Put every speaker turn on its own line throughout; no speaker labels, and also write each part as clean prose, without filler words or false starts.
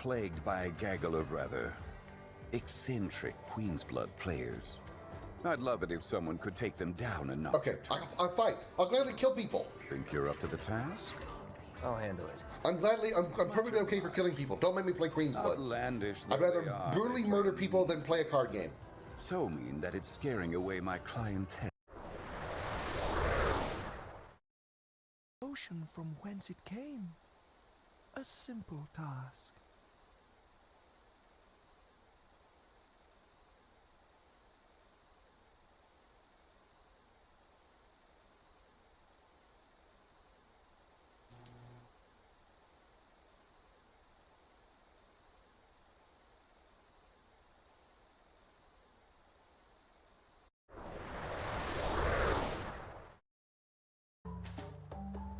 plagued by a gaggle of rather eccentric Queen's Blood players. I'd love it if someone could take them down a notch.
Okay, I'll fight. I'll gladly kill people.
Think you're up to the task?
I'll handle it.
I'm perfectly okay for killing people. Don't make me play Queen's Blood.
Outlandish.
I'd rather brutally murder people than play a card game.
So mean that it's scaring away my clientele.
Ocean from whence it came. A simple task.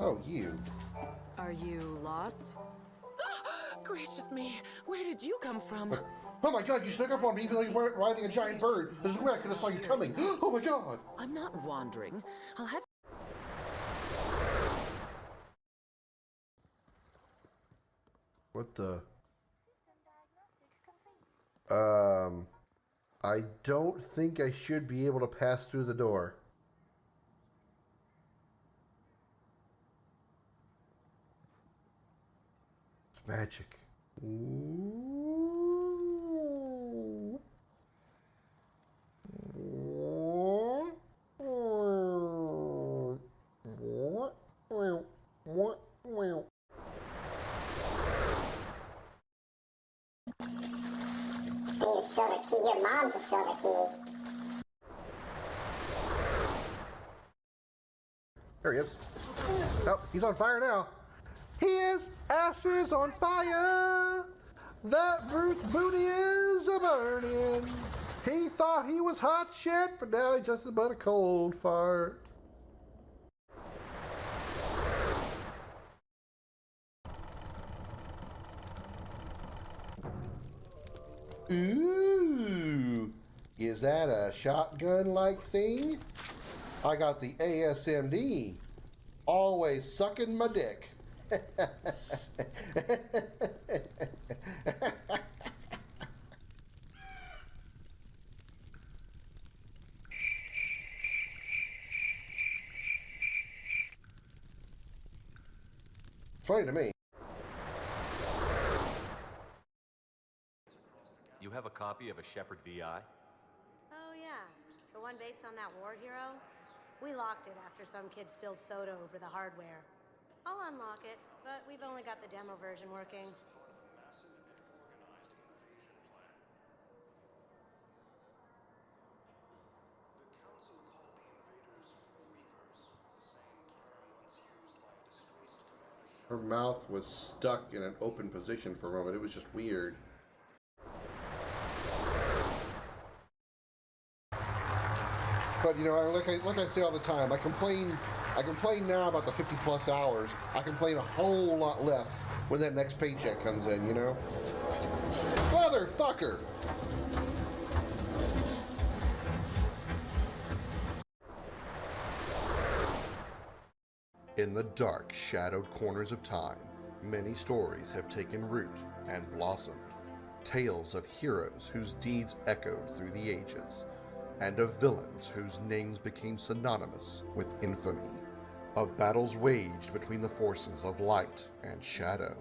Oh, you.
Are you lost?
Gracious me, where did you come from?
Oh my god, you snuck up on me even though you weren't riding a giant bird. There's no way I could have saw you coming. Oh my god.
I'm not wandering. I'll have...
What the? I don't think I should be able to pass through the door. It's magic.
I need a silver key. Your mom's a silver key.
There he is. Oh, he's on fire now. His ass is on fire. That Bruce booty is a burning. He thought he was hot shit, but now he's just about a cold fart. Ooh, is that a shotgun-like thing? I got the ASMD. Always sucking my dick. Funny to me.
You have a copy of a Shepherd VI?
Oh yeah, the one based on that war hero? We locked it after some kid spilled soda over the hardware. I'll unlock it, but we've only got the demo version working.
Her mouth was stuck in an open position for a moment. It was just weird. But you know, like I say all the time, I complain now about the 50+ hours. I complain a whole lot less when that next paycheck comes in, you know? Motherfucker! In the dark, shadowed corners of time, many stories have taken root and blossomed. Tales of heroes whose deeds echoed through the ages, and of villains whose names became synonymous with infamy, of battles waged between the forces of light and shadow.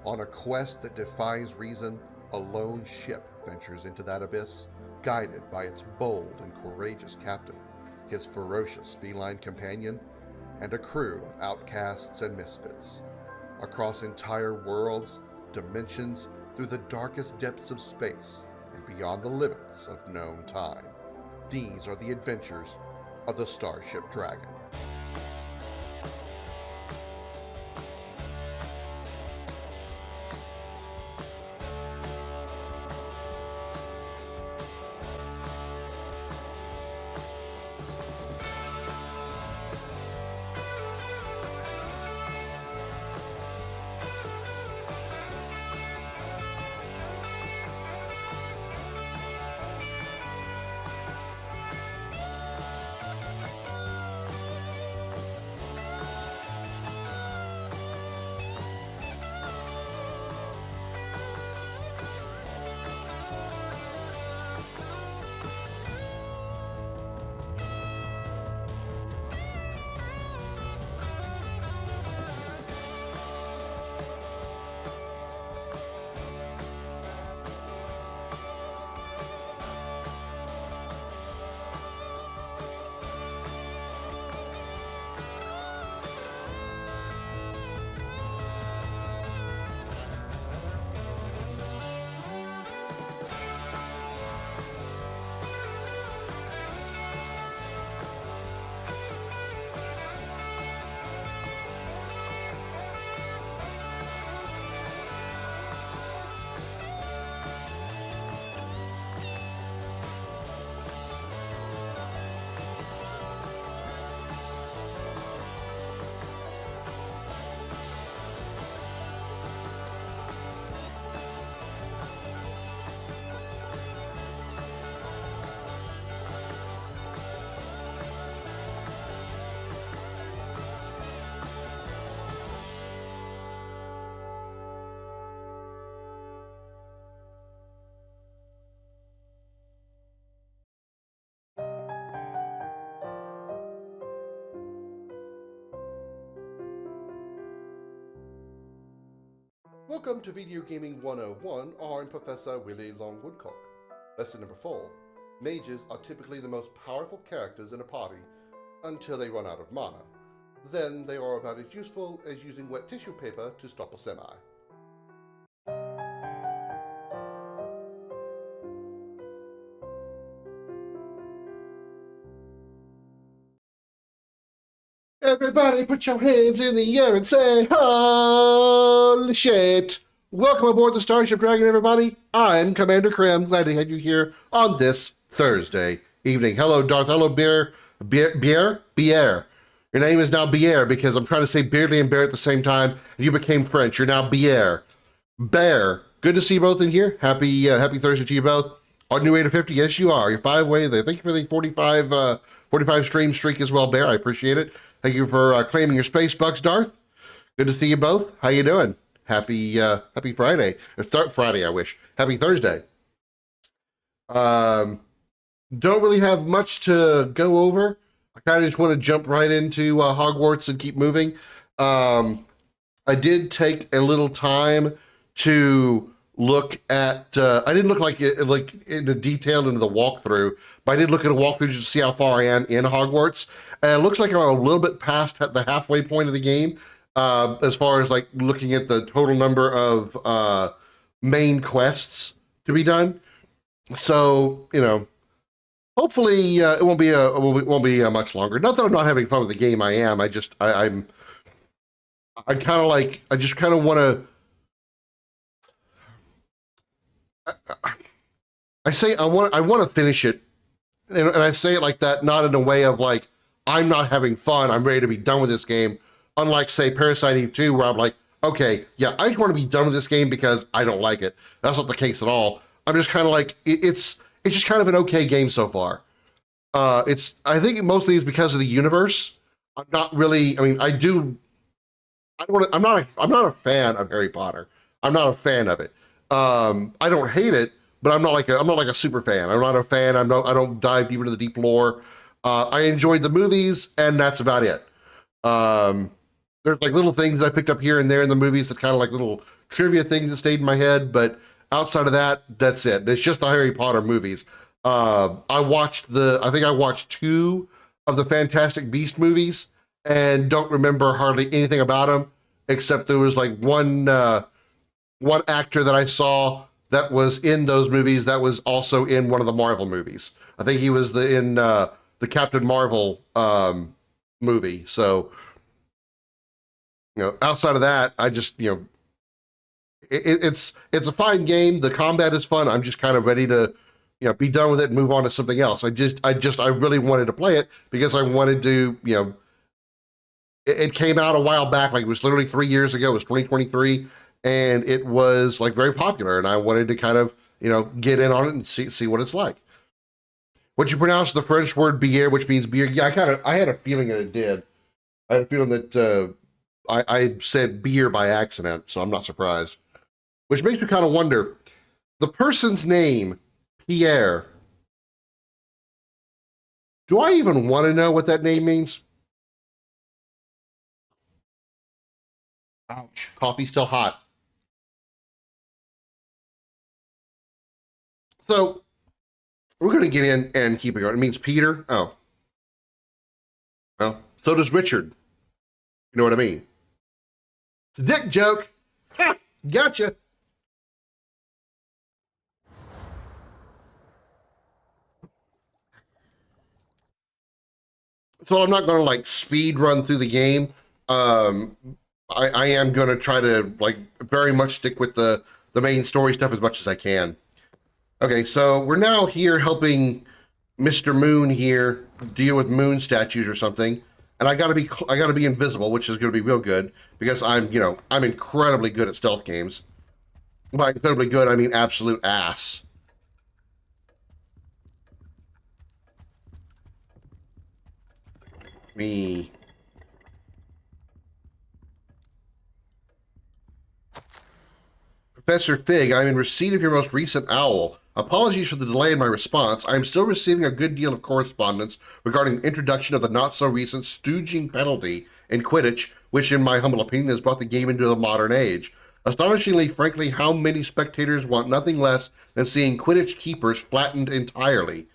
On a quest that defies reason, a lone ship ventures into that abyss, guided by its bold and courageous captain, his ferocious feline companion, and a crew of outcasts and misfits. Across entire worlds, dimensions, through the darkest depths of space, and beyond the limits of known time. These are the adventures of the Starship Dragon. Welcome to Video Gaming 101. I'm Professor Willie Longwoodcock. Lesson number 4. Mages are typically the most powerful characters in a party until they run out of mana. Then they are about as useful as using wet tissue paper to stop a semi. Everybody put your hands in the air and say, holy shit. Welcome aboard the Starship Dragon, everybody. I'm Commander Krim. Glad to have you here on this Thursday evening. Hello, Darth. Hello, Bier. Bier? Your name is now Bier because I'm trying to say Beardly and Bear at the same time. And you became French. You're now Bier. Bear. Good to see you both in here. Happy Thursday to you both. On your way to 50, yes, you are. You're 5 way there. Thank you for the 45 stream streak as well, Bear. I appreciate it. Thank you for claiming your space, Bucks, Darth. Good to see you both. How you doing? Happy Friday. Or Friday, I wish. Happy Thursday. Don't really have much to go over. I kind of just want to jump right into Hogwarts and keep moving. I did take a little time to look at. I didn't look like into detail into the walkthrough, but I did look at a walkthrough just to see how far I am in Hogwarts. And it looks like I'm a little bit past the halfway point of the game, as far as like looking at the total number of main quests to be done. So hopefully it won't be much longer. Not that I'm not having fun with the game. I am. I just kind of want to. I say I want to finish it, and I say it like that, not in a way of like I'm not having fun. I'm ready to be done with this game. Unlike say Parasite Eve 2, where I'm like, okay, yeah, I just want to be done with this game because I don't like it. That's not the case at all. I'm just kind of like it's just kind of an okay game so far. I think it mostly is because of the universe. I'm not really. I mean, I'm not a fan of Harry Potter. I'm not a fan of it. I don't hate it, but I'm not like a super fan. I'm not a fan. I don't dive deep into the deep lore. I enjoyed the movies, and that's about it. There's like little things that I picked up here and there in the movies that kind of like little trivia things that stayed in my head, but outside of that, that's it. It's just the Harry Potter movies. I think I watched 2 of the Fantastic Beast movies and don't remember hardly anything about them, except there was like one actor that I saw that was in those movies that was also in one of the Marvel movies. I think he was in the Captain Marvel movie. So, outside of that, I just, it's a fine game. The combat is fun. I'm just kind of ready to, be done with it and move on to something else. I really wanted to play it because I wanted to, it came out a while back. Like it was literally 3 years ago. It was 2023. And it was like very popular, and I wanted to kind of, get in on it and see what it's like. Would you pronounce the French word bière, which means beer? Yeah, I had a feeling that it did. I had a feeling that I said beer by accident, so I'm not surprised. Which makes me kind of wonder, the person's name, Pierre. Do I even want to know what that name means? Ouch, coffee's still hot. So we're going to get in and keep it going. It means Peter. Oh. Well, so does Richard. You know what I mean? It's a dick joke. Ha! Gotcha. So I'm not going to like speed run through the game. I am going to try to like very much stick with the main story stuff as much as I can. Okay, so we're now here helping Mr. Moon here deal with moon statues or something, and I gotta be invisible, which is gonna be real good because I'm incredibly good at stealth games. By incredibly good, I mean absolute ass. Me. Professor Fig, I'm in receipt of your most recent owl. Apologies for the delay in my response. I am still receiving a good deal of correspondence regarding the introduction of the not-so-recent stooging penalty in Quidditch, which in my humble opinion has brought the game into the modern age. Astonishingly, frankly, how many spectators want nothing less than seeing Quidditch keepers flattened entirely?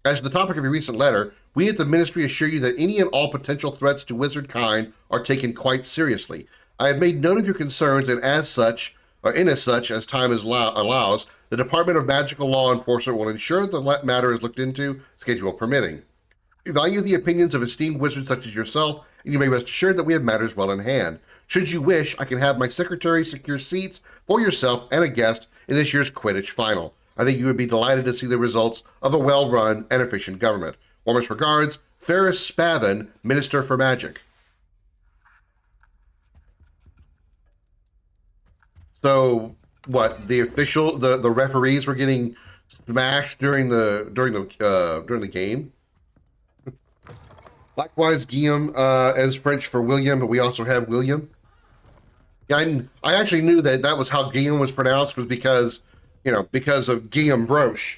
As to the topic of your recent letter, we at the Ministry assure you that any and all potential threats to wizard kind are taken quite seriously. I have made note of your concerns, and as such, as time allows, the Department of Magical Law Enforcement will ensure the matter is looked into, schedule permitting. We value the opinions of esteemed wizards such as yourself, and you may rest assured that we have matters well in hand. Should you wish, I can have my secretary secure seats for yourself and a guest in this year's Quidditch final. I think you would be delighted to see the results of a well-run and efficient government. Warmest regards, Ferris Spavin, Minister for Magic. So, what, the referees were getting smashed during the game? Likewise, Guillaume as French for William, but we also have William. Yeah, I actually knew that was how Guillaume was pronounced, was because of Guillaume Broche,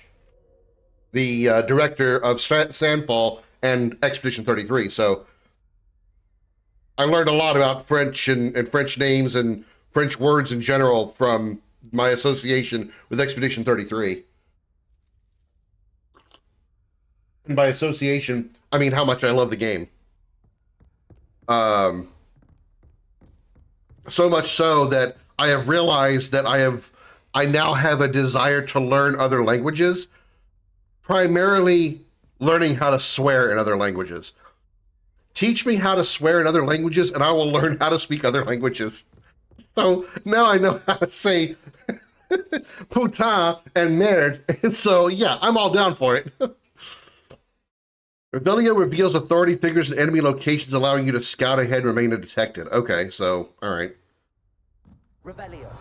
the director of Sandfall and Expedition 33. So I learned a lot about French and French names and French words in general from my association with Expedition 33. And by association, I mean how much I love the game. So much so that I have realized that I now have a desire to learn other languages, primarily learning how to swear in other languages. Teach me how to swear in other languages, and I will learn how to speak other languages. So now I know how to say putain and merde, and so yeah, I'm all down for it. Revealing reveals authority figures and enemy locations, allowing you to scout ahead and remain undetected. Okay, so, all right.
Revelio.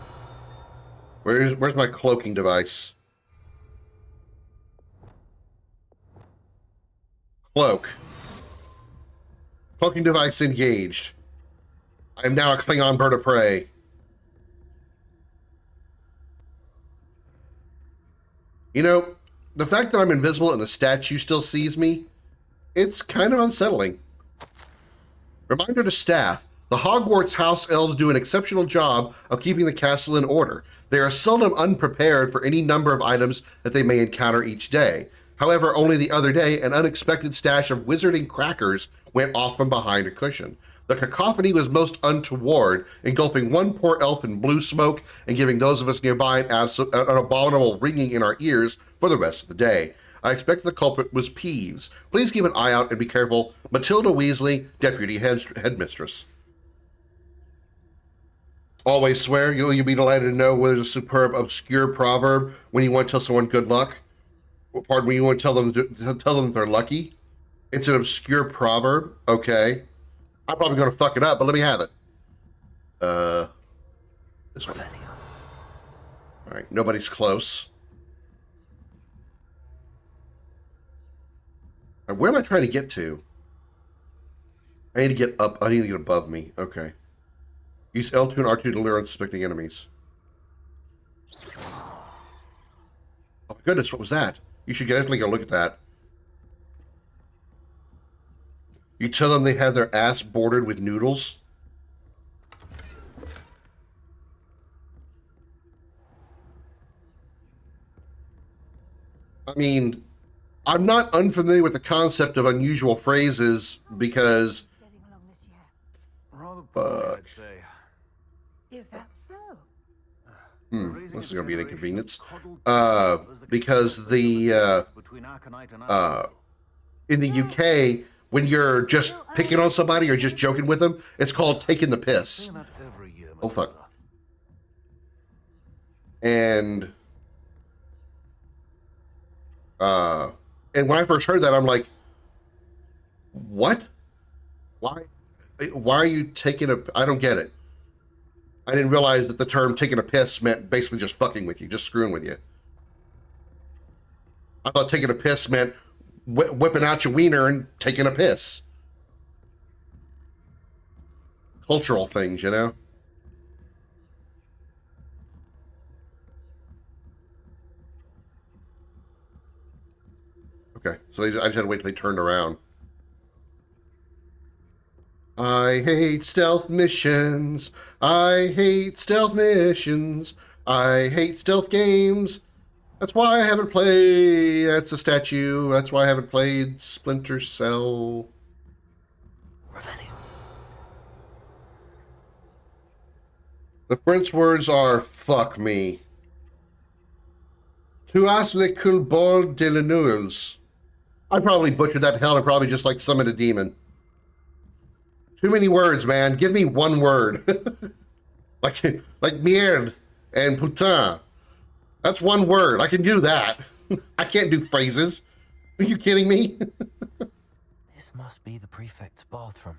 Where's my cloaking device? Cloak. Cloaking device engaged. I am now a Klingon bird of prey. You know, the fact that I'm invisible and the statue still sees me, it's kind of unsettling. Reminder to staff, the Hogwarts house elves do an exceptional job of keeping the castle in order. They are seldom unprepared for any number of items that they may encounter each day. However, only the other day, an unexpected stash of wizarding crackers went off from behind a cushion. The cacophony was most untoward, engulfing one poor elf in blue smoke and giving those of us nearby an abominable ringing in our ears for the rest of the day. I expect the culprit was Peeves. Please keep an eye out and be careful. Matilda Weasley, Deputy Headmistress. Always swear. You'll be delighted to know whether it's a superb, obscure proverb when you want to tell someone good luck. Pardon me, you want to tell them they're lucky. It's an obscure proverb. Okay. I'm probably going to fuck it up, but let me have it. This one. All right, nobody's close. Where am I trying to get to? I need to get up. I need to get above me. Okay. Use L2 and R2 to lure unsuspecting enemies. Oh my goodness, what was that? You should definitely go look at that. You tell them they have their ass bordered with noodles? I mean, I'm not unfamiliar with the concept of unusual phrases because...
Rather poorly, I'd say.
Is that so?
This is going to be an inconvenience. Because the... in the UK, when you're just picking on somebody or just joking with them, it's called taking the piss. Oh, fuck. And when I first heard that, I'm like, what? Why are you taking a... I don't get it. I didn't realize that the term taking a piss meant basically just fucking with you, just screwing with you. I thought taking a piss meant whipping out your wiener and taking a piss. Cultural things, you know? Okay, so I just had to wait till they turned around. I hate stealth missions. I hate stealth missions. I hate stealth games. That's why I haven't played. That's a statue. That's why I haven't played Splinter Cell.
Revelio.
The French words are fuck me. Tu as le cul bol de la nuls. I probably butchered that to hell and probably just like summoned a demon. Too many words, man. Give me one word. like merde and putain. That's one word. I can do that. I can't do phrases. Are you kidding me?
This must be the prefect's bathroom.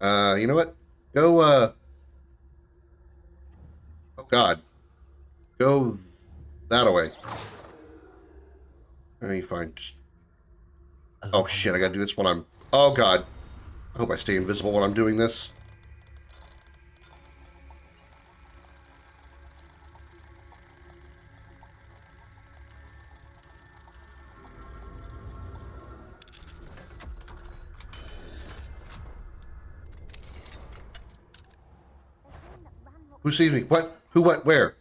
You know what? Go, oh God. Go that away. Let me find... Oh shit, I gotta do this when I'm... Oh God. I hope I stay invisible when I'm doing this. Who sees me? What? Who, what, where?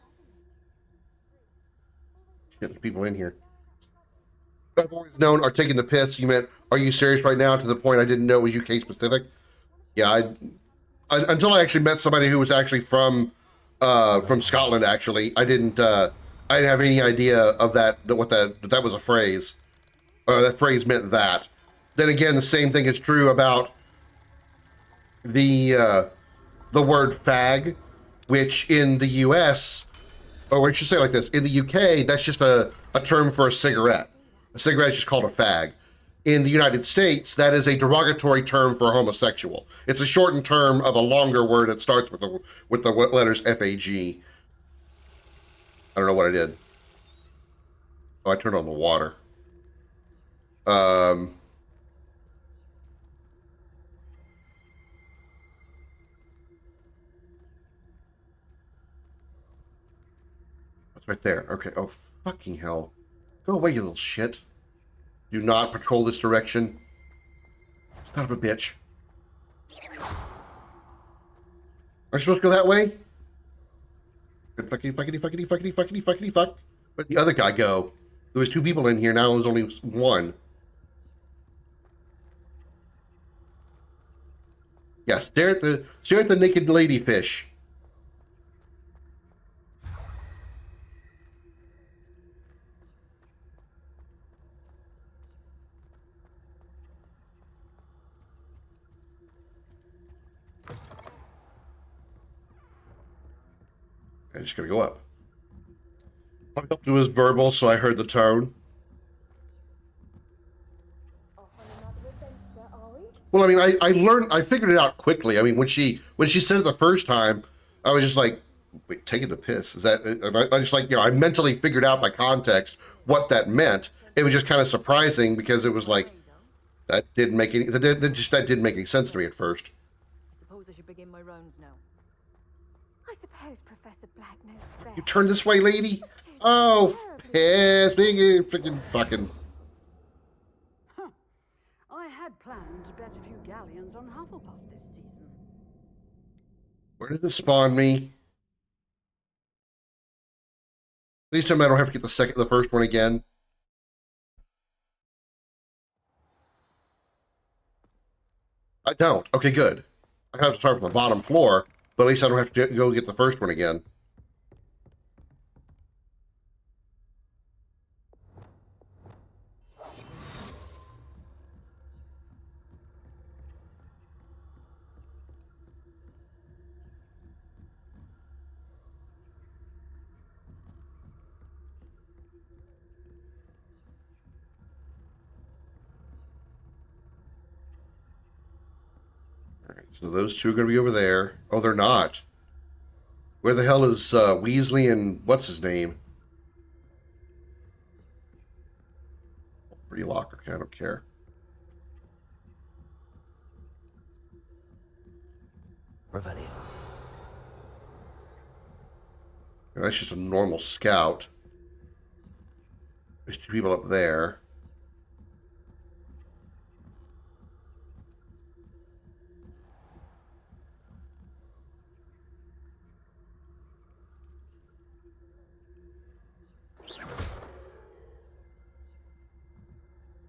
Shit, there's people in here. I've always known are taking the piss. You meant, are you serious right now? To the point I didn't know it was UK specific. Yeah, until I actually met somebody who was actually from Scotland. Actually, I didn't have any idea of that that was a phrase, or that phrase meant that. Then again, the same thing is true about the word fag, which in the US, or we should say it like this, in the UK, that's just a term for a cigarette. A cigarette is just called a fag. In the United States, that is a derogatory term for a homosexual. It's a shortened term of a longer word that starts with the letters F-A-G. I don't know what I did. Oh, I turned on the water. That's right there. Okay. Oh, fucking hell. Go away, you little shit. Do not patrol this direction. Son of a bitch. Are you supposed to go that way? Fuckity, fuckity, fuckity, fuckity, fuckity, fuckity, fuck. Where'd the other guy go? There was two people in here, now there's only one. Yeah, stare at the naked ladyfish. I'm just gonna go up. Walked up to his verbal, so I heard the tone. Well, I mean, I figured it out quickly. I mean, when she said it the first time, I was just like, wait, taking the piss? Is that, I just like, you know, I mentally figured out by context what that meant. It was just kind of surprising because it was like, that didn't make any sense to me at first.
I suppose I should begin my rounds now. I suppose Professor Black knows best.
You turn this way, lady? Oh, piss. Being freaking fucking.
I had planned to bet a few galleons on Hufflepuff this season.
Where did this spawn me? At least I don't have to get the first one again. I don't. Okay, good. I have to start from the bottom floor, but at least I don't have to go get the first one again. So those two are going to be over there. Oh, they're not. Where the hell is Weasley and what's his name? Free locker. I don't care.
Revelio.
That's just a normal scout. There's two people up there.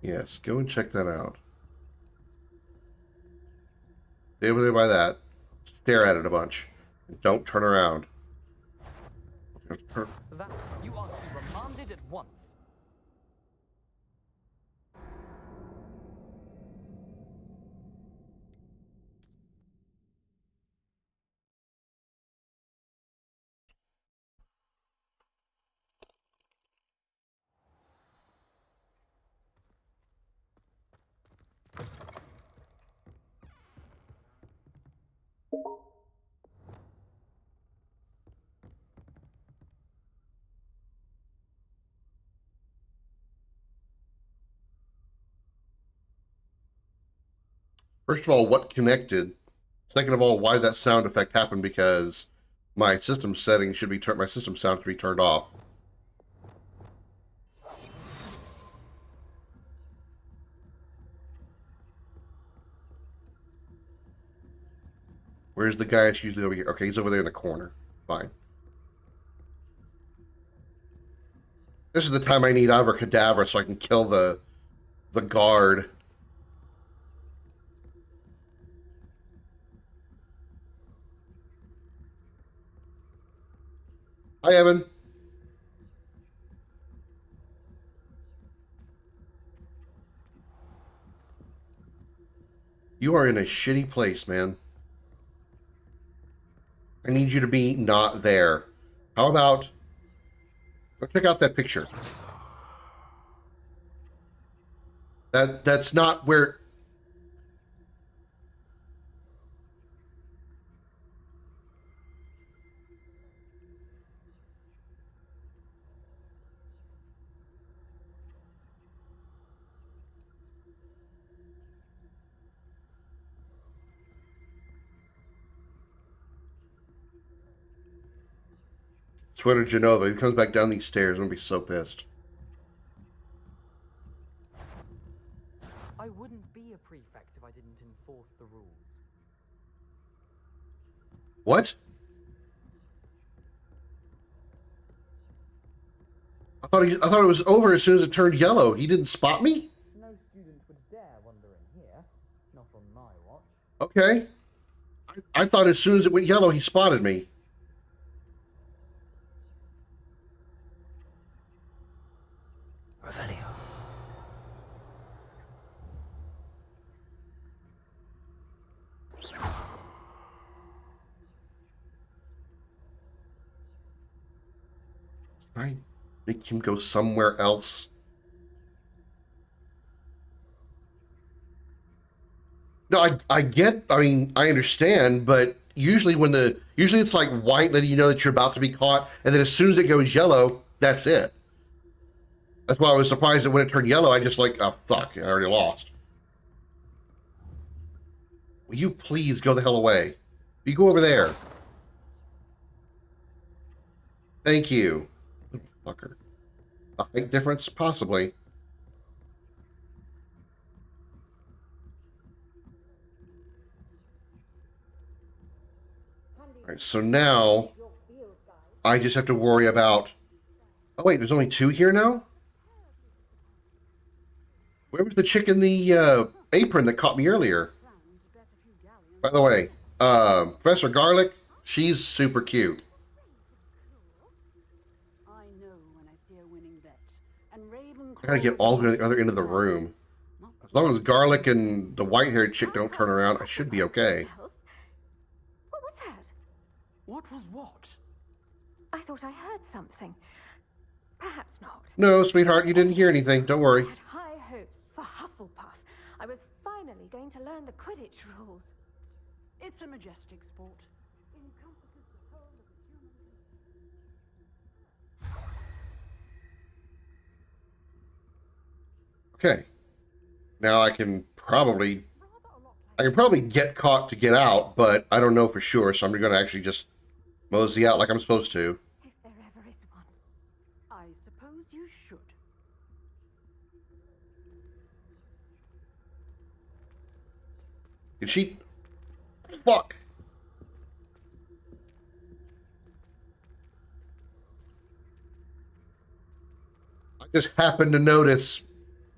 Yes, go and check that out. Stay over there by that. Stare at it a bunch. And don't turn around.
That you are to be remanded at once.
First of all, what connected? Second of all, why that sound effect happened? Because my system settings should be turned. My system sound should be turned off. Where's the guy that's usually over here? Okay, he's over there in the corner. Fine. This is the time I need Abracadabra so I can kill the guard. Hi, Evan. You are in a shitty place, man. I need you to be not there. How about... Go check out that picture. That's not where... Sweater Genova. He comes back down these stairs. I'm going to be so pissed.
I wouldn't be a prefect if I didn't enforce the rules.
What? I thought it was over as soon as it turned yellow. He didn't spot me?
No student would dare wander in here. Not on my watch.
Okay. I thought as soon as it went yellow, he spotted me.
Revelio.
Can I make him go somewhere else? No, I get, I mean, I understand, but usually usually it's like white letting you know that you're about to be caught, and then as soon as it goes yellow, that's it. That's why I was surprised that when it turned yellow, I just like, oh fuck, I already lost. Will you please go the hell away? You go over there. Thank you. Fucker. A height difference? Possibly. Alright, so now I just have to worry about... Oh wait, there's only two here now? Where was the chick in the apron that caught me earlier? By the way, Professor Garlic, she's super cute. I gotta get all to the other end of the room. As long as Garlic and the white-haired chick don't turn around, I should be okay.
What was that?
What was what?
I thought I heard something. Perhaps not.
No, sweetheart, you didn't hear anything. Don't worry.
I had high hopes for Hufflepuff. I was finally going to learn the Quidditch rules.
It's a majestic sport.
Okay. Now I can probably get caught to get out, but I don't know for sure, so I'm going to actually just mosey out like I'm supposed to.
If there ever is one.
I suppose you should.
Did she... Fuck! I just happened to notice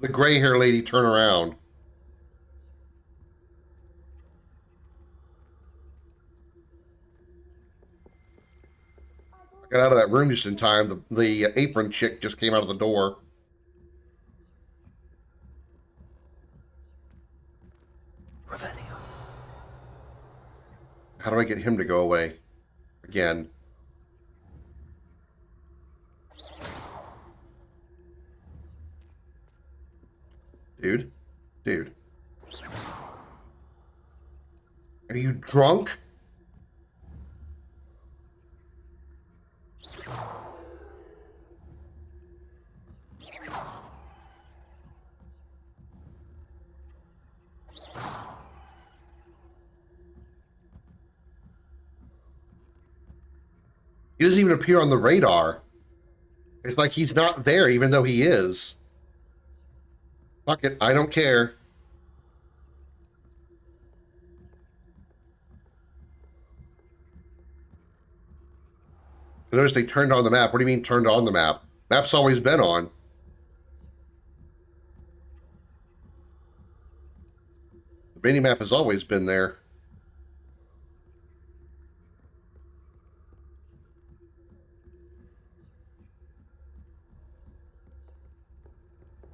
the gray hair lady turn around. I got out of that room just in time. The apron chick just came out of the door.
Revelio.
How do I get him to go away? Again. Dude. Dude. Are you drunk? He doesn't even appear on the radar. It's like he's not there, even though he is. Fuck it, I don't care. Notice they turned on the map. What do you mean turned on the map? Map's always been on. The mini map has always been there.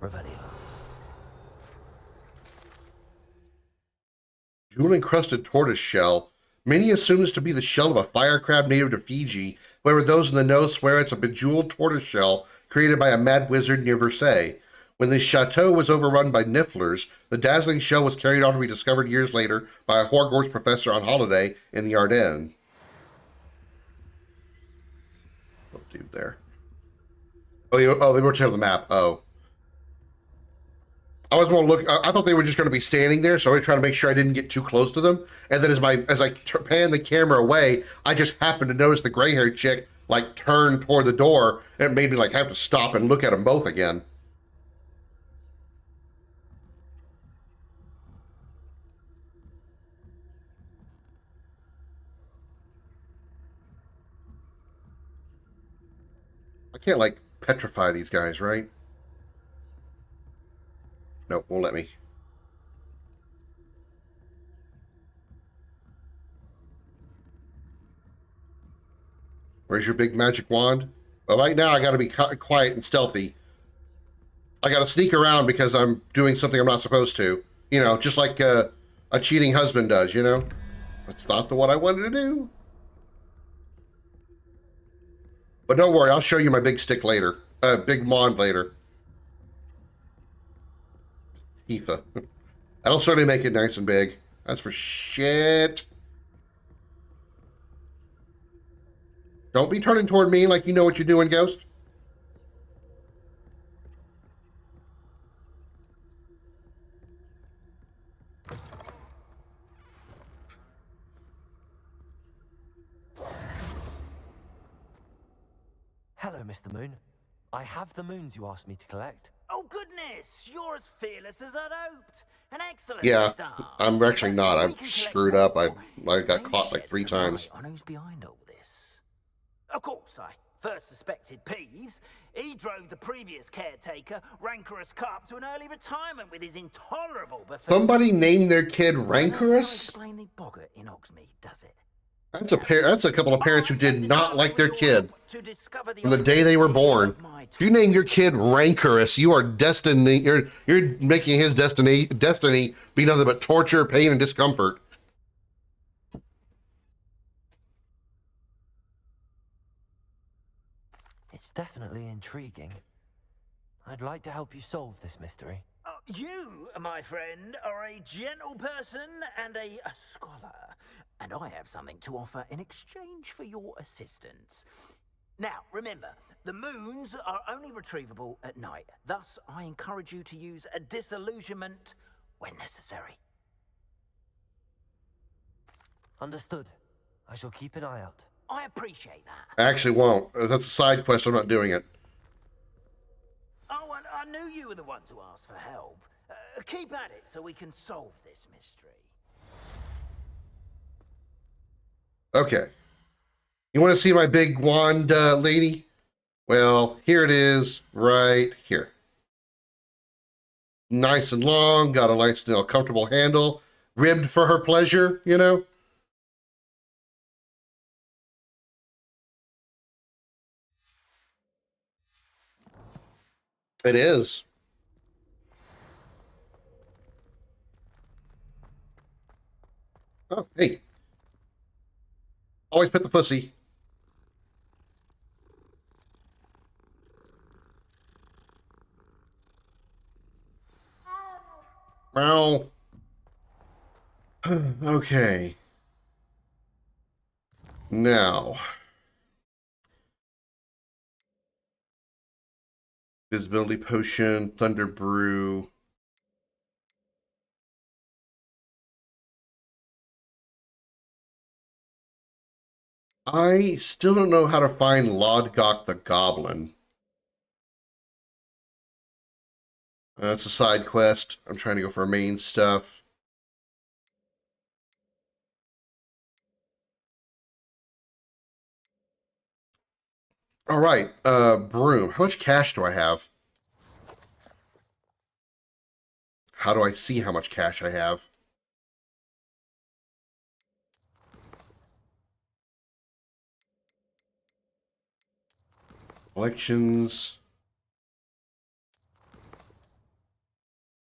Revelio.
Jewel-encrusted tortoise shell. Many assume this to be the shell of a fire crab native to Fiji. However, those in the know swear it's a bejeweled tortoise shell created by a mad wizard near Versailles. When the chateau was overrun by nifflers, the dazzling shell was carried on to be discovered years later by a Hogwarts professor on holiday in the Ardennes. Oh, dude, there. Oh, they rotated the map. Oh. I was going to look. I thought they were just going to be standing there, so I was trying to make sure I didn't get too close to them. And then as I pan the camera away, I just happened to notice the gray-haired chick like turn toward the door, and it made me like have to stop and look at them both again. I can't like petrify these guys, right? Nope, won't let me. Where's your big magic wand? Well, right now I got to be quiet and stealthy. I got to sneak around because I'm doing something I'm not supposed to. You know, just like a cheating husband does, you know? That's not the what I wanted to do. But don't worry, I'll show you my big stick later. Big wand later. Tifa. That'll certainly make it nice and big. That's for shit. Don't be turning toward me like you know what you're doing, Ghost.
Hello, Mr. Moon. I have the moons you asked me to collect.
Oh, goodness! You're as fearless as I'd hoped. An excellent
Yeah,
start.
I'm actually not. I'm screwed up. I got caught like 3 times.
On who's behind all this? Of course, I first suspected Peeves. He drove the previous caretaker, Rancorous Carp, to an early retirement with his intolerable buffet.
Somebody named their kid Rancorous?
Explain the boggart in Hogsmeade, does it?
That's a couple of parents who did not like their kid from the day they were born. If you name your kid Rancorous, you are destined. You're making his destiny be nothing but torture, pain, and discomfort.
It's definitely intriguing. I'd like to help you solve this mystery.
You, my friend, are a gentle person and a scholar, and I have something to offer in exchange for your assistance. Now, remember, the moons are only retrievable at night. Thus, I encourage you to use a disillusionment when necessary.
Understood. I shall keep an eye out.
I appreciate that.
I actually won't. That's a side quest. I'm not doing it.
Oh, and I knew you were the one to ask for help. Keep at it so we can solve this mystery.
Okay. You want to see my big wand, lady? Well, here it is, right here. nice and long, got a nice, comfortable handle, ribbed for her pleasure, It is. Oh, hey. Always pet the pussy. Meow. Okay. Now. Visibility potion, thunder brew. I still don't know how to find Lodgok the Goblin. That's a side quest. I'm trying to go for main stuff. All right, broom. How much cash do I have? How do I see how much cash I have? Collections.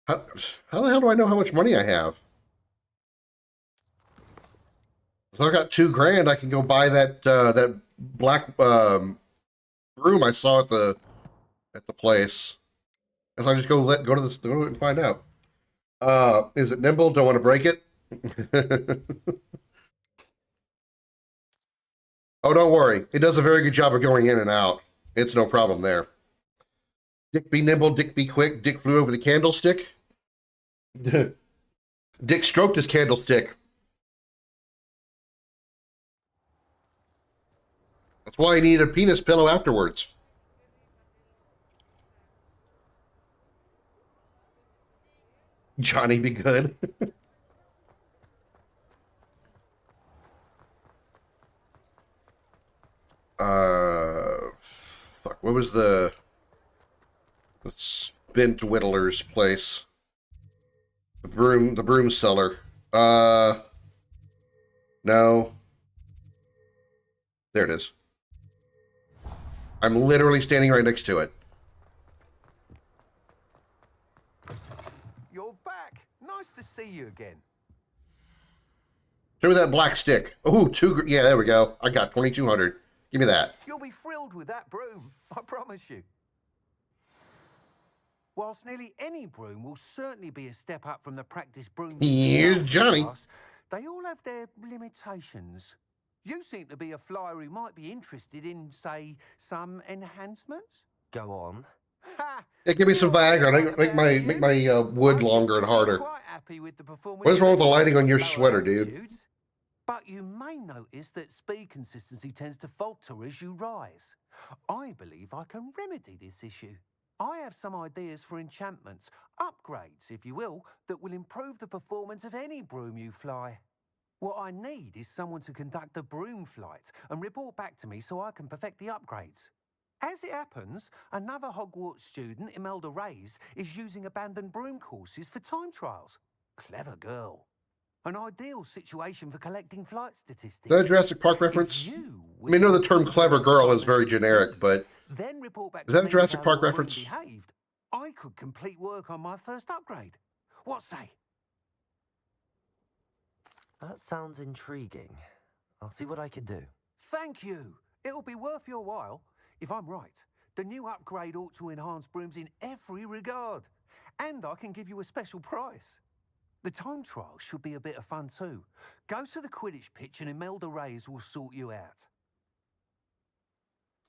How the hell do I know how much money I have? So I got $2,000. I can go buy that that black broom I saw at the place. As I just go to the and find out. Is it nimble? Don't want to break it. Oh, don't worry. It does a very good job of going in and out. It's no problem there. Dick be nimble, Dick be quick. Dick flew over the candlestick. Dick stroked his candlestick. That's why I need a penis pillow afterwards. Johnny be good. Fuck. What was the Spint Whittler's place? The broom seller. No. There it is. I'm literally standing right next to it.
You're back. Nice to see you again.
Show me that black stick. Oh, yeah, there we go. I got 2,200. Give me that.
You'll be thrilled with that broom, I promise you. Whilst nearly any broom will certainly be a step up from the practice broom.
Here's Johnny.
They all have their limitations. You seem to be a flyer who might be interested in, say, some enhancements.
Go on.
Yeah, give me some Viagra. Make my wood longer and harder.
Quite happy with the performance.
What is wrong with the lighting on your sweater, dude?
But you may notice that speed consistency tends to falter as you rise. I believe I can remedy this issue. I have some ideas for enchantments, upgrades, if you will, that will improve the performance of any broom you fly. What I need is someone to conduct a broom flight and report back to me so I can perfect the upgrades. As it happens, another Hogwarts student, Imelda Reyes, is using abandoned broom courses for time trials. Clever girl. An ideal situation for collecting flight statistics.
Is that a Jurassic Park reference? I mean, I know the term clever girl is very generic, but
then report back
is that a Jurassic Park reference?
Behaved, I could complete work on my first upgrade. What say?
That sounds intriguing. I'll see what I can do.
Thank you. It'll be worth your while. If I'm right, the new upgrade ought to enhance brooms in every regard. And I can give you a special price. The time trial should be a bit of fun too. Go to the Quidditch pitch and Imelda Reyes will sort you out.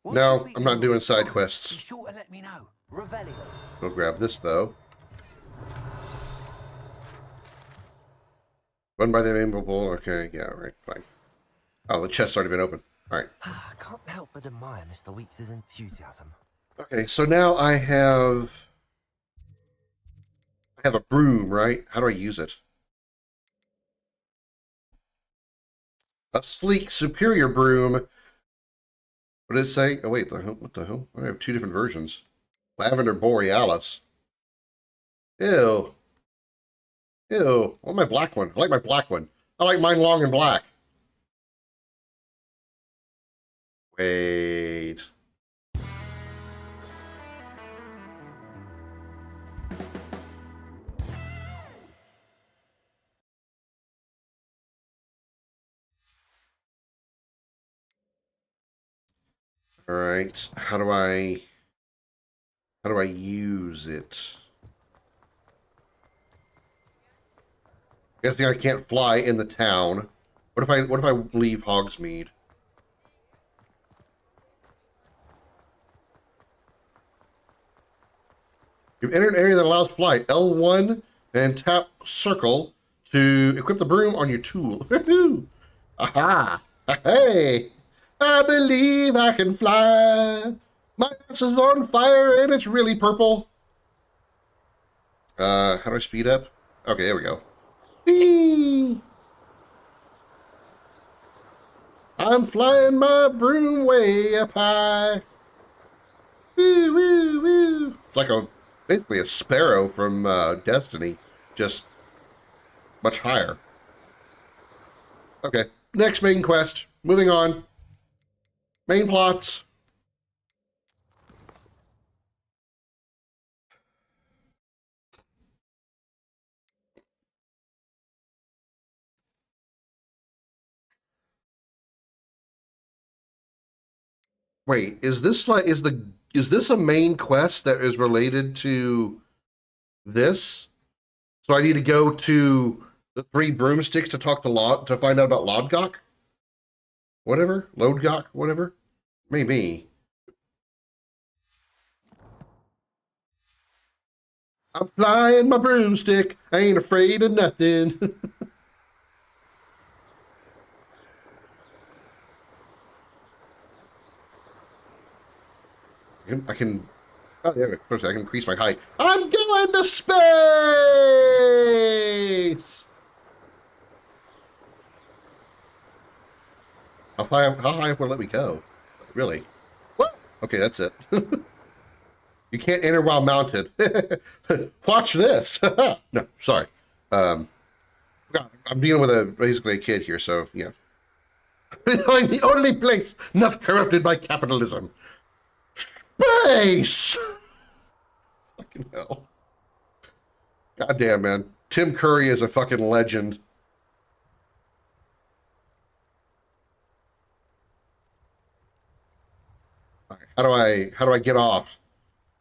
No, I'm not doing side quests.
Be sure to let me know.
Revelio.
I'll grab this though. Run by the immovable. Okay, yeah, right, fine. Oh, the chest's already been open. All right.
I can't help but admire Mr. Weeks' enthusiasm.
Okay, so now I have a broom, right? How do I use it? A sleek, superior broom. What did it say? Oh, wait, what the hell? I have two different versions. Lavender Borealis. Ew. Ew. I want my black one. I like my black one. I like mine long and black. Wait. All right. How do I use it? Guessing I can't fly in the town. What if I leave Hogsmeade? You've entered an area that allows flight. L1 and tap circle to equip the broom on your tool. Woohoo! Aha! Hey! I believe I can fly. My ass is on fire and it's really purple. How do I speed up? Okay, there we go. Whee! I'm flying my broom way up high. Woo, woo, woo. It's like basically a sparrow from Destiny, just much higher. Okay, next main quest. Moving on. Main plots. Wait, is this a main quest that is related to this? So I need to go to the 3 broomsticks to talk to find out about Lodgok? Whatever? Lodgok? Whatever? Maybe. I'm flying my broomstick. I ain't afraid of nothing. I can. Oh, yeah, of course, I can increase my height. I'm going to space! How high will it let me go? Really? What? Okay, that's it. You can't enter while mounted. Watch this. No, sorry. I'm dealing with basically a kid here, so yeah. I'm the only place not corrupted by capitalism. Space! Fucking hell. Goddamn, man. Tim Curry is a fucking legend. Right, how do I get off?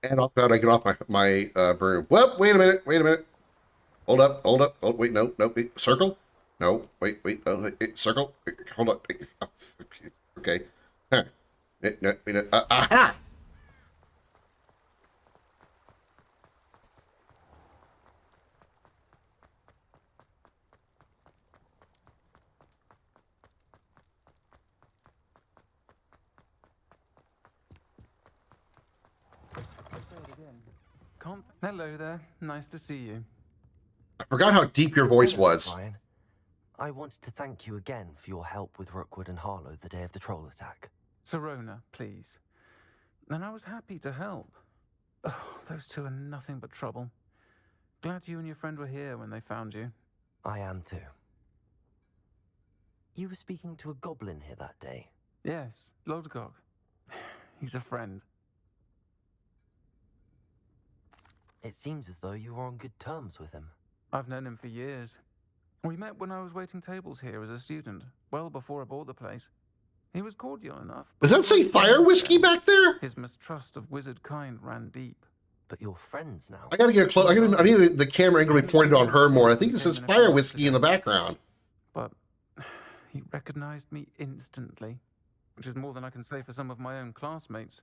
And also, how do I get off my broom? Well, wait a minute. Hold up. Oh, wait, no, wait, circle? No, wait, wait, circle? Hold up. Okay. Huh. Aha!
Hello there. Nice to see you.
I forgot how deep your voice was.
Ryan. I wanted to thank you again for your help with Rookwood and Harlow the day of the troll attack.
Serona, please. And I was happy to help. Oh, those two are nothing but trouble. Glad you and your friend were here when they found you.
I am too. You were speaking to a goblin here that day.
Yes, Lodgok. He's a friend.
It seems as though you were on good terms with him.
I've known him for years. We met when I was waiting tables here as a student, well before I bought the place. He was cordial enough.
Does that say fire whiskey back there?
His mistrust of wizard kind ran deep.
But you're friends now.
I gotta get close. I need the camera angle to be pointed on her more. I think this says fire whiskey in the background.
But he recognized me instantly, which is more than I can say for some of my own classmates.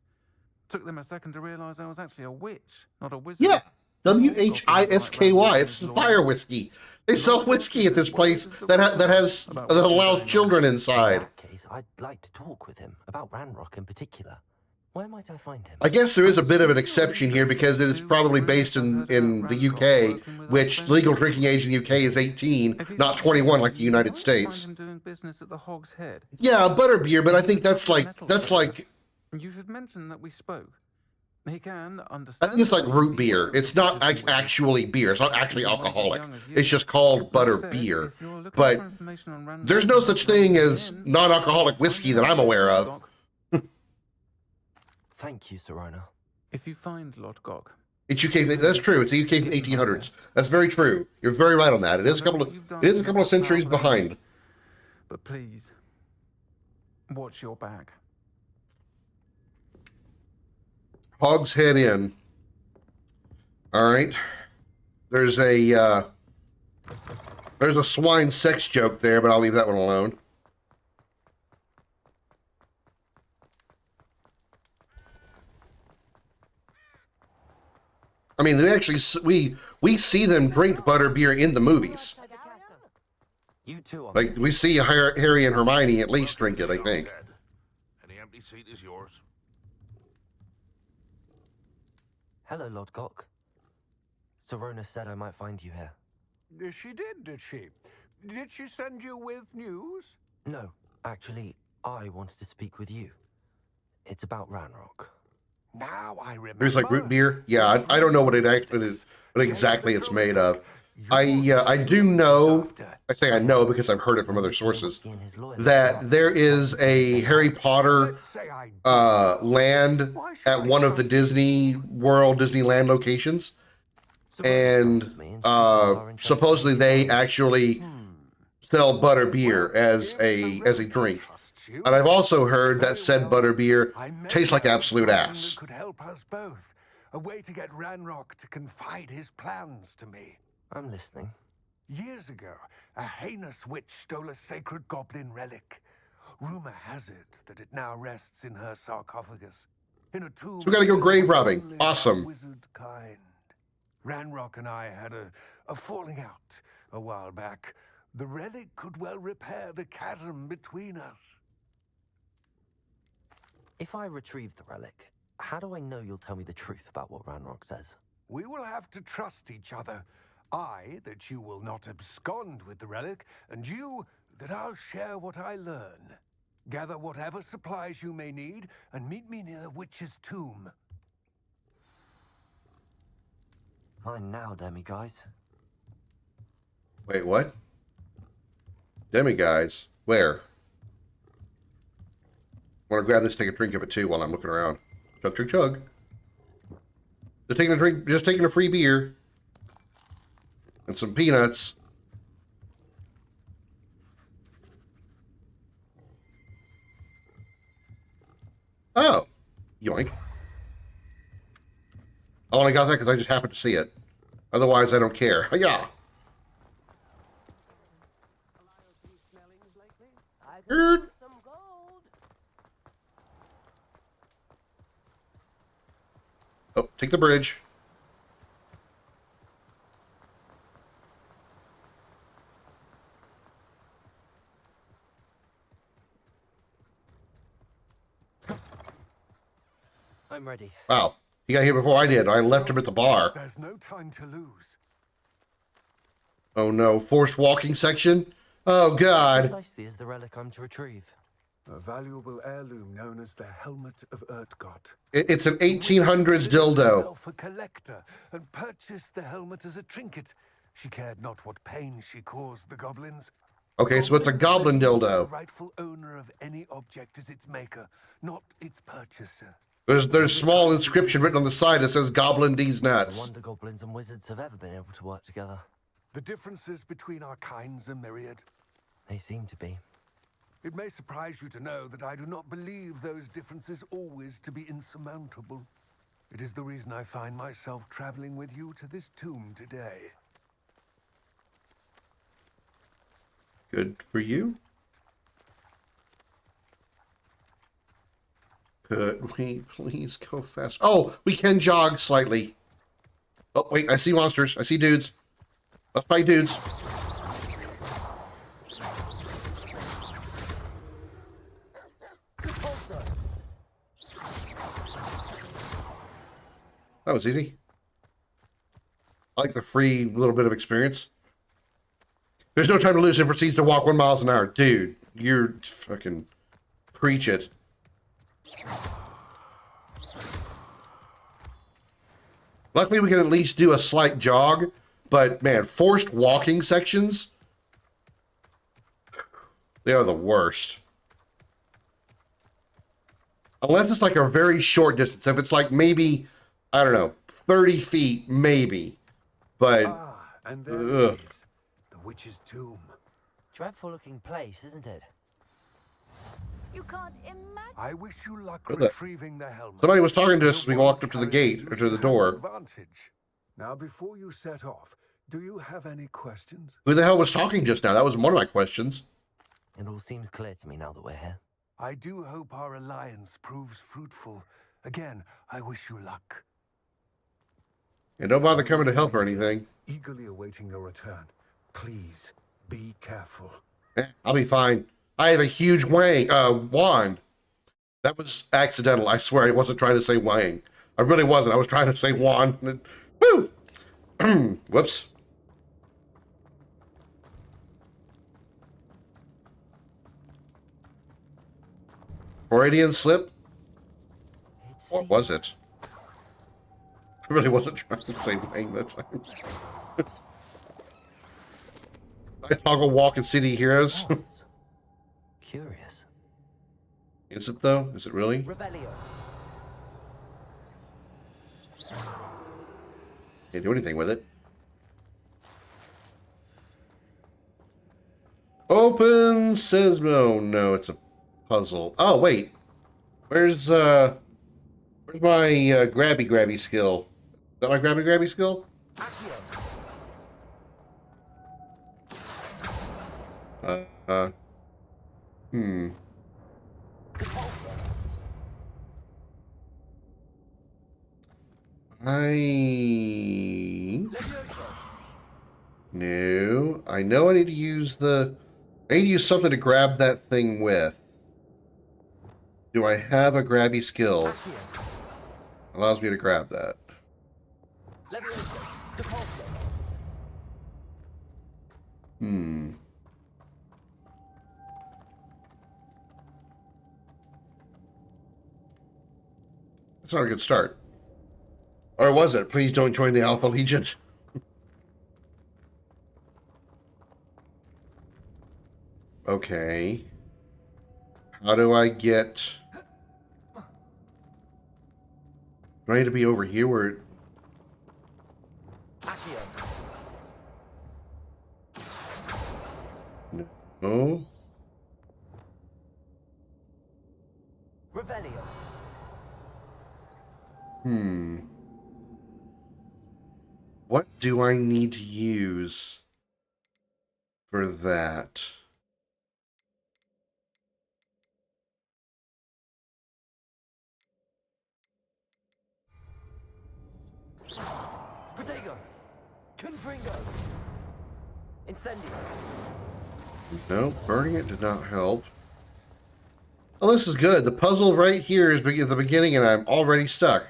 Took them a second to realize I was actually a witch, not a wizard.
Yeah, WHISKY. It's fire whiskey. They sell whiskey at this place that allows children inside.
In that case, I'd like to talk with him about Ranrock in particular. Where might I find him?
I guess there is a bit of an exception here because it is probably based in the UK, which legal drinking age in the UK is 18, not 21 like the United States.
Doing business at the Hog's Head.
Yeah, butterbeer, but I think that's like
You should mention that we spoke. He can
I
understand.
think it's like root beer. It's not actually beer. It's not actually alcoholic. It's just called butter beer. But there's no such thing as non-alcoholic whiskey that I'm aware of.
Thank you, Serona.
If you find Lord Gog,
It's UK. That's true. It's the UK 1800s. That's very true. You're very right on that. It is a couple of centuries behind.
But please, watch your back.
Hog's Head Inn. All right. There's a swine sex joke there, but I'll leave that one alone. I mean, we see them drink butter beer in the movies.
You too.
Like we see Harry and Hermione at least drink it, I think.
Any empty seat is yours.
Hello, Lord Gok. Serona said I might find you here.
She did she? Did she send you with news?
No, actually, I wanted to speak with you. It's about Ranrock.
Now I remember.
There's like root beer. Yeah, I don't know what it actually is, what exactly it's made of. I do know. I say I know because I've heard it from other sources that there is a Harry Potter land at one of the Disneyland locations, and supposedly they actually sell butter beer as a drink. And I've also heard that said butter beer tastes like absolute ass.
Could help us both. A way to get Ranrock to confide his plans to me.
I'm listening.
Years ago, a heinous witch stole a sacred goblin relic. Rumor has it that it now rests in her sarcophagus, in a tomb.
So we gotta go grave robbing. Awesome.
Wizard kind. Ranrock and I had a falling out a while back. The relic could well repair the chasm between us.
If I retrieve the relic, how do I know you'll tell me the truth about what Ranrock says?
We will have to trust each other. I, that you will not abscond with the relic, and you, that I'll share what I learn. Gather whatever supplies you may need, and meet me near the witch's tomb.
Mine now, demi-guys.
Wait, what? Demi-guys? Where? I want to grab this, take a drink of it too while I'm looking around. Chug, chug, chug. Just taking a drink, just taking a free beer. And some peanuts. Oh. Yoink. I only got that because I just happened to see it. Otherwise, I don't care. Yeah. Oh, take the bridge.
I'm ready.
Wow. He got here before I did. I left him at the bar.
There's no time to lose.
Oh no, forced walking section? Oh god.
Precisely is the relic I'm to retrieve.
A valuable heirloom known as the Helmet of Urtgott.
It's an 1800s dildo.
A collector and purchased the helmet as a trinket. She cared not what pain she caused the goblins.
Okay, so it's a goblin dildo.
The rightful owner of any object is its maker, not its purchaser.
There's small inscription written on the side that says Goblin D's
No
nuts.
wonder goblins and wizards have ever been able to work together.
The differences between our kinds are myriad.
They seem to be.
It may surprise you to know that I do not believe those differences always to be insurmountable. It is the reason I find myself traveling with you to this tomb today.
Good for you. Could we please go fast? Oh, we can jog slightly. Oh, wait, I see monsters. I see dudes. Let's fight dudes. That was easy. I like the free little bit of experience. There's no time to lose and proceeds to walk 1 mile an hour. Dude, you're fucking preach it. Luckily, we can at least do a slight jog, but man, forced walking sections, they are the worst. Unless it's like a very short distance. If it's like maybe, I don't know, 30 feet, maybe. But,
and there it is, the witch's tomb.
Dreadful looking place, isn't it?
You can't imagine.
I wish you luck
What the-
retrieving the helmet.
Somebody was talking to us as we
Your
walked up to the
carrying
gate, or
used
to the
have
door.
an advantage. Now, before you set off, do you have any questions?
Who the hell was talking just now? That was one of my questions.
It all seems clear to me now that we're here.
I do hope our alliance proves fruitful. Again, I wish you luck.
And don't bother coming to help or anything.
Eagerly awaiting your return. Please, be careful.
I'll be fine. I have a huge wand. That was accidental. I swear I wasn't trying to say wang. I really wasn't. I was trying to say wand. Woo! Whoops. Freudian slip? What was it? I really wasn't trying to say wang that time. I toggle walk and city heroes.
Curious.
Is it though? Is it really?
Revelio.
Can't do anything with it. Open says no. No, it's a puzzle. Oh wait, where's my grabby skill? Is that my grabby skill? Hmm. No, I know I need to use something to grab that thing with. Do I have a grabby skill? Allows me to grab that. Hmm. That's not a good start. Or was it? Please don't join the Alpha Legion. Okay. How do I get... Do I need to be over here where... No.
Revelio.
Hmm. What do I need to use for that?
Protego. Confringo. Incendio.
No, burning it did not help. Oh, this is good. The puzzle right here is at the beginning, and I'm already stuck.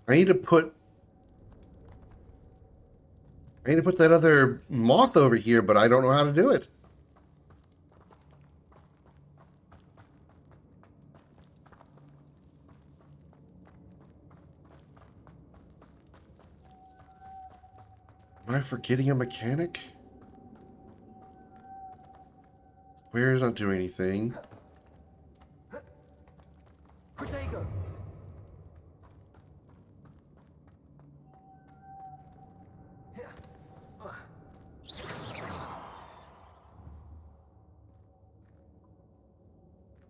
I need to put that other moth over here, but I don't know how to do it. Am I forgetting a mechanic? Square's not doing anything.
Protego.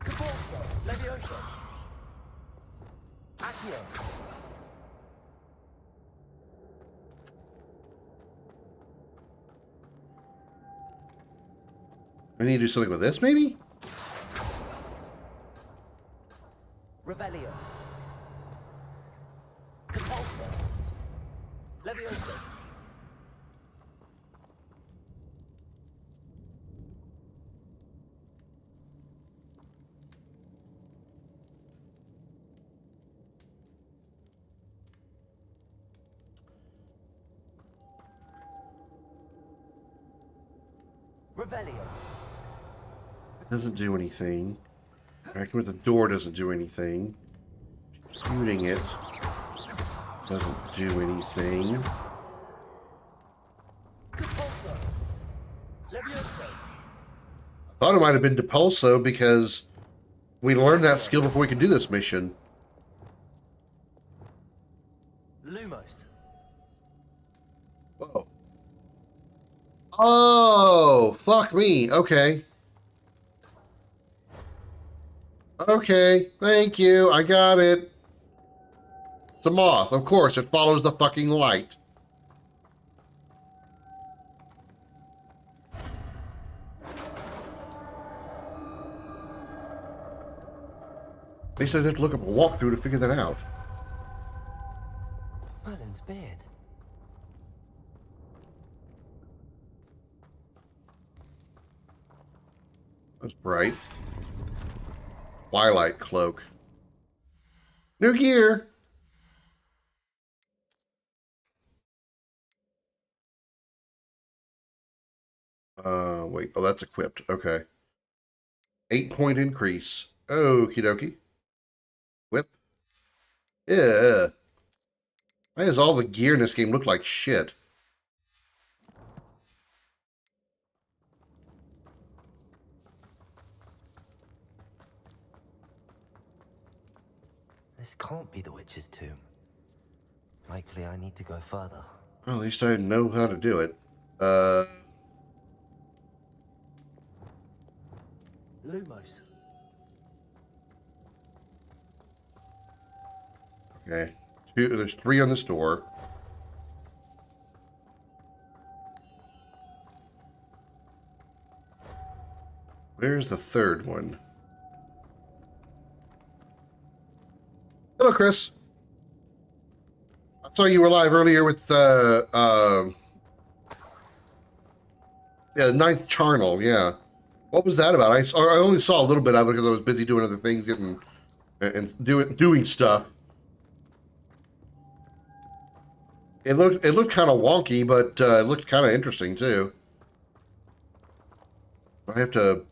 Caforzo. Levioso. Accio.
I need to do something with this, maybe?
Revelio. Caforzo. Levioso. Revelio.
It doesn't do anything. Interacting with the door doesn't do anything. Shooting it doesn't do anything. I thought it might have been Depulso because we learned that skill before we could do this mission.
Lumos.
Whoa. Oh, fuck me. Okay. Okay, thank you. I got it. It's a moth. Of course, it follows the fucking light. At least I didn't look up a walkthrough to figure that out.
Merlin's beard.
That's bright. Twilight cloak. New gear. Wait. Oh, that's equipped. Okay. 8-point increase. Okie dokie. Whip. Yeah. Why does all the gear in this game look like shit?
This can't be the witch's tomb. Likely I need to go further.
Well, at least I know how to do it.
Lumos.
Okay. There's 3 on this door. Where's the 3rd one? Hello, Chris. I saw you were live earlier with the 9th Charnel, yeah. What was that about? I only saw a little bit of it because I was busy doing other things, doing stuff. It looked kind of wonky, but it looked kind of interesting too. Do I have to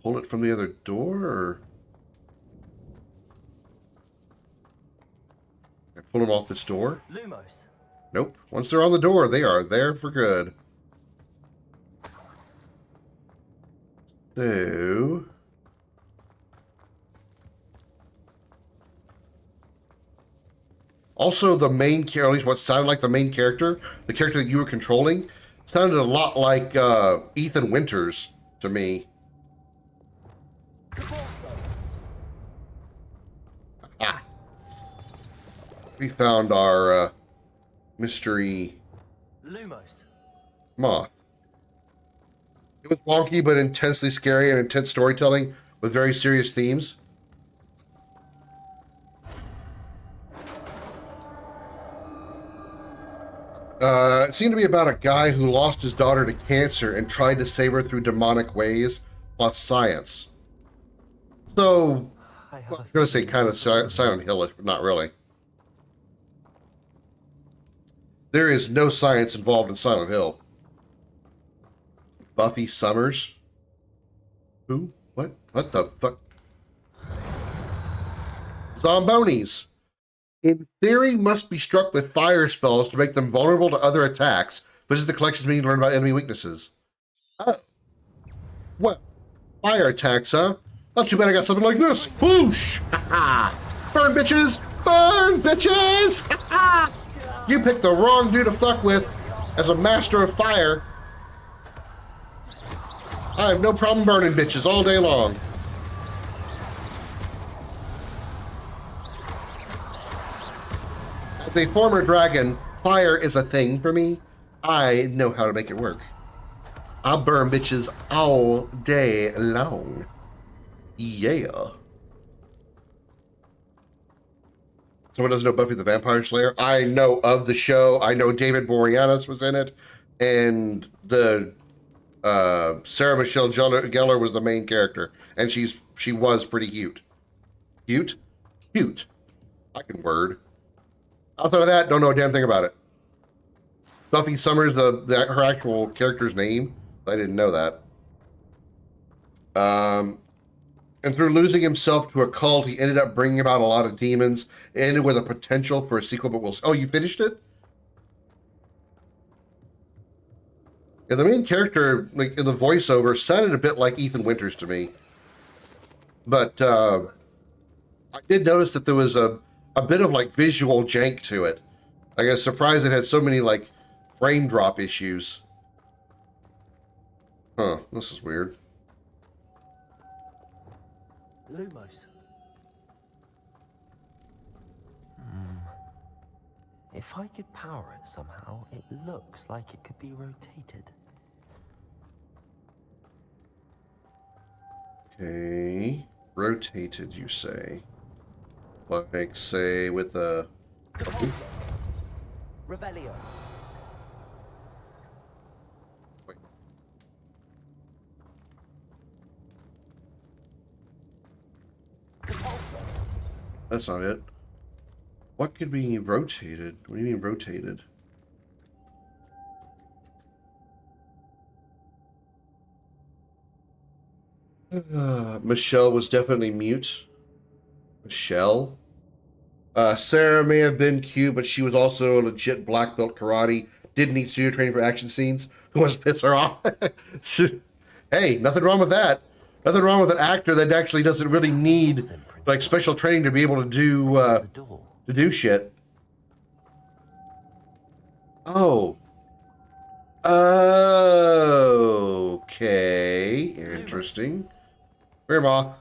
pull it from the other door, or can I pull them off this door?
Lumos.
Nope. Once they're on the door, they are there for good. So, also the main character, at least what sounded like the main character, the character that you were controlling, sounded a lot like Ethan Winters to me. Ah. We found our mystery
Lumos.
moth. It was wonky but intensely scary and intense storytelling with very serious themes. It seemed to be about a guy who lost his daughter to cancer and tried to save her through demonic ways plus science. So, I'm going to say kind of Silent Hill-ish, but not really. There is no science involved in Silent Hill. Buffy Summers? Who? What? What the fuck? Zombonis. In theory, must be struck with fire spells to make them vulnerable to other attacks. Visit the collections meeting to learn about enemy weaknesses. Oh. Well, fire attacks, huh? Not too bad I got something like this. Whoosh! Burn, bitches! Burn, bitches! You picked the wrong dude to fuck with as a master of fire. I have no problem burning bitches all day long. As a former dragon, fire is a thing for me. I know how to make it work. I'll burn bitches all day long. Yeah. Someone doesn't know Buffy the Vampire Slayer? I know of the show. I know David Boreanaz was in it. And the Sarah Michelle Gellar was the main character. And she was pretty cute. Cute? Cute. I can word. Outside of that, don't know a damn thing about it. Buffy Summers, her actual character's name, I didn't know that. And through losing himself to a cult, he ended up bringing about a lot of demons. It ended with a potential for a sequel, but we'll... Oh, you finished it? Yeah, the main character, like in the voiceover, sounded a bit like Ethan Winters to me. But I did notice that there was a bit of like visual jank to it. Like, I was surprised it had so many like frame drop issues. Huh, this is weird.
Lumos. If I could power it somehow, it looks like it could be rotated.
Okay. Rotated, you say? Like, say, with the...
Revelio.
Wait. That's not it. What could be rotated? What do you mean rotated? Michelle was definitely mute. Michelle? Sarah may have been cute, but she was also a legit black belt karate. Didn't need studio training for action scenes. Who wants to piss her off? Hey, nothing wrong with that. Nothing wrong with an actor that actually doesn't really need like special training to be able to do shit. Oh. Okay. Interesting. Grandma.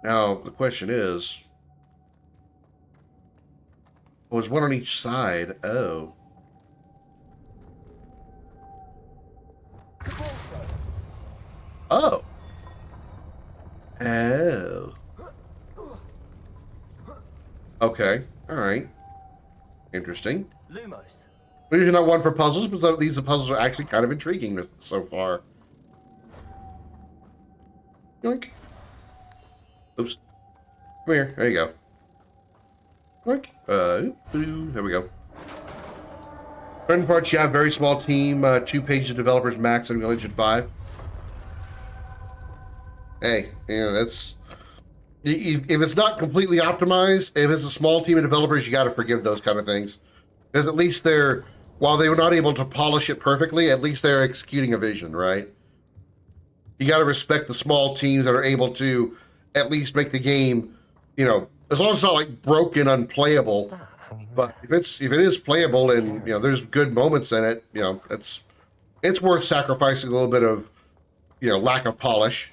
Now, the question is, was one on each side? Oh. Oh. Oh. Okay. All right. Interesting.
Lumos.
We're usually not one for puzzles, but these puzzles are actually kind of intriguing so far. Yoink. Oops. Come here. There you go. Yoink. There we go. Certain parts, yeah, very small team. 2 pages of developers max on Unreal Engine 5. Hey, you know, that's... If it's not completely optimized, if it's a small team of developers, you got to forgive those kind of things. Because at least they're, while they were not able to polish it perfectly, at least they're executing a vision, right? You got to respect the small teams that are able to at least make the game, you know, as long as it's not like broken, unplayable. But if it is playable and, you know, there's good moments in it, you know, it's worth sacrificing a little bit of, you know, lack of polish.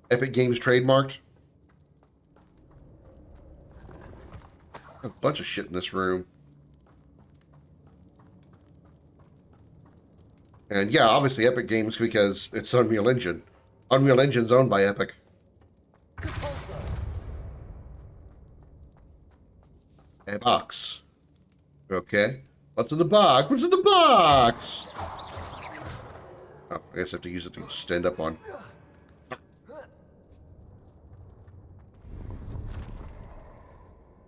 Epic Games trademarked. A bunch of shit in this room. And yeah, obviously Epic Games because it's Unreal Engine. Unreal Engine's owned by Epic. A box. Okay. What's in the box? What's in the box? Oh, I guess I have to use it to stand up on.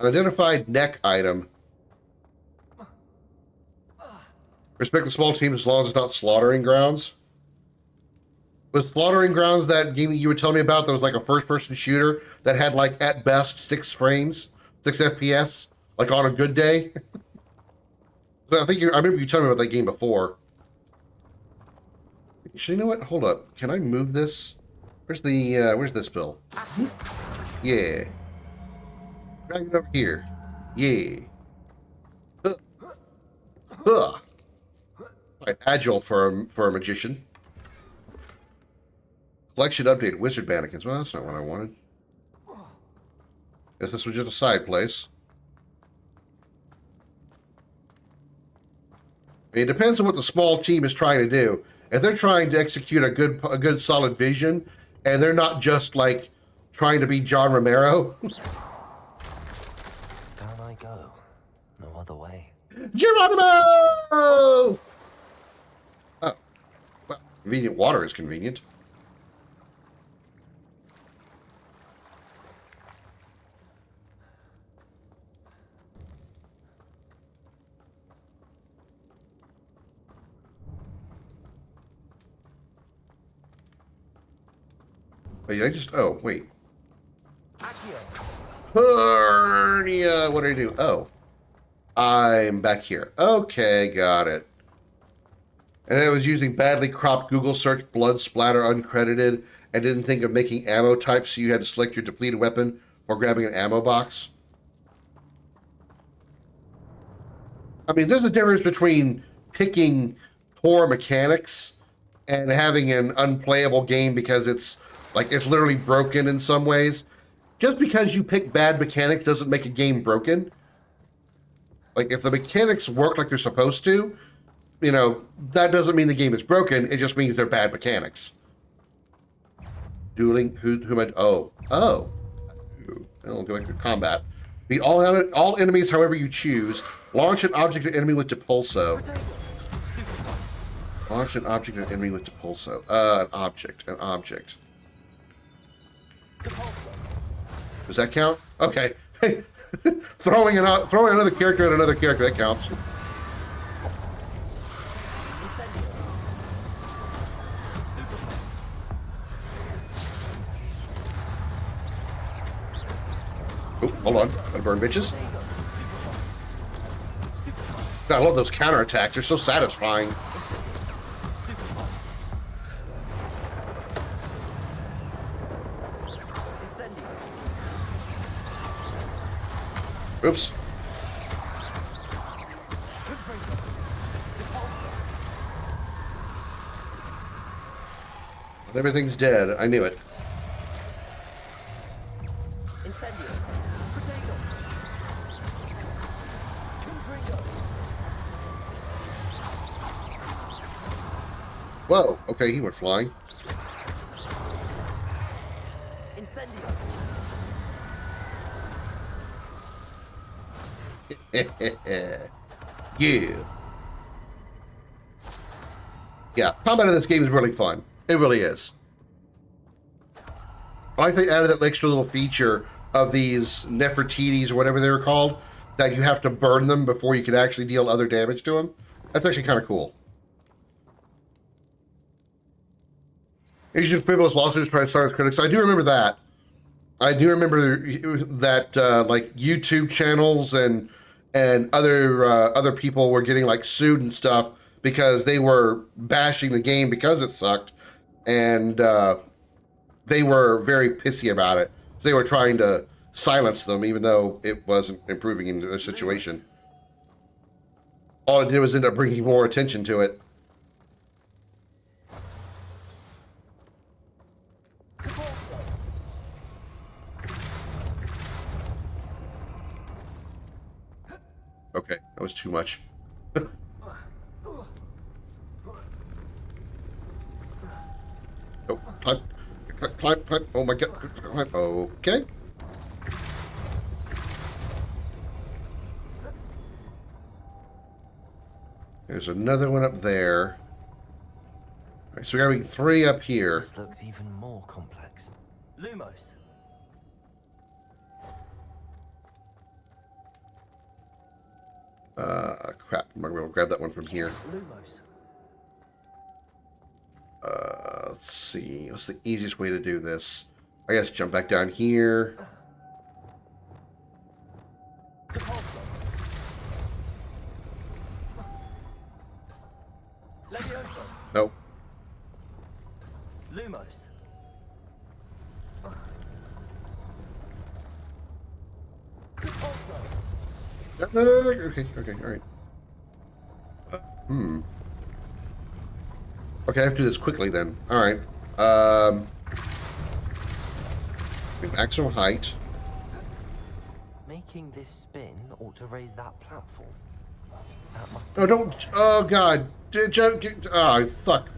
An identified neck item. Respect the small team as long as it's not Slaughtering Grounds. Was Slaughtering Grounds that game that you were telling me about that was like a first-person shooter that had like at best 6 frames, 6 FPS, like on a good day? I remember you telling me about that game before. Actually, you know what? Hold up. Can I move this? Where's this bill? Yeah. Drag it over here. Yeah. Quite agile for a magician. Collection updated wizard mannequins. Well, that's not what I wanted. Guess this was just a side place. It depends on what the small team is trying to do. If they're trying to execute a good solid vision, and they're not just like trying to be John Romero.
Down I go. No other way.
Geronimo! Oh, well, convenient water is convenient. Wait, oh, wait. Hernia. What did I do? Oh. I'm back here. Okay, got it. And I was using badly cropped Google search blood splatter uncredited and didn't think of making ammo types, so you had to select your depleted weapon or grabbing an ammo box. I mean, there's a difference between picking poor mechanics and having an unplayable game because it's literally broken in some ways. Just because you pick bad mechanics doesn't make a game broken. Like, if the mechanics work like they're supposed to, you know, that doesn't mean the game is broken. It just means they're bad mechanics. Dueling, who am I? Oh. I'll go back to combat. Beat all enemies however you choose. Launch an object at enemy with Depulso. Launch an object at enemy with Depulso. An object. Does that count? Okay. Hey, throwing another character at another character, that counts. Oh, hold on. Gotta burn bitches. God, I love those counterattacks. They're so satisfying. Oops. Everything's dead. I knew it. Whoa, okay, he went flying. Yeah. Yeah, combat in this game is really fun. It really is. I like they added that extra little feature of these Nefertiti's or whatever they were called, that you have to burn them before you can actually deal other damage to them. That's actually kind of cool. Asian frivolous lawsuits try to silence critics. I do remember that. I do remember that like YouTube channels and other people were getting like sued and stuff because they were bashing the game because it sucked, and they were very pissy about it. They were trying to silence them even though it wasn't improving in the situation. All it did was end up bringing more attention to it. Okay, that was too much. Oh, climb. Oh my god. Climb. Okay. There's another one up there. All right, so we gotta be 3 up here.
This looks even more complex. Lumos.
Crap. I'm gonna grab that one from here.
Lumos.
Let's see. What's the easiest way to do this? I guess jump back down here. Nope.
Lumos.
No. Okay, all right. Okay, I have to do this quickly then. All right. Maximum height.
Making this spin ought to raise that platform. That must be.
No, don't. Oh God. Oh fuck.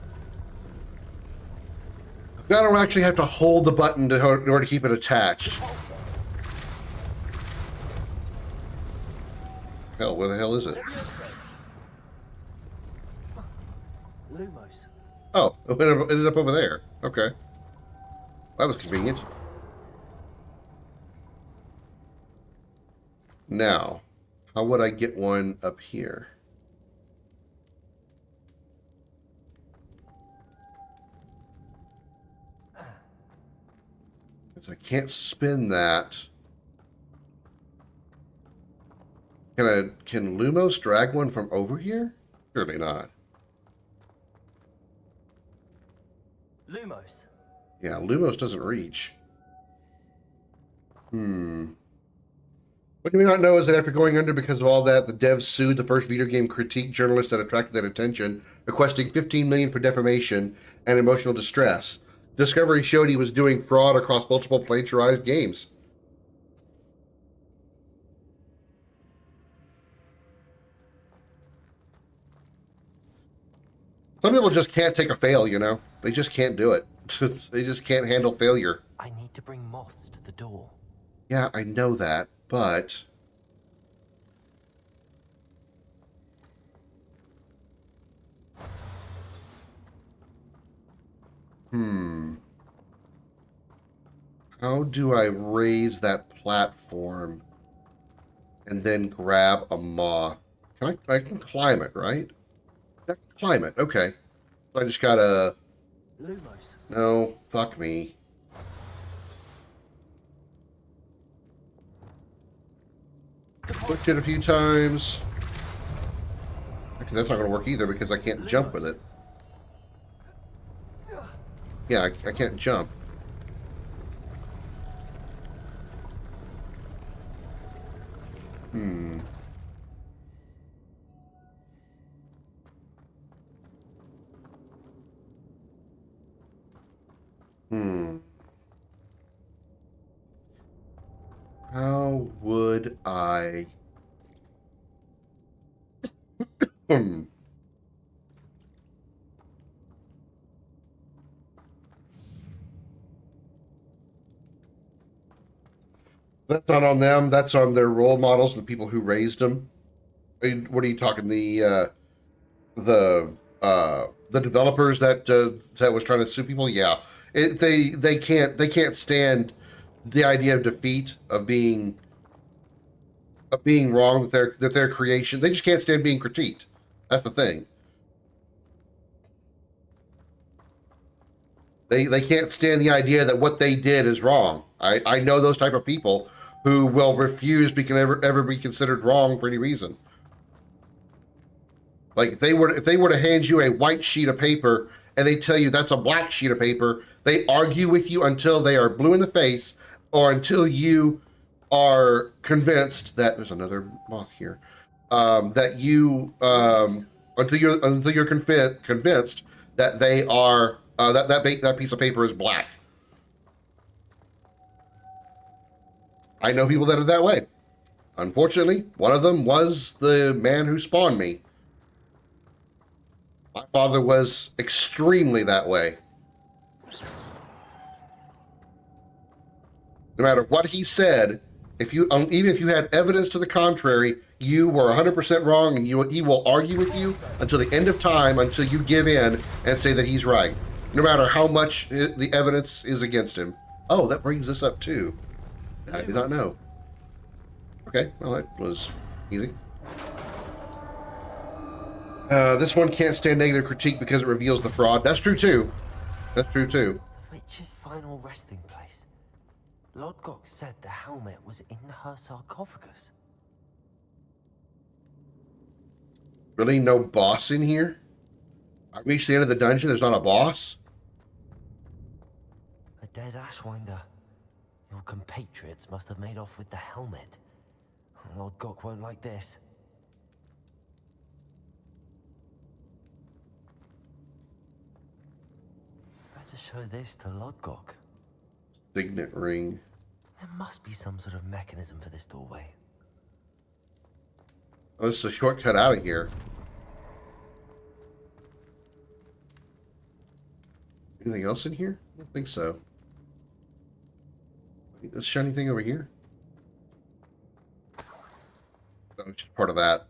I don't actually have to hold the button in order to keep it attached. Hell, where the hell is it?
Lumos.
Oh, it ended up over there. Okay. That was convenient. Now, how would I get one up here? I can't spin that. Can Lumos drag one from over here? Surely not.
Lumos.
Yeah, Lumos doesn't reach. What you may not know is that after going under because of all that, the devs sued the first video game critique journalist that attracted that attention, requesting $15 million for defamation and emotional distress. Discovery showed he was doing fraud across multiple plagiarized games. Some people just can't take a fail, you know? They just can't do it. They just can't handle failure.
I need to bring moths to the door.
Yeah, I know that, but... How do I raise that platform and then grab a moth? I can climb it, right? I can climb it, okay. So I just gotta...
Lumos.
No, fuck me. Push it a few times. Actually, that's not gonna work either because I can't jump with it. Yeah, I can't jump. How would I... That's not on them. That's on their role models, the people who raised them. What are you talking? The developers that that was trying to sue people? Yeah, they can't stand the idea of defeat, of being wrong, that their creation. They just can't stand being critiqued. That's the thing. They can't stand the idea that what they did is wrong. I know those type of people who will refuse ever be considered wrong for any reason. Like if they were to hand you a white sheet of paper and they tell you that's a black sheet of paper, they argue with you until they are blue in the face or until you are convinced that there's another moth here. That you until you're convinced that they are that piece of paper is black. I know people that are that way. Unfortunately, one of them was the man who spawned me. My father was extremely that way. No matter what he said, even if you had evidence to the contrary, you were 100% wrong, and he will argue with you until the end of time, until you give in and say that he's right, no matter how much the evidence is against him. Oh, that brings this up too. I did not know. Okay, well, that was easy. This one can't stand negative critique because it reveals the fraud. That's true too. That's true too.
Witch's final resting place. Lodgok said the helmet was in her sarcophagus.
Really, no boss in here? I reached the end of the dungeon, there's not a boss?
A dead Ashwinder. Your compatriots must have made off with the helmet. Lodgok won't like this. Better show this to Lodgok.
Signet ring.
There must be some sort of mechanism for this doorway.
Oh, this is a shortcut out of here. Anything else in here? I don't think so. This shiny thing over here? That was just part of that.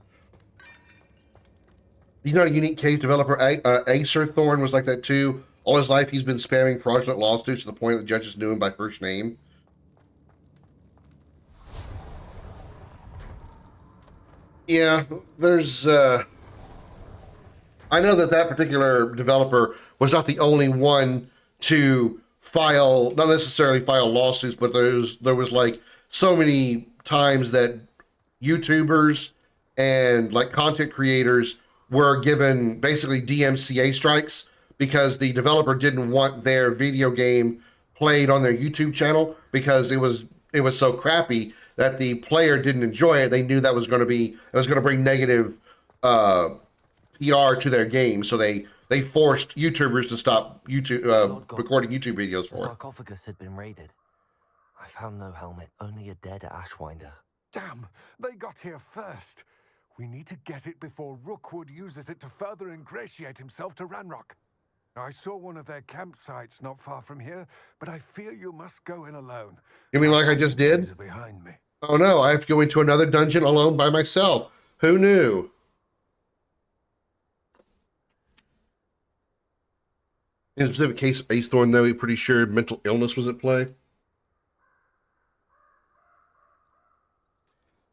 He's not a unique case developer. Acer Thorn was like that too. All his life he's been spamming fraudulent lawsuits to the point that judges knew him by first name. Yeah, there's... I know that particular developer was not the only one to not necessarily file lawsuits, but there was like so many times that YouTubers and like content creators were given basically DMCA strikes because the developer didn't want their video game played on their YouTube channel because it was so crappy that the player didn't enjoy it. They knew that was going to bring negative PR to their game, so they forced YouTubers to stop recording YouTube videos for
the
it.
sarcophagus had been raided. I found no helmet, only a dead Ashwinder.
Damn, they got here first. We need to get it before Rookwood uses it to further ingratiate himself to Ranrock. I saw one of their campsites not far from here, but I fear you must go in alone.
You mean like I just did?
Behind me.
Oh no, I have to go into another dungeon alone by myself. Who knew? In a specific case, Ace Thorn, though, he's pretty sure mental illness was at play.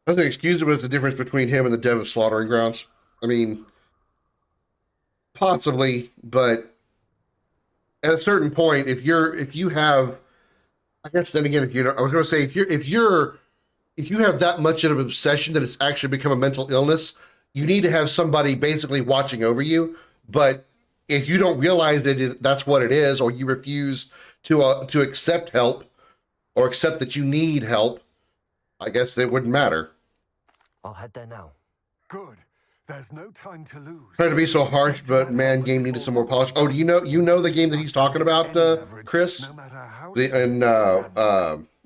Nothing excused with the difference between him and the dev of Slaughtering Grounds. I mean, possibly, but at a certain point, if you have, I guess then again, I was going to say, if you have that much of an obsession that it's actually become a mental illness, you need to have somebody basically watching over you. But if you don't realize that that's what it is, or you refuse to accept help or accept that you need help, I guess it wouldn't matter.
I'll head there now.
Good. There's no time to lose.
Trying to be so harsh, but man, game needed some more polish. Oh, do you know the game that he's talking about, Chris?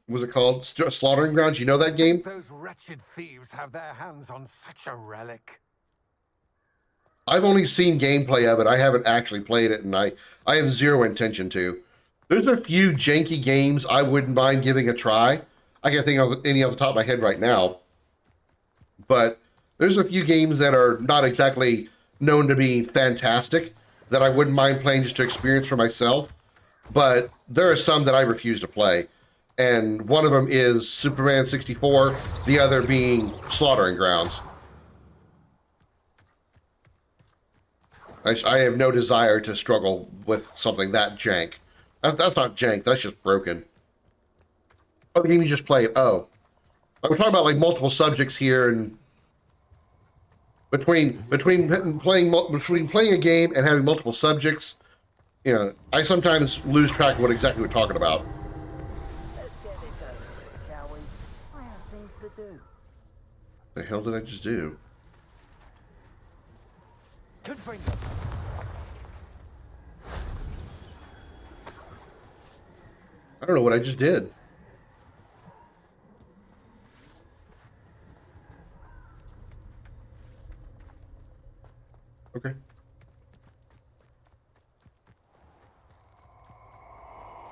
Was it called Slaughtering Grounds? You know that game?
Those wretched thieves have their hands on such a relic.
I've only seen gameplay of it. I haven't actually played it, and I have zero intention to. There's a few janky games I wouldn't mind giving a try. I can't think of any off the top of my head right now. But there's a few games that are not exactly known to be fantastic that I wouldn't mind playing just to experience for myself. But there are some that I refuse to play. And one of them is Superman 64, the other being Slaughtering Grounds. I have no desire to struggle with something that jank. That's not jank, that's just broken. Oh, the game you just played. Oh. We're talking about like multiple subjects here, and between playing a game and having multiple subjects, you know, I sometimes lose track of what exactly we're talking about. The hell did I just do? I don't know what I just did. Okay.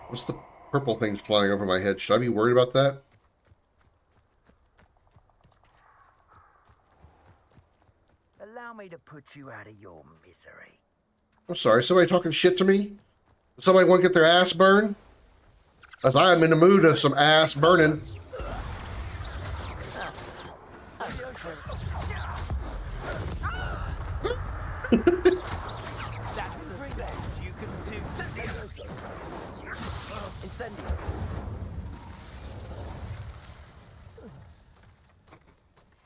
What's the purple things flying over my head? Should I be worried about that?
Allow me to put you out of your misery.
I'm sorry, somebody talking shit to me? Somebody want to get their ass burned? As I am in the mood of some ass burning.
That's the best you can do. Incendio.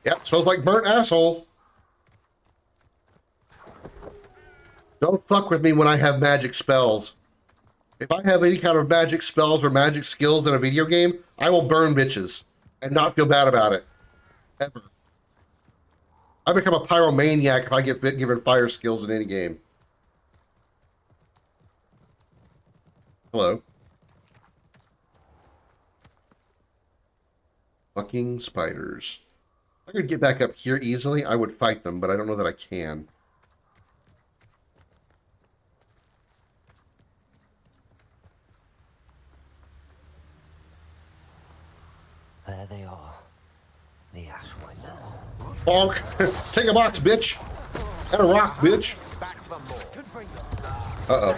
Yep, smells like burnt asshole. Don't fuck with me when I have magic spells. If I have any kind of magic spells or magic skills in a video game, I will burn bitches and not feel bad about it. Ever. I become a pyromaniac if I get given fire skills in any game. Hello. Fucking spiders. If I could get back up here easily, I would fight them, but I don't know that I can.
There they are. The Ashwinders.
Bonk! Take a box, bitch! And a rock, bitch! Uh-oh.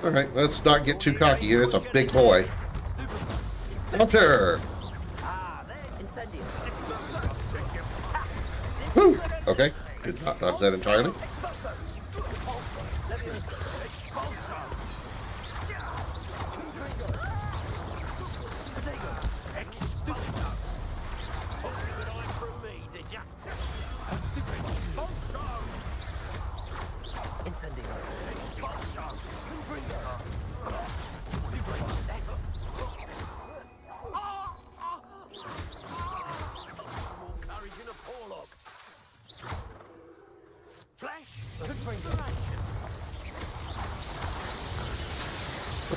Alright, let's not get too cocky here. It's a big boy. Counter! Woo! Okay. Did not dodge that entirely.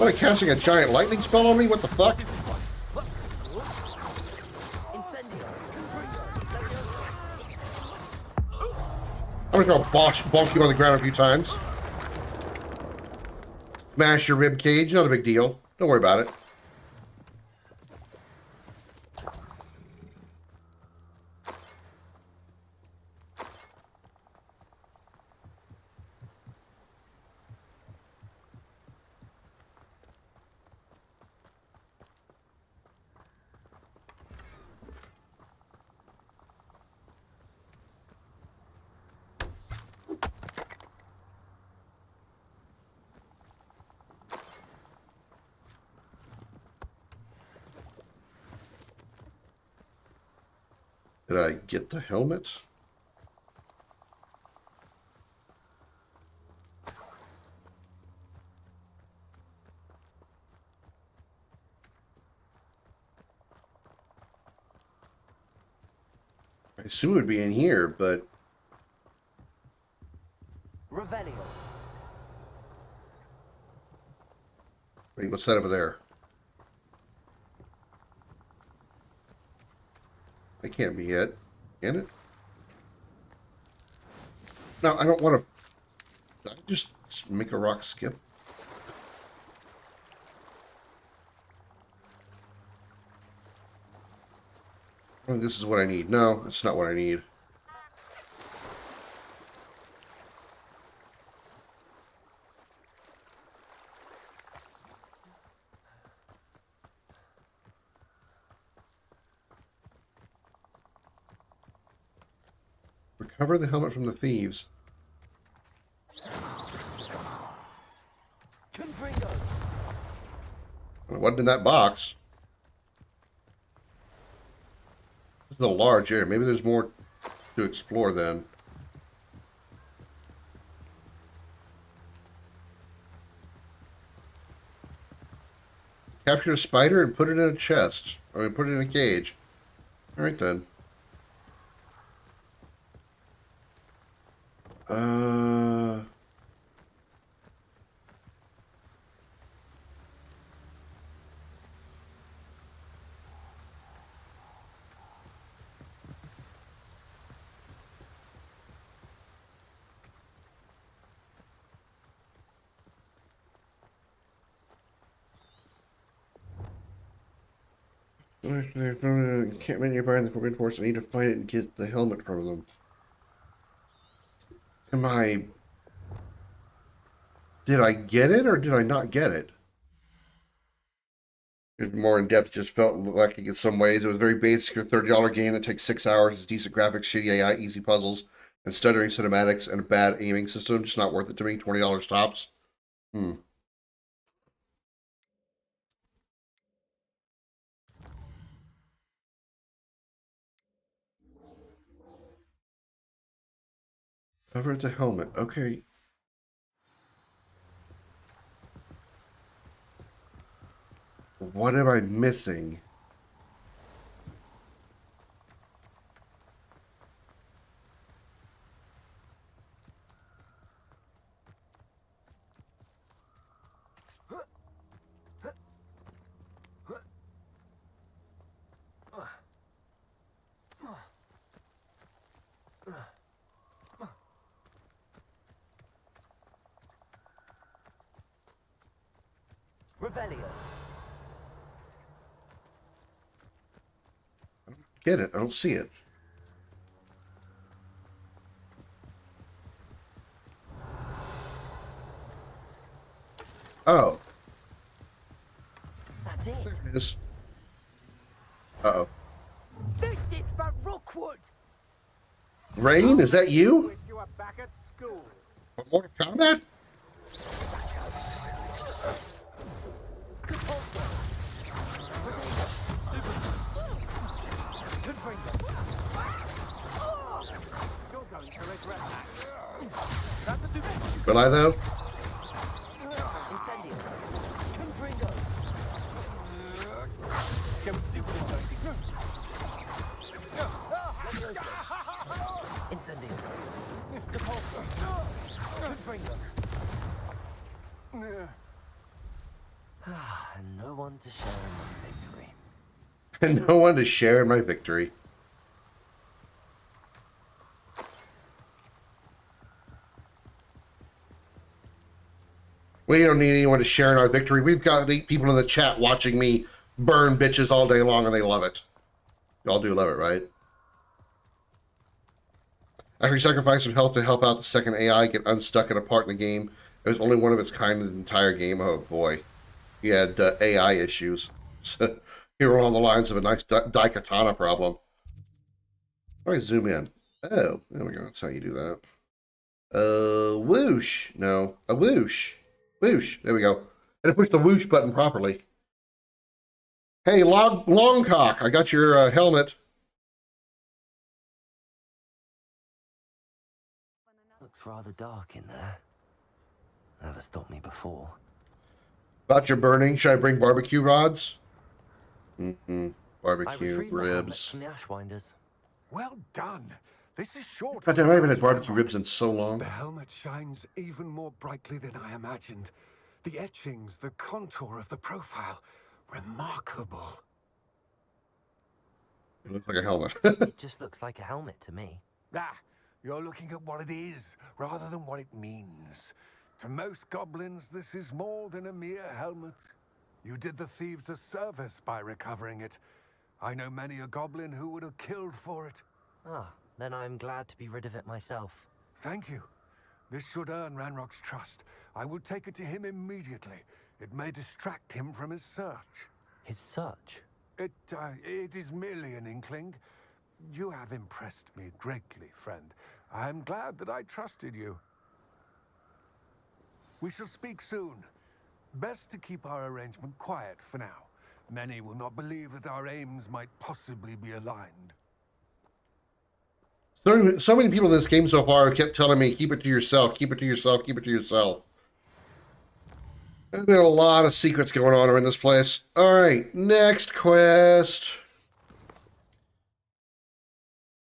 Am I casting a giant lightning spell on me? What the fuck? I'm just gonna bonk you on the ground a few times. Smash your rib cage, not a big deal. Don't worry about it. Did I get the helmet? I assume it would be in here, but...
Revelio.
Wait, what's that over there? That can't be it. Can it? No, I don't want to... Did I just make a rock skip? Oh, this is what I need. No, that's not what I need. Recover the helmet from the thieves. Well, it wasn't in that box. This is a large area. Maybe there's more to explore then. Capture a spider and put it in a chest. I mean, put it in a cage. Alright then. Can't be nearby in the forbidden forest. I need to find it and get the helmet from them. Did I get it or did I not get it? It's more in depth. Just felt like in some ways it was very basic. A $30 game that takes 6 hours. It's decent graphics, shitty AI, easy puzzles, and stuttering cinematics and a bad aiming system. Just not worth it to me. $20 tops. Cover the helmet. Okay. What am I missing?
Revelio.
Get it. I don't see it. Oh.
That's it.
There it is. Uh-oh.
This is for Rookwood.
Rain, is that you?
You are back at school.
Mortal Kombat? Will I though?
Incendio. And no one to share in my victory.
And no one to share in my victory. We don't need anyone to share in our victory. We've got 8 people in the chat watching me burn bitches all day long, and they love it. Y'all do love it, right? After you sacrifice some health to help out the second AI get unstuck in a part in the game, it was only one of its kind in the entire game. Oh boy. He had AI issues. So, here along the lines of a nice Daikatana problem. All right, zoom in. Oh, there we go. That's how you do that. Whoosh. No, a whoosh. Whoosh. There we go. And I pushed the whoosh button properly. Hey, Longcock, I got your helmet.
Looks rather dark in there. Never stopped me before.
About your burning, should I bring barbecue rods? Barbecue ribs.
From the Ashwinders.
Well done. This is short.
God damn, I haven't had barbecue ribs in so long.
The helmet shines even more brightly than I imagined. The etchings, the contour of the profile, remarkable.
It looks like a helmet.
It just looks like a helmet to me.
Ah, you're looking at what it is, rather than what it means. To most goblins, this is more than a mere helmet. You did the thieves a service by recovering it. I know many a goblin who would have killed for it.
Ah, then I'm glad to be rid of it myself.
Thank you. This should earn Ranrock's trust. I will take it to him immediately. It may distract him from his search.
His search?
It is merely an inkling. You have impressed me greatly, friend. I am glad that I trusted you. We shall speak soon. Best to keep our arrangement quiet for now. Many will not believe that our aims might possibly be aligned.
So many people in this game so far kept telling me, keep it to yourself, keep it to yourself, keep it to yourself. There's been a lot of secrets going on in this place. Alright, next quest.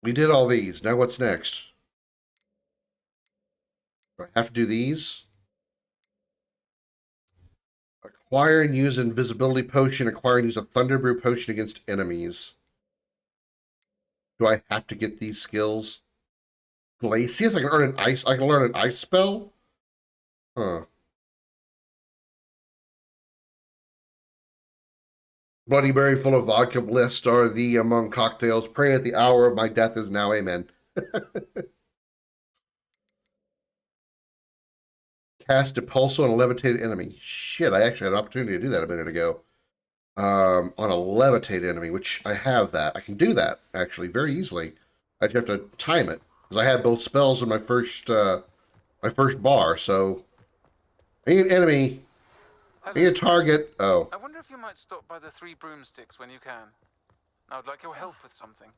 We did all these. Now what's next? Do I have to do these? Acquire and use an invisibility potion. Acquire and use a Thunderbrew potion against enemies. Do I have to get these skills? Glacius? I can earn an ice. I can learn an ice spell? Huh. Bloody Mary full of vodka, blessed are thee among cocktails. Pray at the hour of my death is now. Amen. Cast a pulsar on a levitated enemy. Shit, I actually had an opportunity to do that a minute ago. On a levitated enemy, which I have that. I can do that, actually, very easily. I just have to time it. Because I had both spells in my first bar, so... I need an enemy. I need a target. Oh.
I wonder if you might stop by the 3 broomsticks when you can. I would like your help with something.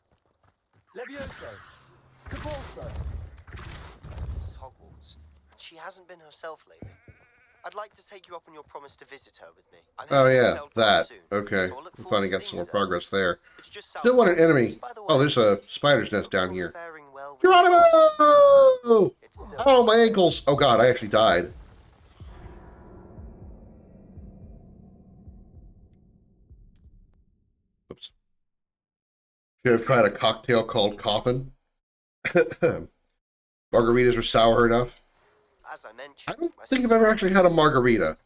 Levioso! Caporso!
This is Hogwarts, and she hasn't been herself lately. I'd like to take you up on your promise to visit her with me.
Oh yeah, that. Okay. We finally got some more progress there. Still want an enemy. Oh, there's a spider's nest down here. Geronimo! Oh, my ankles! Oh god, I actually died. Oops. Should have tried a cocktail called Coffin. Margaritas were sour enough.
As I mentioned,
I don't think I've ever actually had a margarita.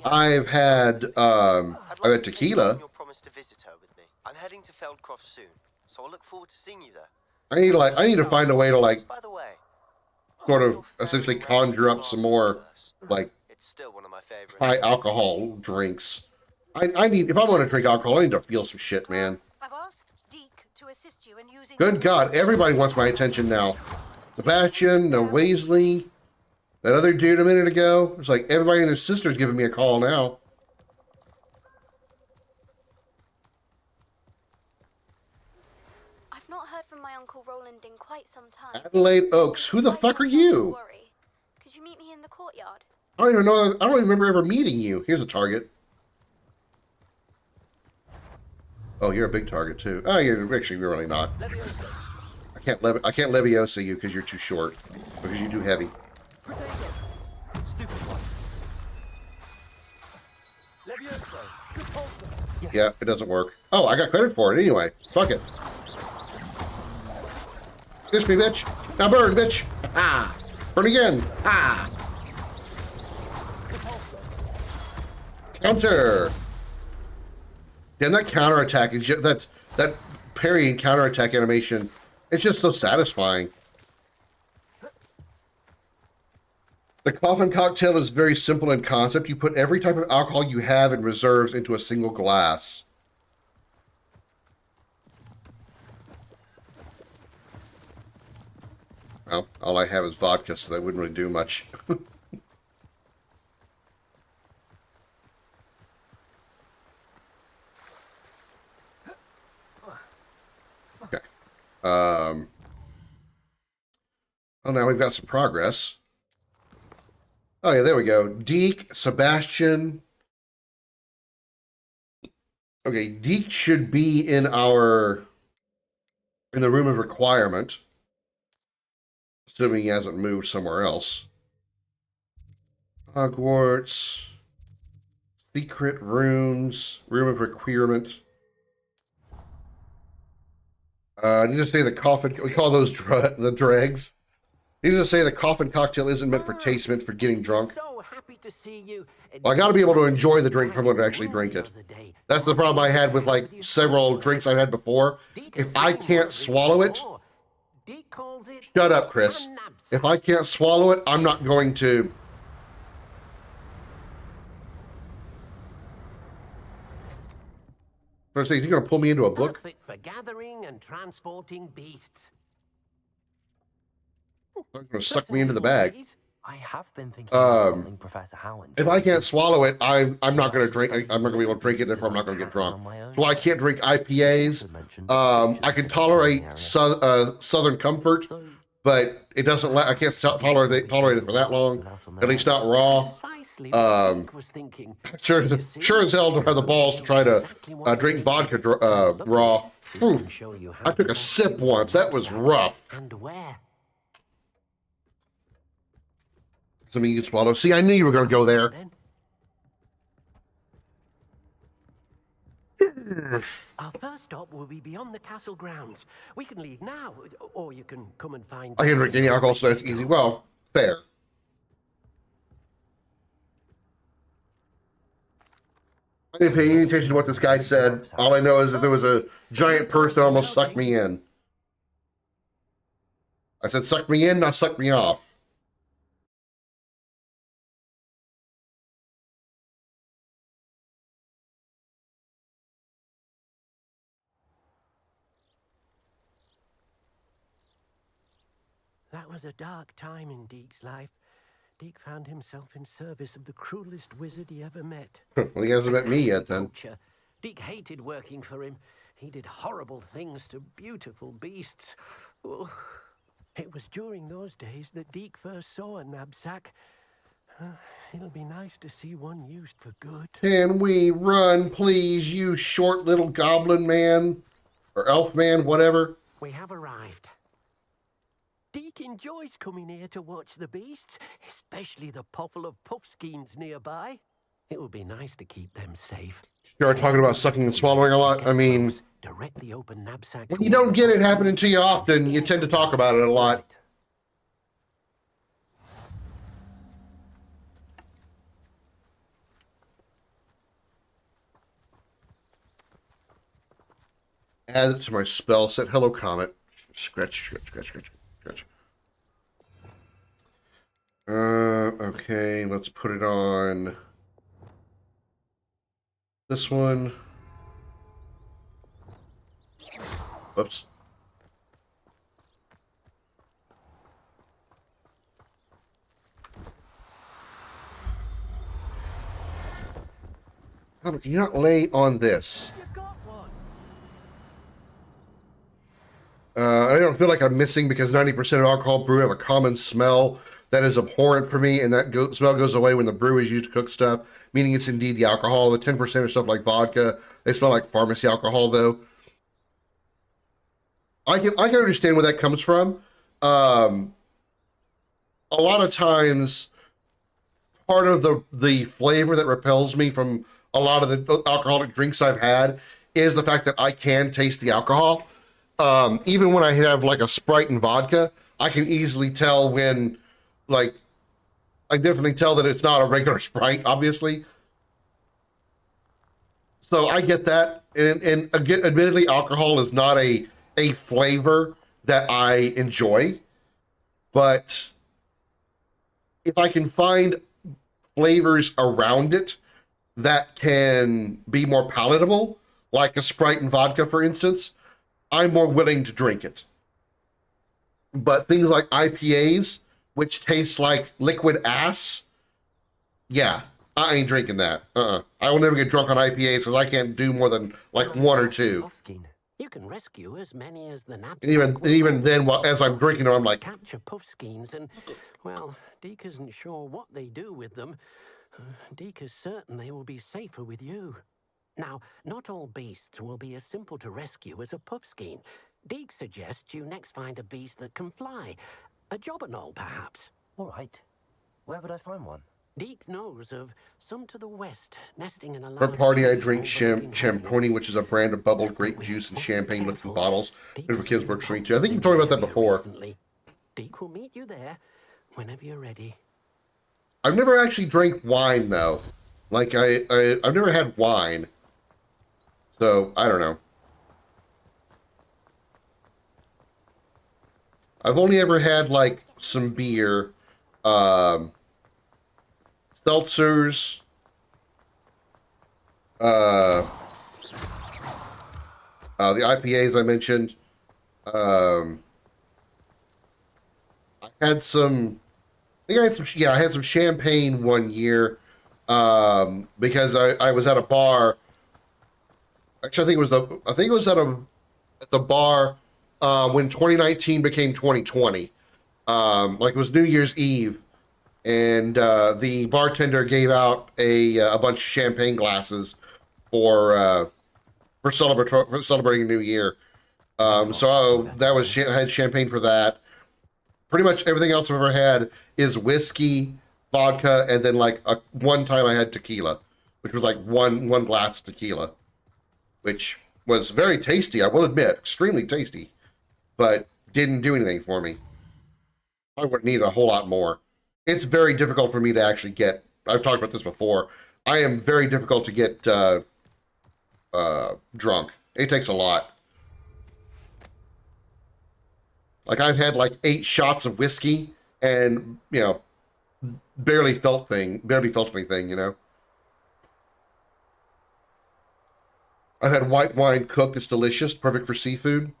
I've had tequila.
Your promise to visit her with me. I'm heading to Feldcroft soon, so I look forward to seeing you there.
I need to find a way to like sort of essentially conjure up some more like
it's still one of my favorites.
High alcohol drinks. I need, if I want to drink alcohol, I need to feel some shit, man. Good God, everybody wants my attention now. Sebastian, Weasley, that other dude a minute ago. It's like everybody and their sister's giving me a call now.
I've not heard from my Uncle Roland in quite some time.
Adelaide Oaks, who the fuck are you?
Could you meet me in the courtyard?
I don't even know, I don't even remember ever meeting you. Here's a target. Oh, you're a big target too. Oh, you're actually really not. I can't Leviosa you because you're too short. Because you do heavy.
Levioso. Compulso.
Yeah, it doesn't work. Oh, I got credit for it anyway. Fuck it. Kiss me, bitch. Now burn, bitch. Ah. Burn again. Ah. Counter. Yeah, and that counterattack is just, that parry and counterattack animation. It's just so satisfying. The coffin cocktail is very simple in concept. You put every type of alcohol you have in reserves into a single glass. Well, all I have is vodka, so that wouldn't really do much. Okay. Oh, now we've got some progress. Oh, yeah, there we go. Deke, Sebastian. Okay, Deke should be in the room of requirement. Assuming he hasn't moved somewhere else. Hogwarts. Secret rooms. Room of requirement. I need to say the coffin. We call those the dregs. I need to say the coffin cocktail isn't meant for taste, meant for getting drunk.
So happy to see you.
Well, I got to be able to enjoy the drink if I'm going to actually drink it. That's the problem I had with like several drinks I've had before. If I can't swallow it, shut up, Chris. If I can't swallow it, I'm not going to. First thing, you're going to pull me into a book?
Perfect for gathering and transporting beasts.
They're going to suck me into the bag.
I have been thinking of something Professor Howland.
If I can't swallow it, I'm not going to drink. I'm not going to be able to drink it. Therefore, I'm not going to get drunk. So I can't drink IPAs. I can tolerate Southern Comfort, but it doesn't. I can't tolerate it for that long. At least not raw. Sure as hell don't have the balls to try to drink vodka raw. Whew. I took a sip once. That was rough.
And where?
Something you can swallow. See, I knew you were going to go there.
Our first stop will be beyond the castle grounds. We can leave now, or you can come and find.
I can drink any alcohol, so that's easy. Well, fair. I didn't pay any attention to what this guy said. All I know is that there was a giant purse that almost sucked me in. I said suck me in, not suck me off.
That was a dark time in Deke's life. Deke found himself in service of the cruelest wizard he ever met.
Well, he hasn't met me yet, then.
Deke hated working for him. He did horrible things to beautiful beasts. Oh. It was during those days that Deke first saw a knapsack. It'll be nice to see one used for good.
Can we run, please, you short little goblin man? Or elf man, whatever.
We have arrived. Deke enjoys coming here to watch the beasts, especially the poffle of puffskeins nearby. It would be nice to keep them safe.
You're talking about sucking and swallowing a lot. I mean,
directly open knapsack.
When you don't get it happening to you often, you tend to talk about it a lot. Add it to my spell set. Hello, Comet. Scratch, scratch, scratch, scratch, scratch. Okay, let's put it on this one. Whoops. Can you not lay on this? I don't feel like I'm missing because 90% of alcohol brew have a common smell that is abhorrent for me, and that smell goes away when the brew is used to cook stuff, meaning it's indeed the alcohol. The 10% of stuff like vodka, they smell like pharmacy alcohol, though. I can understand where that comes from. A lot of times, part of the flavor that repels me from a lot of the alcoholic drinks I've had is the fact that I can taste the alcohol. Even when I have like a Sprite and vodka, I can easily tell when, like, I definitely tell that it's not a regular Sprite, obviously. So I get that, and again, admittedly, alcohol is not a flavor that I enjoy, but if I can find flavors around it that can be more palatable, like a Sprite and vodka, for instance, I'm more willing to drink it. But things like IPAs, which taste like liquid ass, yeah, I ain't drinking that. I will never get drunk on IPAs because I can't do more than like one or two.
You can rescue as many as the knapsack.
And even then, as I'm drinking them, I'm like,
capture puffskeins, and well, Deke isn't sure what they do with them. Deke is certain they will be safer with you. Now, not all beasts will be as simple to rescue as a puffskein. Deke suggests you next find a beast that can fly. A jobberknoll, perhaps.
All right. Where would I find one?
Deke knows of some to the west, nesting in a
for
large
party, I
tree
drink
overlooking
Champoni, which is a brand of bubbled grape juice and champagne looking bottles. Good for kids works for me too. I think you told me about that before.
recently. Deke will meet you there whenever you're ready.
I've never actually drank wine though. Like I've never had wine. So I don't know. I've only ever had like some beer, seltzers, the IPAs I mentioned. I had some. I think I had some. Yeah, I had some champagne one year because I was at a bar. Actually, I think it was at the bar when 2019 became 2020. Like it was New Year's Eve, and the bartender gave out a bunch of champagne glasses for celebrating New Year. So that was I had champagne for that. Pretty much everything else I've ever had is whiskey, vodka, and then like one time I had tequila, which was like one glass of tequila, which was very tasty. I will admit, extremely tasty, but didn't do anything for me. I would need a whole lot more. It's very difficult for me to actually get. I've talked about this before. I am very difficult to get drunk. It takes a lot. Like I've had like 8 shots of whiskey and, you know, barely felt anything, you know. I've had white wine cooked. It's delicious. Perfect for seafood.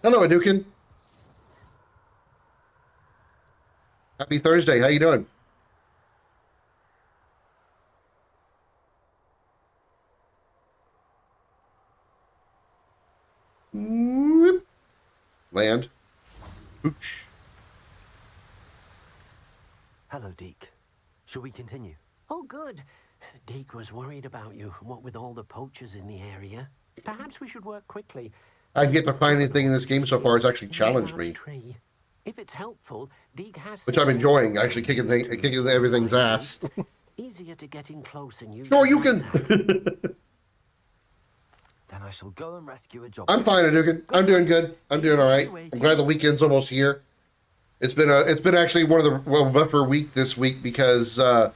Hello, Adukin. Happy Thursday. How you doing? Whoop. Land. Ooch.
Hello, Deke. Shall we continue?
Oh, good. Deke was worried about you, what with all the poachers in the area. Perhaps we should work quickly.
I've yet to find anything in this game so far that's actually challenged me.
If it's helpful, Deke has
which I'm enjoying, actually kicking everything's ass.
Easier to get in close and use.
Sure, you can.
Then I shall go and rescue a job.
I'm fine, Adukin. I'm doing good. I'm doing all right. I'm glad the weekend's almost here. It's been actually one of the rougher week this week because I'll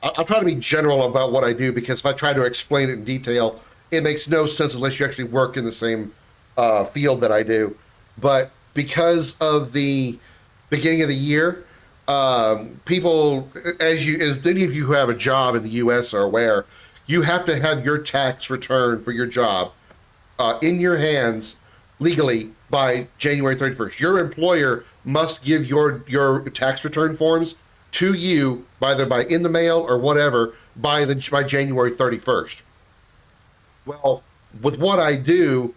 try to be general about what I do, because if I try to explain it in detail, it makes no sense unless you actually work in the same field that I do. But because of the beginning of the year, people, as any of you who have a job in the U.S. are aware, you have to have your tax return for your job in your hands legally by January 31st. Your employer must give your tax return forms to you, either by in the mail or whatever, by January 31st. Well, with what I do,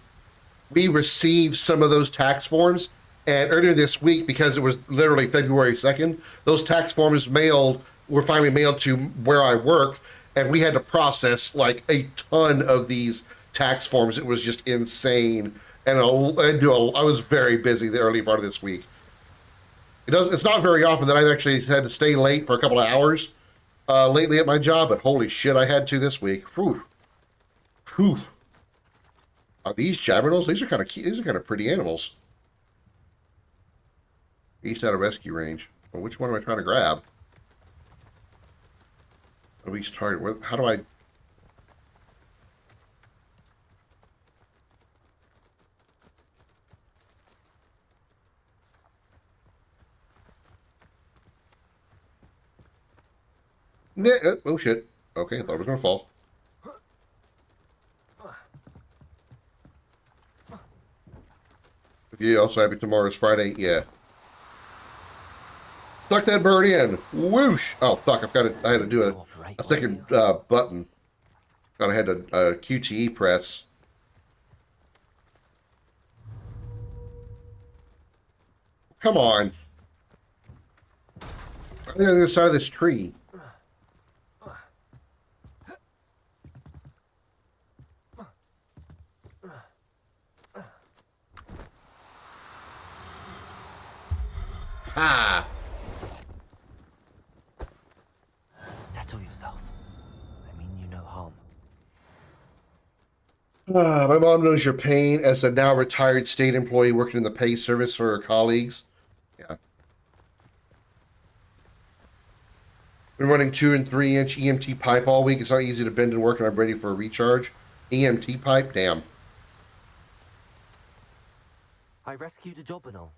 we received some of those tax forms, and earlier this week, because it was literally February 2nd, those tax forms were finally mailed to where I work, and we had to process like a ton of these tax forms. It was just insane, and I was very busy the early part of this week. It's not very often that I've actually had to stay late for a couple of hours, lately at my job, but holy shit, I had to this week. Whew. Whew. Are these Jabbernos? These are kind of cute. These are kind of pretty animals. East out of rescue range. Well, which one am I trying to grab? Oh, each target. How do I... Oh, shit. Okay, I thought it was going to fall. Yeah, also happy tomorrow's Friday. Yeah. Suck that bird in. Whoosh. Oh, fuck. I had to do a second button. Thought I had a QTE press. Come on. I'm on the other side of this tree. Ha!
Settle yourself. I mean you no harm.
My mom knows your pain as a now retired state employee working in the pay service for her colleagues. Yeah. Been running 2 and 3 inch EMT pipe all week. It's not easy to bend and work, and I'm ready for a recharge. EMT pipe? Damn.
I rescued a Jobberknoll.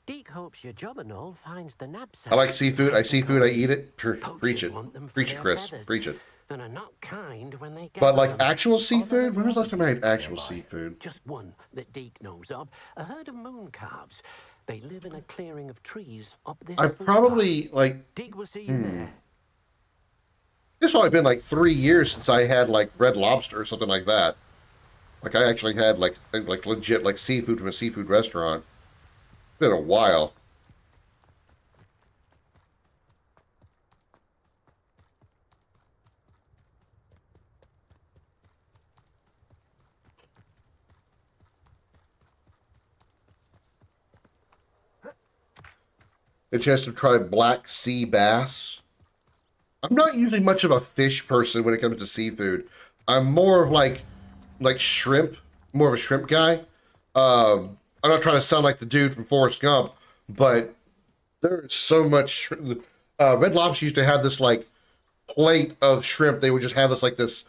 Deke hopes your Jobberknoll finds the knapsack.
I like seafood. I eat it. Preach it. Preach it, Chris. Preach it.
And are not kind when they get
But like actual seafood? When was the last time I had actual seafood?
Just one that Deke knows of. A herd of moon calves. They live in a clearing of trees up this.
I probably like.
Deke will see you there.
It's probably been like 3 years since I had like Red Lobster or something like that. Like I actually had like legit like seafood from a seafood restaurant. It's been a while. A chance to try black sea bass. I'm not usually much of a fish person when it comes to seafood. I'm more of like shrimp, more of a shrimp guy. I'm not trying to sound like the dude from Forrest Gump, but there's so much. Red Lobster used to have this like plate of shrimp. They would just have this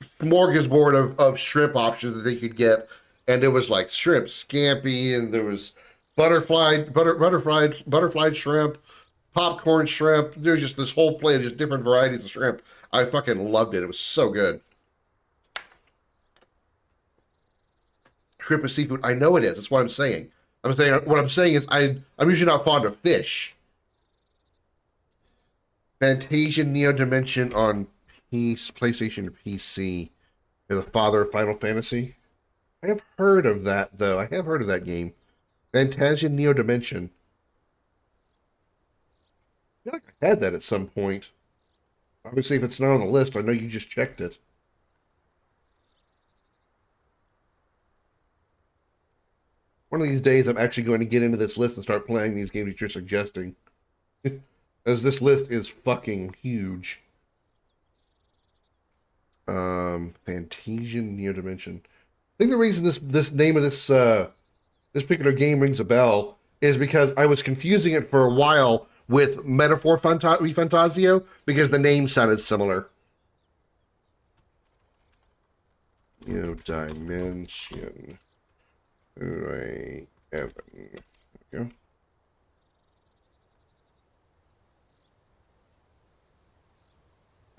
smorgasbord of shrimp options that they could get, and it was like shrimp scampi, and there was butterflied shrimp, popcorn shrimp. There's just this whole plate of just different varieties of shrimp. I fucking loved it. It was so good. Shrimp is seafood. I know it is. That's what I'm saying. What I'm saying is I'm usually not fond of fish. Fantasia Neo Dimension on PlayStation PC is the father of Final Fantasy. I have heard of that though. I have heard of that game. Fantasia Neo Dimension. I feel like I had that at some point. Obviously, if it's not on the list, I know you just checked it. One of these days, I'm actually going to get into this list and start playing these games that you're suggesting. As this list is fucking huge. Fantasia Neo Dimension. I think the reason this name of this particular game rings a bell is because I was confusing it for a while with Metaphor Fantasio because the name sounded similar. Neo Dimension. Right, Evan. There we go.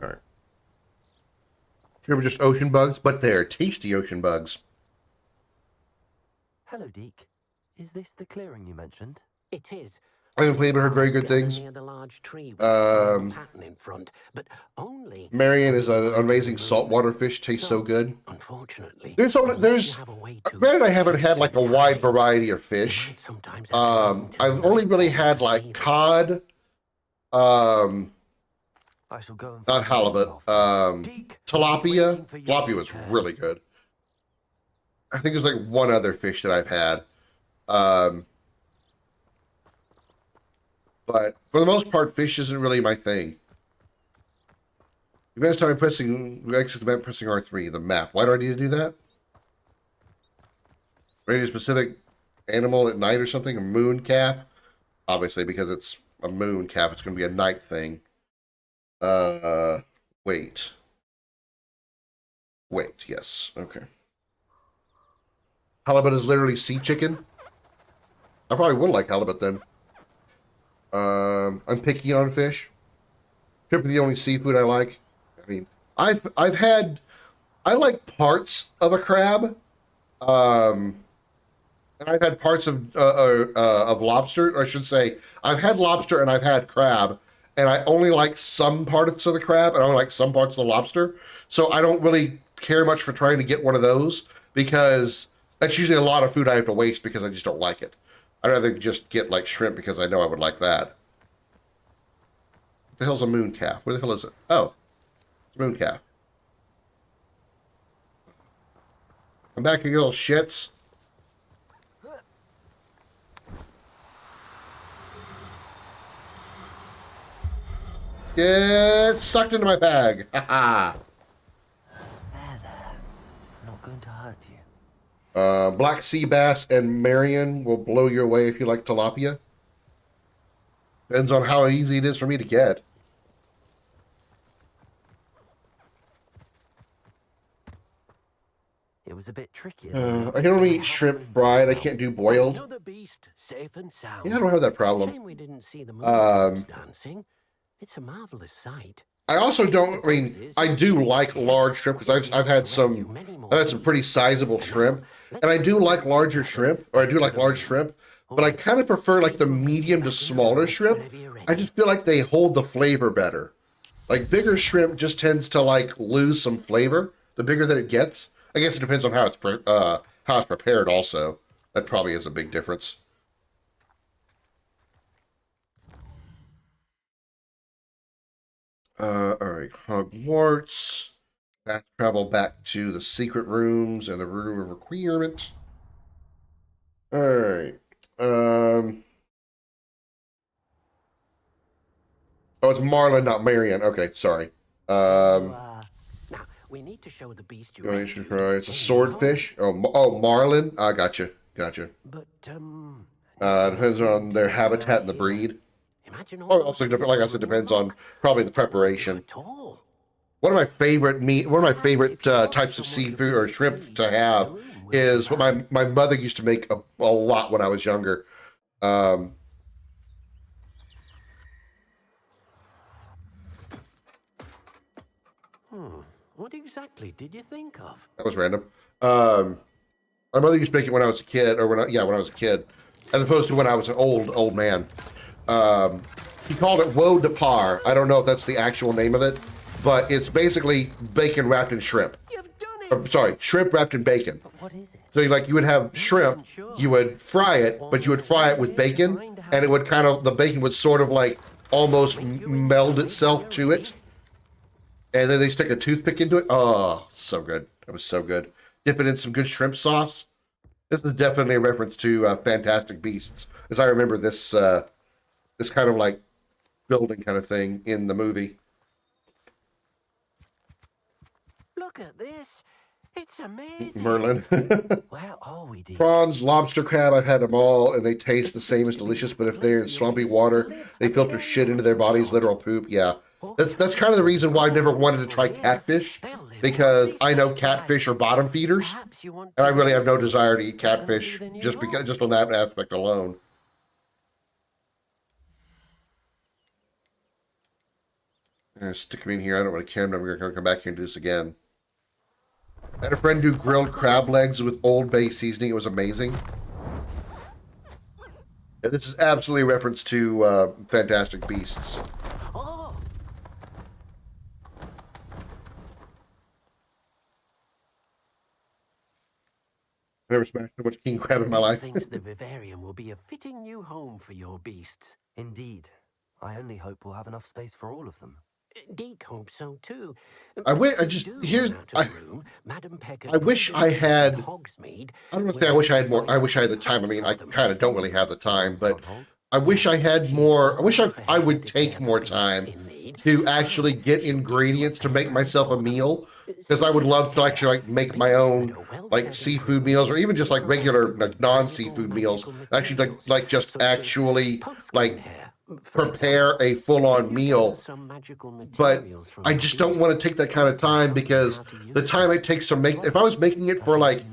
All right. Sure, we're just ocean bugs, but they're tasty ocean bugs.
Hello, Deke. Is this the clearing you mentioned? It is.
I haven't played but heard very good things.
Near the large tree with a pattern in front, but only
Marion is an amazing saltwater fish. Tastes so good.
Unfortunately,
there's granted I haven't had like a wide variety of fish. I've only really had like cod. I shall go not halibut. Tilapia. Tilapia was really good. I think there's like one other fish that I've had. But for the most part, fish isn't really my thing. Advanced time pressing exit the map pressing R3. The map. Why do I need to do that? Rating a specific animal at night or something? A moon calf? Obviously, because it's a moon calf, it's going to be a night thing. Wait. Wait, yes. Okay. Halibut is literally sea chicken? I probably would like halibut then. I'm picky on fish. Shrimp is the only seafood I like. I mean, I like parts of a crab. And I've had parts of lobster, or I should say, I've had lobster and I've had crab, and I only like some parts of the crab and I only like some parts of the lobster. So I don't really care much for trying to get one of those because that's usually a lot of food I have to waste because I just don't like it. I'd rather just get like shrimp because I know I would like that. What the hell's a moon calf? Where the hell is it? Oh, it's a moon calf. I'm back, you little shits. Get sucked into my bag. Ha ha.
Not going to hurt you.
Black sea bass and Marion will blow you away if you like tilapia. Depends on how easy it is for me to get.
It was a bit tricky.
I can only eat shrimp fried. I can't do boiled.
Another beast, safe and sound.
Yeah, I don't have that problem.
Shame we didn't see the moon dancing. It's a marvelous sight.
I also don't. I mean, I do like large shrimp because I've had some pretty sizable shrimp, and I do like larger shrimp, or I do like large shrimp, but I kind of prefer like the medium to smaller shrimp. I just feel like they hold the flavor better. Like bigger shrimp just tends to like lose some flavor the bigger that it gets. I guess it depends on how it's prepared. Also, that probably is a big difference. All right, Hogwarts. Fast travel back to the secret rooms and the room of requirement. All right. Oh, it's Marlin, not Marion. Okay, sorry.
Now, we need to show the beast you
rescued. It's a swordfish. Oh, Marlin. Gotcha.
But
depends on their habitat and the breed. Oh, also, like I said, depends on probably the preparation. One of my favorite types of seafood or shrimp to have is what my mother used to make a lot when I was younger.
What exactly did you think of?
That was random. My mother used to make it when I was a kid, or when I was a kid, as opposed to when I was an old man. He called it veau de par. I don't know if that's the actual name of it, but it's basically bacon wrapped in shrimp.
You've done it.
Sorry, shrimp wrapped in bacon.
But what is it?
So you would have shrimp, you would fry it, but you would fry it with bacon, and it would the bacon would sort of like almost meld itself to it. And then they stick a toothpick into it. Oh, so good. That was so good. Dip it in some good shrimp sauce. This is definitely a reference to Fantastic Beasts, as I remember this this kind of like building kind of thing in the movie.
Look at this. It's amazing.
Merlin.
Where are we, dear?
Prawns, lobster, crab, I've had them all, and they taste the same as delicious, but if they're in swampy water, they filter shit into their bodies, literal poop. Yeah. That's kind of the reason why I never wanted to try catfish, because I know catfish are bottom feeders, and I really have no desire to eat catfish just on that aspect alone. Stick them in here. I don't really care. I'm never going to come back here and do this again. I had a friend do grilled crab legs with Old Bay seasoning. It was amazing. Yeah, this is absolutely a reference to Fantastic Beasts. I never smashed so much king crab in my life.
Thinks the vivarium will be a fitting new home for your beasts.
Indeed. I only hope we'll have enough space for all of them.
Deke hopes so too.
I wish I just here's I wish I had. I don't know if I wish I had more. I wish I had the time. I mean, I kind of don't really have the time, but I wish I had more. I wish I would take more time to actually get ingredients to make myself a meal, because I would love to actually like make my own like seafood meals, or even just like regular like non-seafood meals. Actually, like just actually like prepare a full-on meal. But I just don't want to take that kind of time, because the time it takes to make, if I was making it for like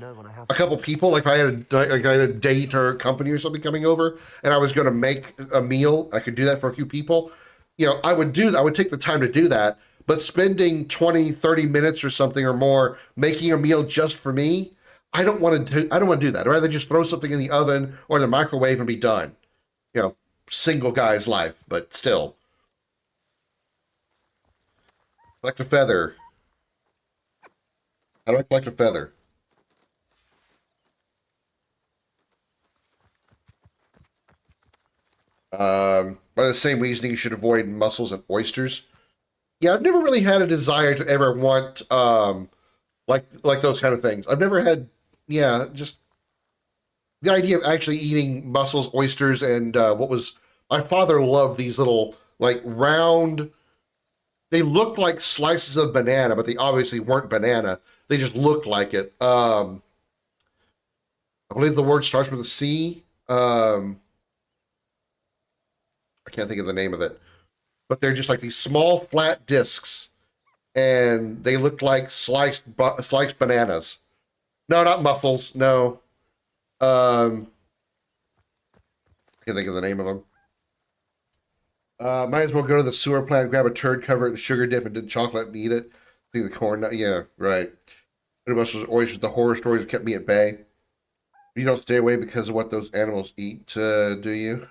a couple people, like if I had a date or a company or something coming over, and I was going to make a meal, I could do that for a few people. You know, I would do that. I would take the time to do that. But spending 20, 30 minutes or something or more making a meal just for me, I don't want to do that. I'd rather just throw something in the oven or the microwave and be done. You know, single guy's life, but still. Collect a feather. How do I collect a feather? By the same reasoning, you should avoid mussels and oysters. Yeah, I've never really had a desire to ever want like those kind of things. I've never had, yeah, just the idea of actually eating mussels, oysters, and what was my father loved these little like round. They looked like slices of banana, but they obviously weren't banana. They just looked like it. I believe the word starts with a C. I can't think of the name of it, but they're just like these small flat discs, and they look like sliced bananas. No, not muffles. No, I can't think of the name of them. Might as well go to the sewer plant, grab a turd, cover it in sugar dip, and dip chocolate and eat it. See the corn. Yeah, right. Pretty much was oysters. The horror stories kept me at bay. You don't stay away because of what those animals eat, do you?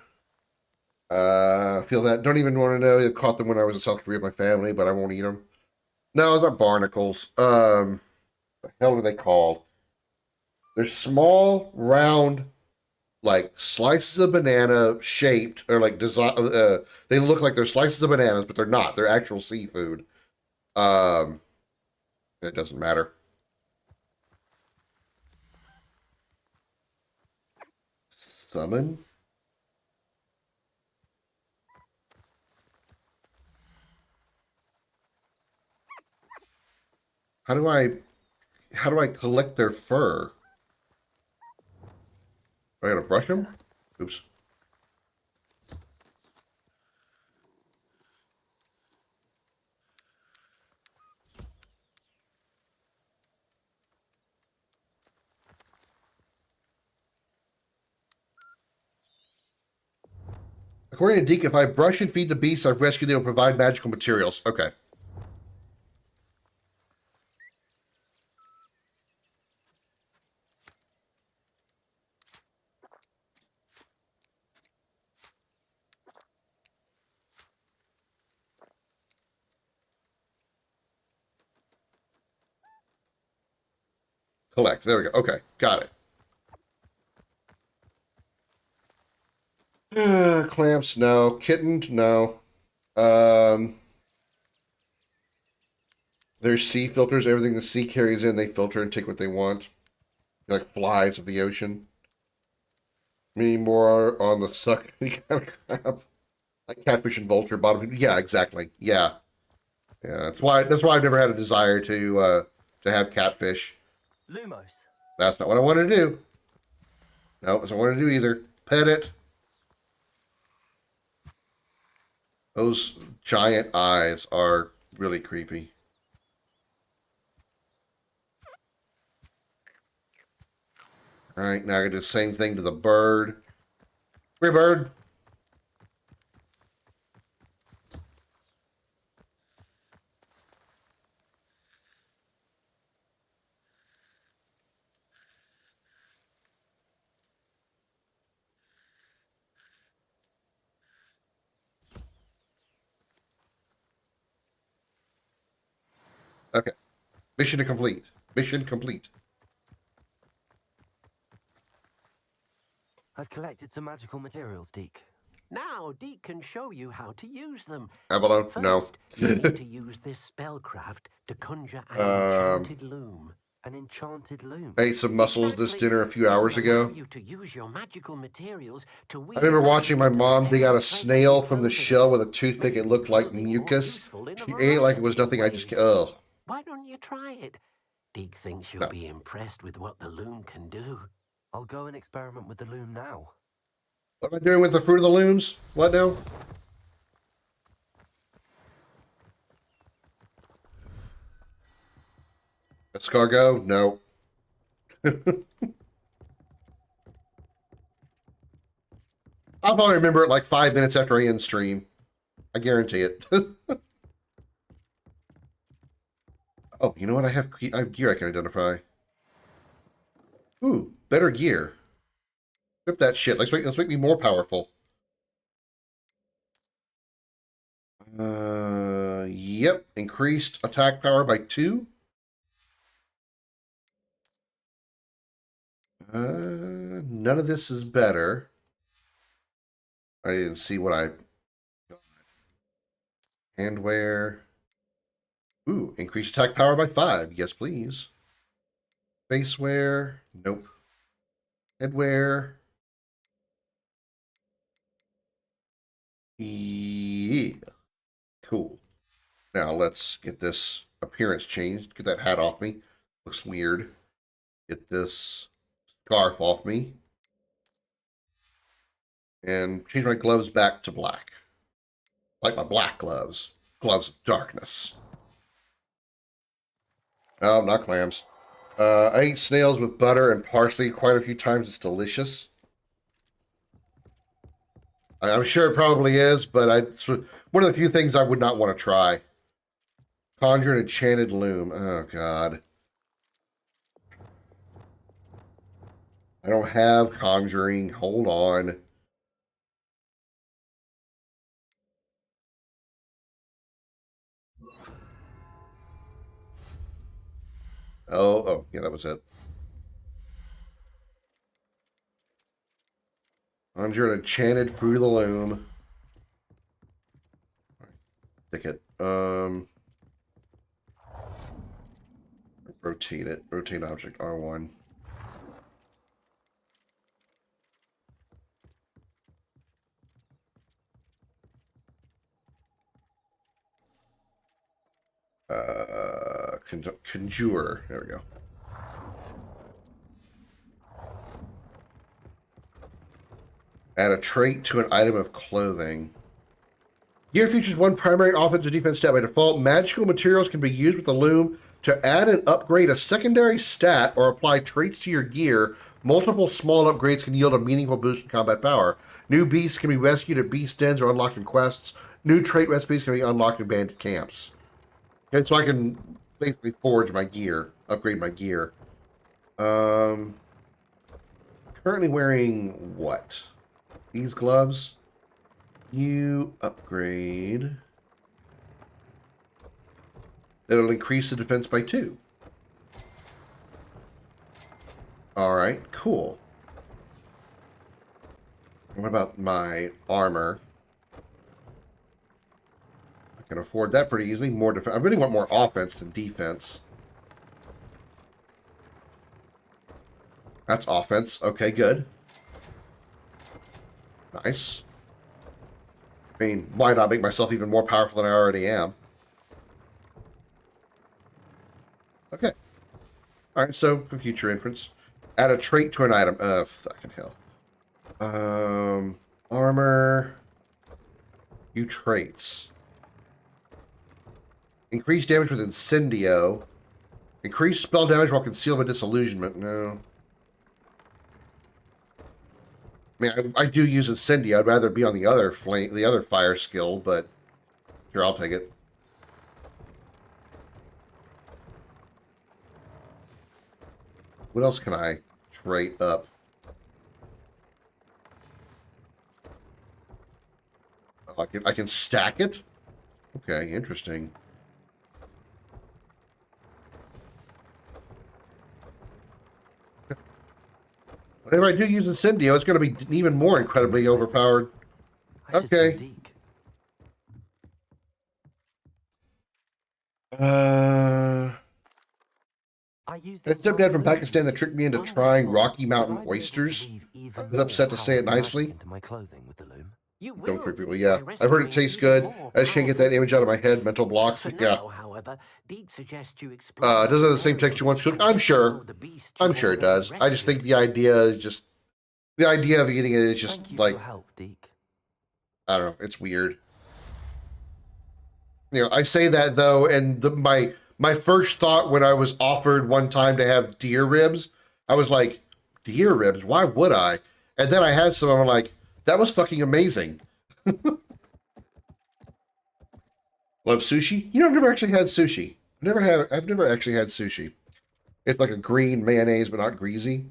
Feel that. Don't even want to know. I caught them when I was in South Korea with my family, but I won't eat them. No, it's not barnacles. The hell are they called? They're small, round, like slices of banana shaped, or like design. They look like they're slices of bananas, but they're not. They're actual seafood. It doesn't matter. Summon. How do I collect their fur? I gotta brush them? Oops. According to Deke, if I brush and feed the beasts I've rescued, they will provide magical materials. Okay. Collect. There we go. Okay. Got it. Clamps, no. Kittened, no. There's sea filters. Everything the sea carries in, they filter and take what they want. Like flies of the ocean. Many more on the suck kind of crap. Like catfish and vulture bottom. Yeah, exactly. Yeah. Yeah. That's why I've never had a desire to have catfish.
Lumos.
That's not what I want to do. No, that's not what I want to do either. Pet it. Those giant eyes are really creepy. All right, now I can do the same thing to the bird. Come here, bird. Okay. Mission complete. Mission complete.
I've collected some magical materials, Deke.
Now, Deke can show you how to use them.
Avalon? No.
First, you need to use this spellcraft to conjure an enchanted loom. An enchanted loom.
I ate some mussels this dinner a few hours ago.
You to use your magical materials to
I remember watching my mom dig out a snail from the shell with a toothpick. It looked like mucus. She ate it like it was nothing. I just, ugh.
Why don't you try it? Deek thinks you'll
No.
be impressed with what the loom can do. I'll go and experiment with the loom now.
What am I doing with the fruit of the looms? What now? Escargot? No. I'll probably remember it like 5 minutes after I end stream. I guarantee it. Oh, you know what? I have gear I can identify. Ooh, better gear. Flip that shit. Let's make me more powerful. Yep. Increased attack power by 2. None of this is better. I didn't see what I... Handwear. Ooh, increased attack power by 5. Yes, please. Facewear. Nope. Headwear. Yeah. Cool. Now let's get this appearance changed. Get that hat off me. Looks weird. Get this scarf off me. And change my gloves back to black. Like my black gloves. Gloves of darkness. Oh, not clams. I ate snails with butter and parsley quite a few times. It's delicious. I'm sure it probably is, but it's one of the few things I would not want to try. Conjure an enchanted loom. Oh, God. I don't have conjuring. Hold on. Oh, yeah, that was it. Conjure an enchanted fruit of the loom. Ticket. Rotate it. Rotate object R1. Conjure. There we go. Add a trait to an item of clothing. Gear features one primary offensive defense stat. By default, magical materials can be used with the loom to add and upgrade a secondary stat or apply traits to your gear. Multiple small upgrades can yield a meaningful boost in combat power. New beasts can be rescued at beast dens or unlocked in quests. New trait recipes can be unlocked in bandit camps. Okay, so I can basically forge my gear, upgrade my gear. Currently wearing what? These gloves? You upgrade. It'll increase the defense by 2. Alright, cool. What about my armor? I can afford that pretty easily. More defense. I really want more offense than defense. That's offense. Okay, good. Nice. I mean, why not make myself even more powerful than I already am? Okay. Alright, so for future inference. Add a trait to an item. Fucking hell. Armor. New traits. Increase damage with Incendio. Increase spell damage while concealed by disillusionment. No. I mean, I do use Incendio. I'd rather be on the other fire skill, but sure, I'll take it. What else can I trait up? Oh, I can stack it? Okay, interesting. Whenever I do use Incendio, it's going to be even more incredibly overpowered. Okay. A stepdad from Pakistan that tricked me into trying Rocky Mountain oysters. I was upset to say it nicely. Don't trick people. Yeah, I've heard it tastes good. I just can't get that image out of my head. Mental block. Yeah.
However, Deke suggests you
It doesn't have the same texture once cooked. I'm sure. I'm sure it does. I just think the idea is just the idea of eating it is just like I don't know. It's weird. You know, I say that though, and my first thought when I was offered one time to have deer ribs, I was like, deer ribs? Why would I? And then I had some, and I'm like, that was fucking amazing. Love sushi? You know, I've never actually had sushi. I've never actually had sushi. It's like a green mayonnaise, but not greasy.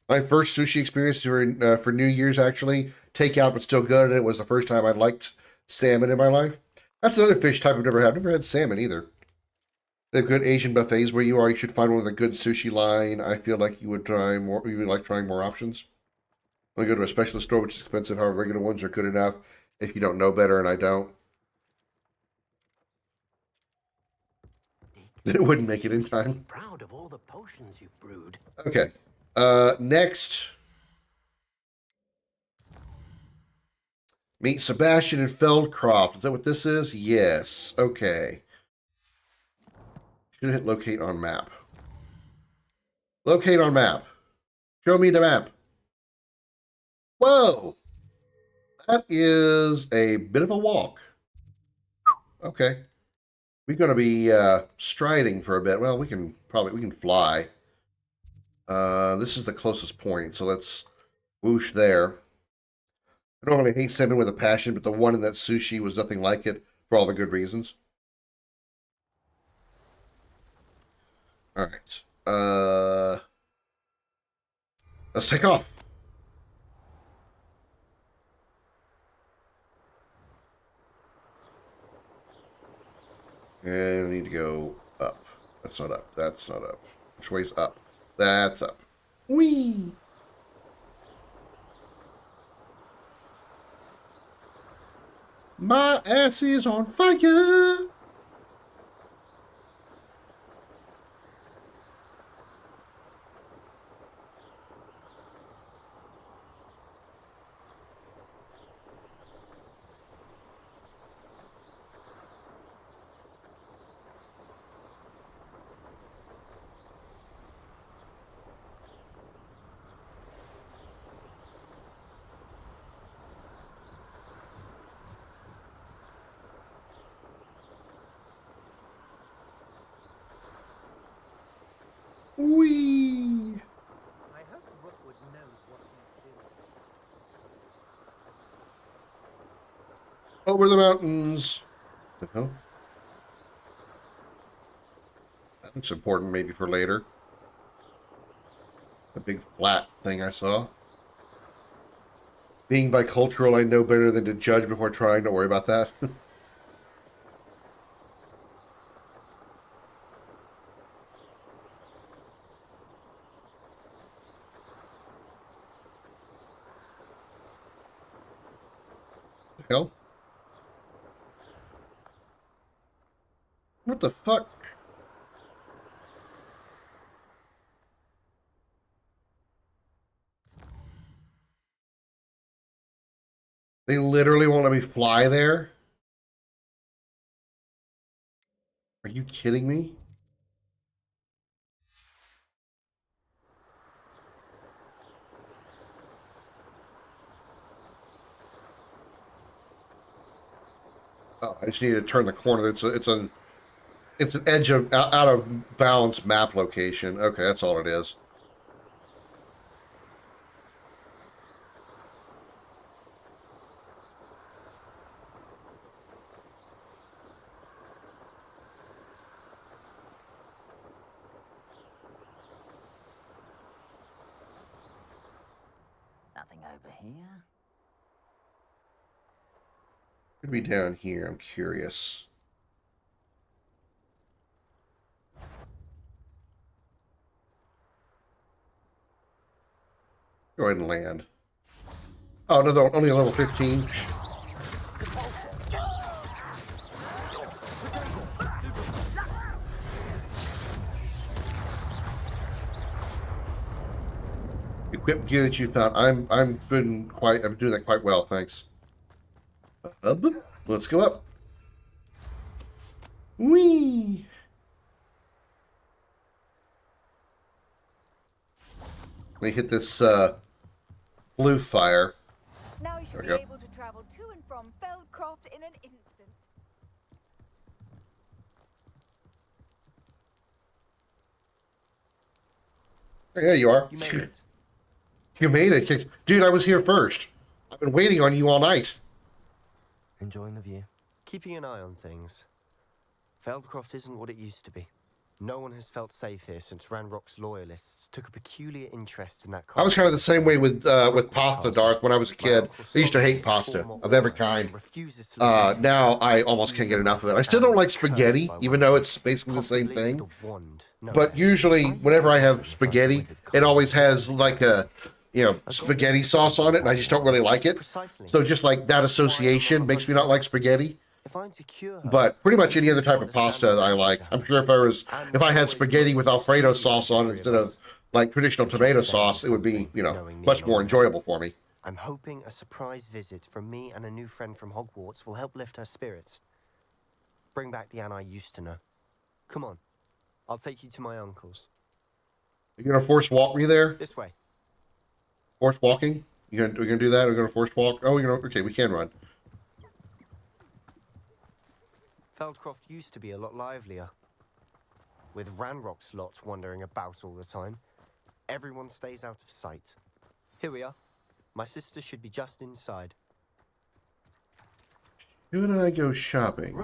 My first sushi experience for New Year's, actually, takeout, but still good, and it was the first time I liked salmon in my life. That's another fish type I've never had. I've never had salmon either. They have good Asian buffets where you are. You should find one with a good sushi line. I feel like you would try more. You would like trying more options. I go to a specialist store, which is expensive. However, regular ones are good enough if you don't know better, and I don't. It wouldn't make it in time.
Proud of all the potions you've brewed.
Okay. Next. Meet Sebastian and Feldcroft. Is that what this is? Yes. Okay. Should hit locate on map. Locate on map. Show me the map. Whoa. That is a bit of a walk. Okay. We're going to be striding for a bit. Well, we can fly. This is the closest point, so let's whoosh there. I normally hate salmon with a passion, but the one in that sushi was nothing like it for all the good reasons. All right. Let's take off. And we need to go up. That's not up. That's not up. Which way's up? That's up. Whee! My ass is on fire! Whee!
I hope Rookwood knows what he's doing.
Over the mountains. The hell? That's important maybe for later. A big flat thing I saw. Being bicultural, I know better than to judge before trying. Don't worry about that. Hell? What the fuck? They literally won't let me fly there? Are you kidding me? Oh, I just need to turn the corner. It's an edge of out of balance map location. Okay, that's all it is.
Nothing over here.
Could be down here. I'm curious. Go ahead and land. Oh, no, only a level 15. equipped gear that you found. I'm doing that quite well, thanks. Let's go up. Whee! Let me hit this blue fire.
Now you should be able to travel to and from Feldcroft in an instant.
There you are.
You made it.
You made it. Dude, I was here first. I've been waiting on you all night.
Enjoying the view. Keeping an eye on things. Feldcroft isn't what it used to be. No one has felt safe here since Ranrock's loyalists took a peculiar interest in that castle.
I was kind of the same way with pasta, Darth, when I was a kid. I used to hate pasta of every kind. Now I almost can't get enough of it. I still don't like spaghetti, even though it's basically the same thing. But usually, whenever I have spaghetti, it always has like a, spaghetti sauce on it, and I just don't really like it. So just like that association makes me not like spaghetti. But pretty much any other type of pasta I like. I'm sure if I had spaghetti with Alfredo sauce on it instead of like traditional tomato sauce, it would be, much more enjoyable for me.
I'm hoping a surprise visit from me and a new friend from Hogwarts will help lift her spirits. Bring back the Anne I used to know. Come on, I'll take you to my uncle's.
You're gonna force walk me there?
This way.
Force walking? We're gonna do that? We're gonna force walk? Oh, okay, we can run.
Feldcroft used to be a lot livelier. With Ranrock's lot wandering about all the time, everyone stays out of sight. Here we are. My sister should be just inside.
Should I go shopping?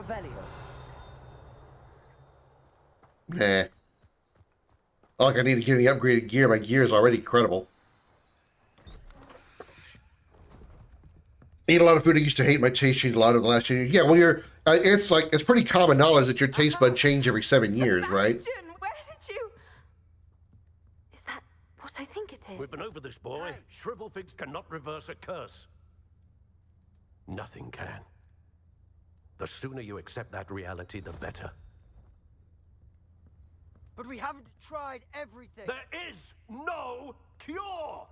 Nah. Not like I need to get any upgraded gear. My gear is already incredible. I eat a lot of food I used to hate. My taste changed a lot over the last 10 years. Yeah, well, it's pretty common knowledge that your taste bud change every 7 years, right?
Where did you... Is that what I think it is?
We've been over this, boy. Shrivelfigs cannot reverse a curse. Nothing can. The sooner you accept that reality, the better.
But we haven't tried everything.
There is no cure!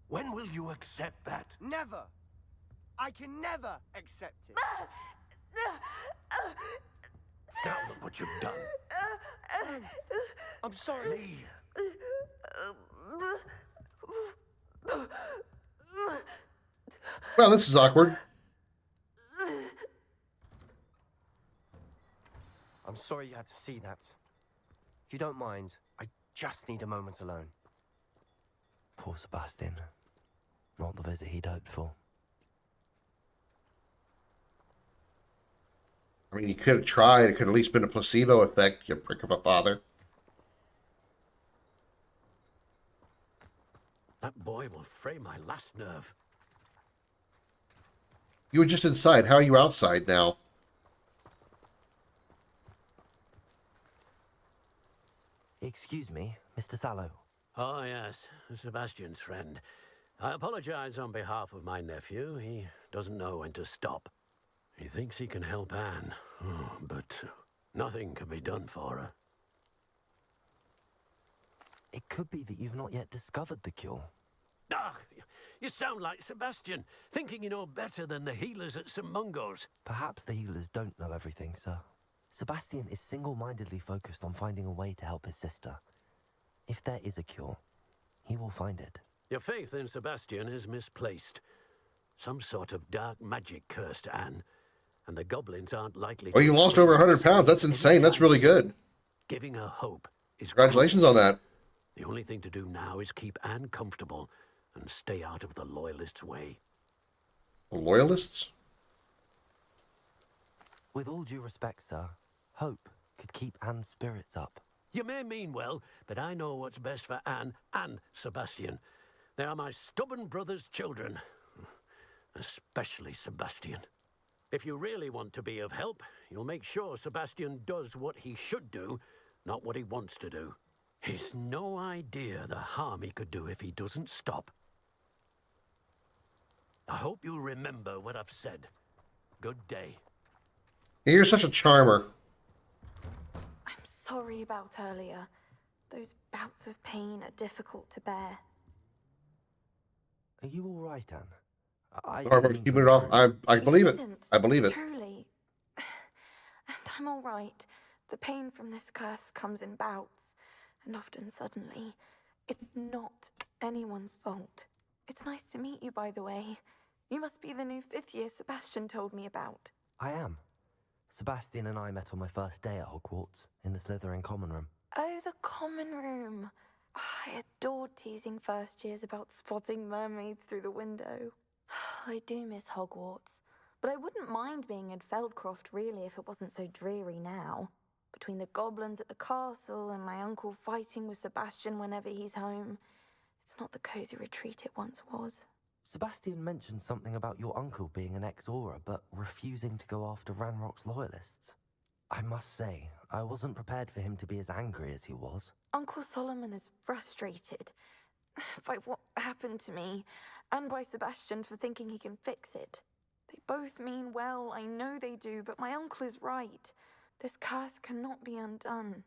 When will you accept that?
Never. I can never accept it.
Now look what you've done.
I'm sorry.
Well, this is awkward.
I'm sorry you had to see that. If you don't mind, I just need a moment alone.
Poor Sebastian. Not the visit he'd hoped for.
I mean, you could have tried. It could have at least been a placebo effect, you prick of a father.
That boy will fray my last nerve.
You were just inside. How are you outside now?
Excuse me, Mr. Sallow.
Oh, yes, Sebastian's friend. I apologize on behalf of my nephew. He doesn't know when to stop. He thinks he can help Anne, but nothing can be done for her.
It could be that you've not yet discovered the cure.
Ah, you sound like Sebastian, thinking you know better than the healers at St. Mungo's.
Perhaps the healers don't know everything, sir. Sebastian is single-mindedly focused on finding a way to help his sister. If there is a cure, he will find it.
Your faith in Sebastian is misplaced. Some sort of dark magic cursed Anne, and the goblins aren't likely to...
Well, you lost over 100 pounds. That's insane. That's really good.
Giving her hope is...
Congratulations on that.
The only thing to do now is keep Anne comfortable and stay out of the Loyalists' way.
Loyalists?
With all due respect, sir, hope could keep Anne's spirits up.
You may mean well, but I know what's best for Anne and Sebastian. They are my stubborn brother's children. Especially Sebastian. If you really want to be of help, you'll make sure Sebastian does what he should do, not what he wants to do. He's no idea the harm he could do if he doesn't stop. I hope you remember what I've said. Good day.
You're such a charmer.
I'm sorry about earlier. Those bouts of pain are difficult to bear.
Are you all right, Anne? I
Sorry about keeping it off. I believe it. I believe it.
Truly. And I'm all right. The pain from this curse comes in bouts, and often suddenly. It's not anyone's fault. It's nice to meet you, by the way. You must be the new 5th year Sebastian told me about.
I am. Sebastian and I met on my first day at Hogwarts, in the Slytherin common room.
Oh, the common room. I adored teasing first years about spotting mermaids through the window. I do miss Hogwarts, but I wouldn't mind being in Feldcroft really if it wasn't so dreary now. Between the goblins at the castle and my uncle fighting with Sebastian whenever he's home, it's not the cozy retreat it once was.
Sebastian mentioned something about your uncle being an ex-Auror, but refusing to go after Ranrock's loyalists. I must say, I wasn't prepared for him to be as angry as he was.
Uncle Solomon is frustrated by what happened to me, and by Sebastian for thinking he can fix it. They both mean well, I know they do, but my uncle is right. This curse cannot be undone.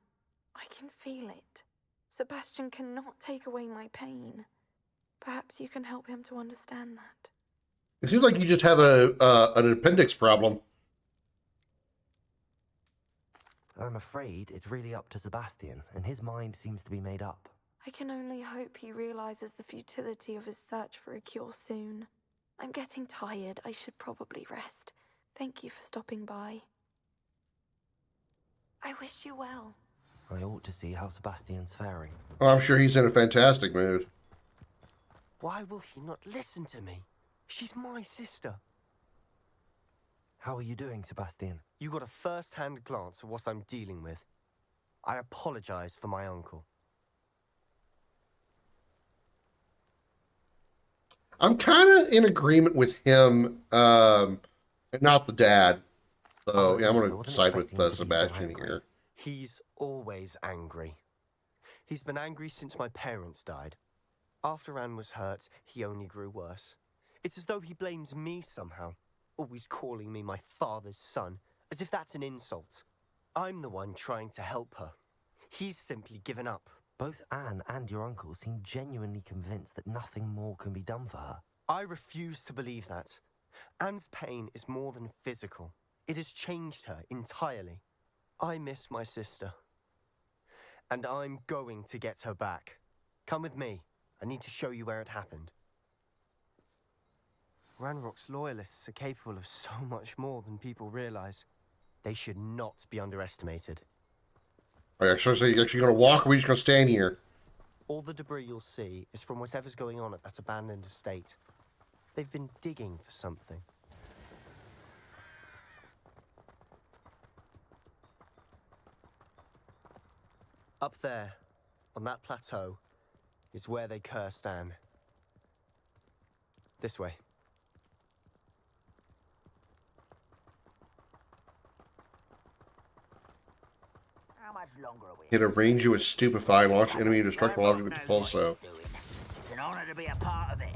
I can feel it. Sebastian cannot take away my pain. Perhaps you can help him to understand that.
It seems like you just have an appendix problem.
I'm afraid it's really up to Sebastian, and his mind seems to be made up.
I can only hope he realizes the futility of his search for a cure soon. I'm getting tired. I should probably rest. Thank you for stopping by. I wish you well.
I ought to see how Sebastian's faring.
Oh, I'm sure he's in a fantastic mood.
Why will he not listen to me? She's my sister.
How are you doing, Sebastian?
You got a first-hand glance at what I'm dealing with. I apologize for my uncle.
I'm kind of in agreement with him, and not the dad. So, yeah, I'm going to side with Sebastian here.
He's always angry. He's been angry since my parents died. After Anne was hurt, he only grew worse. It's as though he blames me somehow, always calling me my father's son, as if that's an insult. I'm the one trying to help her. He's simply given up.
Both Anne and your uncle seem genuinely convinced that nothing more can be done for her.
I refuse to believe that. Anne's pain is more than physical. It has changed her entirely. I miss my sister. And I'm going to get her back. Come with me. I need to show you where it happened. Ranrock's loyalists are capable of so much more than people realize. They should not be underestimated.
Are you actually going to walk, or are we just going to stand here?
All the debris you'll see is from whatever's going on at that abandoned estate. They've been digging for something. Up there, on that plateau, is where they cursed Anne. This way.
How much longer are we?
Hit a range you with stupefy, launch enemy a destructible object with pulso.
It's an honor to be a part of it.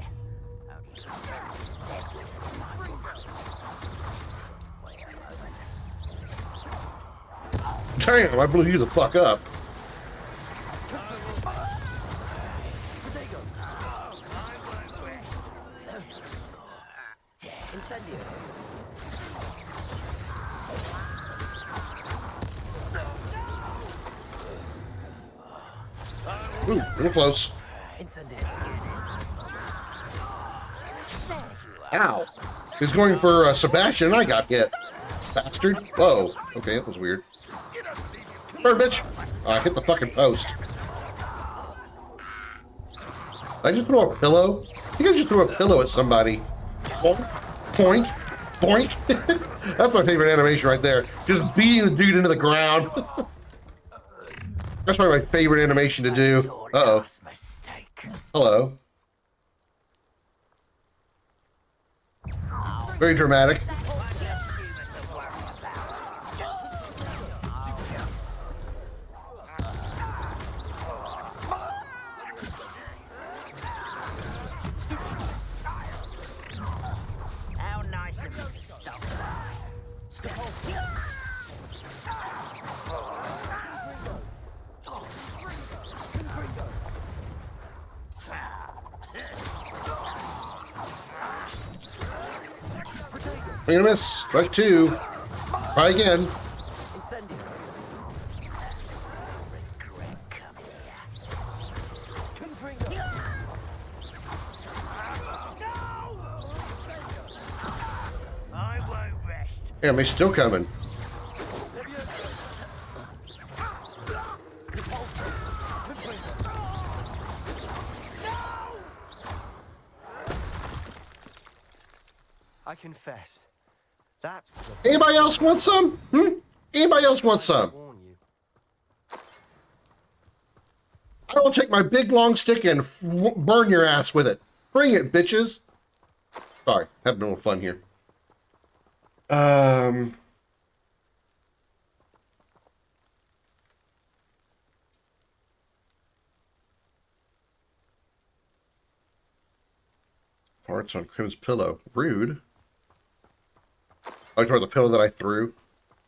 Damn, I blew you the fuck up. Ooh, real close. Ow. He's going for Sebastian and I got hit. Bastard. Whoa. Okay, that was weird. Bird bitch. I hit the fucking post. Did I just throw a pillow? I think I just threw a pillow at somebody. Point. Point. That's my favorite animation right there. Just beating the dude into the ground. That's probably my favorite animation to do. Uh-oh. Hello. Very dramatic.
How nice of you to stop
I'm gonna miss. Strike two. Try again.
Incendio.
I won't rest.
Yeah, he's still coming.
I confess, that was a...
Anybody else want some? Anybody else want some? I will take my big long stick and burn your ass with it. Bring it, bitches. Sorry, having a little fun here. Farts on Krim's pillow. Rude. I tore the pillow that I threw.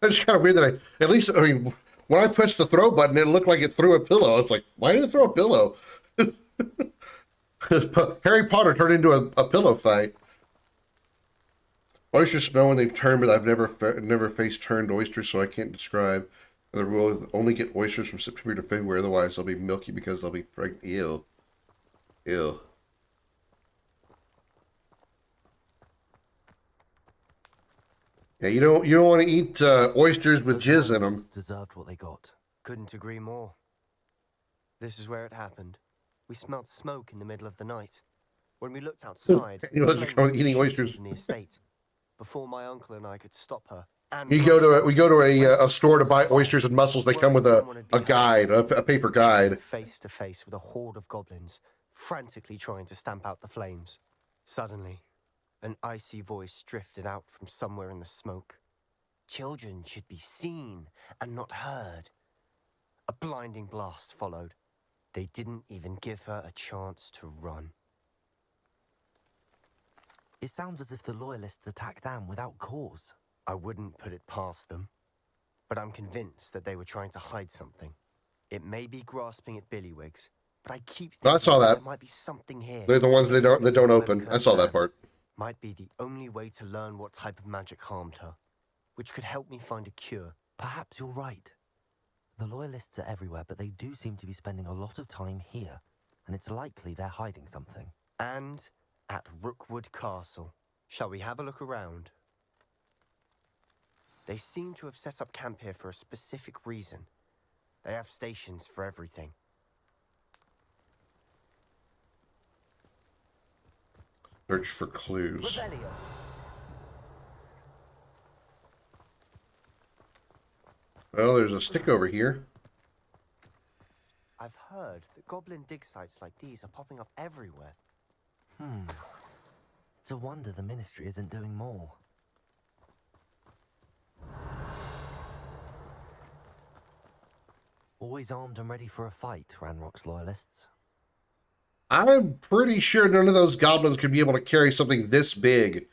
It's just kind of weird that at least, I mean, when I pushed the throw button, it looked like it threw a pillow. It's like, why did it throw a pillow? Harry Potter turned into a pillow fight. Oysters smell when they've turned, but I've never faced turned oysters, so I can't describe. The rule is only get oysters from September to February, otherwise they'll be milky because they'll be pregnant. Ew. Ew. Yeah, you don't want to eat oysters with jizz in them.
Deserved what they got.
Couldn't agree more. This is where it happened. We smelled smoke in the middle of the night. When we looked outside,
You know, they're eating oysters.
in the estate. Before my uncle and I could stop her. And
We go to a store to buy oysters and mussels. They come with a guide, a paper guide.
Face to face with a horde of goblins, frantically trying to stamp out the flames. Suddenly, an icy voice drifted out from somewhere in the smoke. Children should be seen and not heard. A blinding blast followed. They didn't even give her a chance to run.
It sounds as if the Loyalists attacked Anne without cause.
I wouldn't put it past them, but I'm convinced that they were trying to hide something. It may be grasping at billywhigs, but I keep thinking
I saw that.
there might be something here.
They're the ones that don't open. I saw that part.
Might be the only way to learn what type of magic harmed her, which could help me find a cure.
Perhaps you're right. The Loyalists are everywhere, but they do seem to be spending a lot of time here, and it's likely they're hiding something.
And at Rookwood Castle. Shall we have a look around? They seem to have set up camp here for a specific reason. They have stations for everything.
Search for clues. Well, there's a stick over here.
I've heard that goblin dig sites like these are popping up everywhere.
It's a wonder the Ministry isn't doing more. Always armed and ready for a fight, Ranrock's Loyalists.
I'm pretty sure none of those goblins could be able to carry something this big,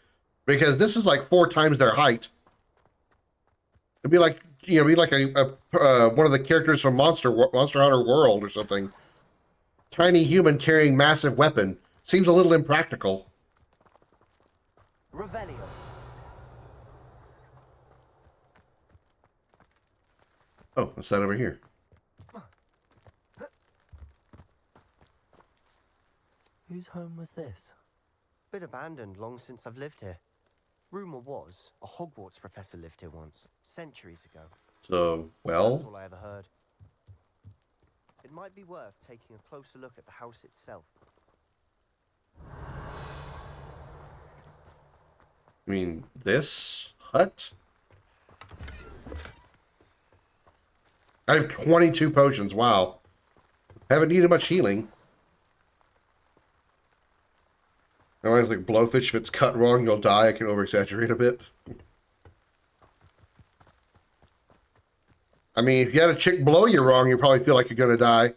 because this is like 4 times their height. It'd be like, you know, one of the characters from Monster Hunter World or something. Tiny human carrying massive weapon. Seems a little impractical.
Revelio.
Oh, what's that over here?
Whose home was this?
Been abandoned long since I've lived here. Rumor was a Hogwarts professor lived here once, centuries ago.
So, well...
That's all I ever heard. It might be worth taking a closer look at the house itself.
I mean, this hut? I have 22 potions, wow. Haven't needed much healing. Otherwise, like blowfish, if it's cut wrong, you'll die. I can over-exaggerate a bit. I mean, if you had a chick blow you wrong, you probably feel like you're gonna die.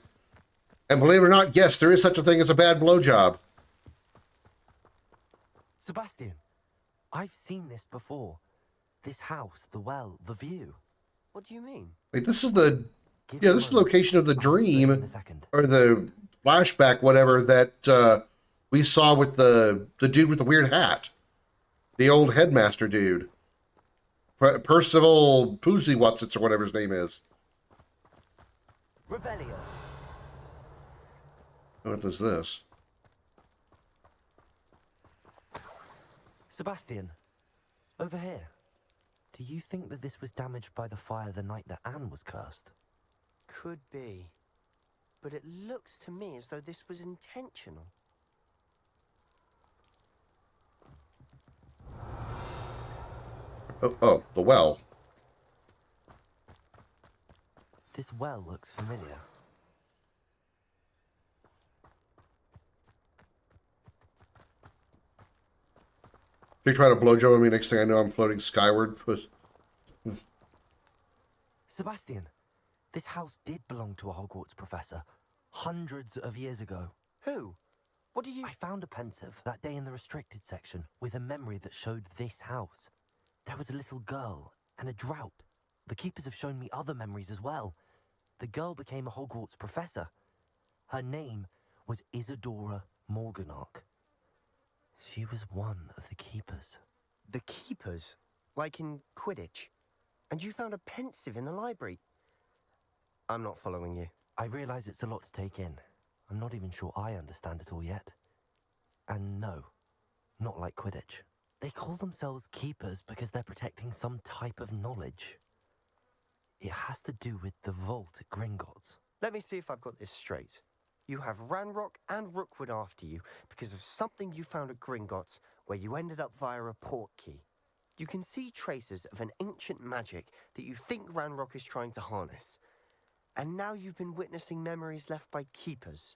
And believe it or not, yes, there is such a thing as a bad blowjob.
Sebastian, I've seen this before. This house, the well, the view.
What do you mean?
Like, this is the... Yeah, this is the location of the dream, or the flashback, whatever, that we saw with the dude with the weird hat. The old headmaster dude. Percival Poozy-Wutsits or whatever his name is.
Revelio.
What is this?
Sebastian, over here. Do you think that this was damaged by the fire the night that Anne was cursed?
Could be. But it looks to me as though this was intentional.
Oh, the well.
This well looks familiar.
You try to blowjob me, next thing I know I'm floating skyward.
Sebastian, this house did belong to a Hogwarts professor hundreds of years ago.
Who? What do you...
I found a pensive that day in the restricted section with a memory that showed this house. There was a little girl and a drought. The keepers have shown me other memories as well. The girl became a Hogwarts professor. Her name was Isadora Morganach. She was one of the keepers.
The keepers? Like in Quidditch? And you found a pensive in the library? I'm not following you.
I realize it's a lot to take in. I'm not even sure I understand it all yet. And no, not like Quidditch. They call themselves keepers because they're protecting some type of knowledge. It has to do with the vault at Gringotts.
Let me see if I've got this straight. You have Ranrock and Rookwood after you because of something you found at Gringotts where you ended up via a port key. You can see traces of an ancient magic that you think Ranrock is trying to harness. And now you've been witnessing memories left by keepers.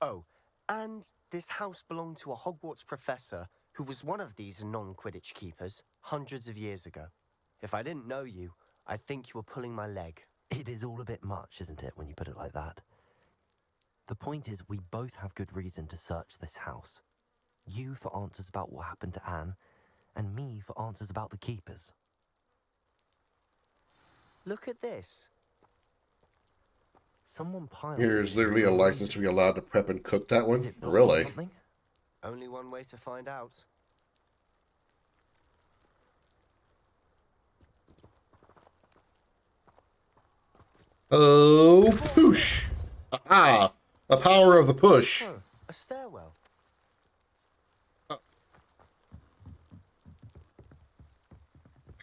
Oh, and this house belonged to a Hogwarts professor who was one of these non-Quidditch keepers hundreds of years ago. If I didn't know you, I'd think you were pulling my leg.
It is all a bit much, isn't it, when you put it like that? The point is, we both have good reason to search this house. You for answers about what happened to Anne, and me for answers about the keepers.
Look at this.
Someone piled
Here's literally a license to be allowed to prep and cook that one. Really?
Only one way to find out.
Oh, push! Ah, the power of the push.
Oh, a stairwell.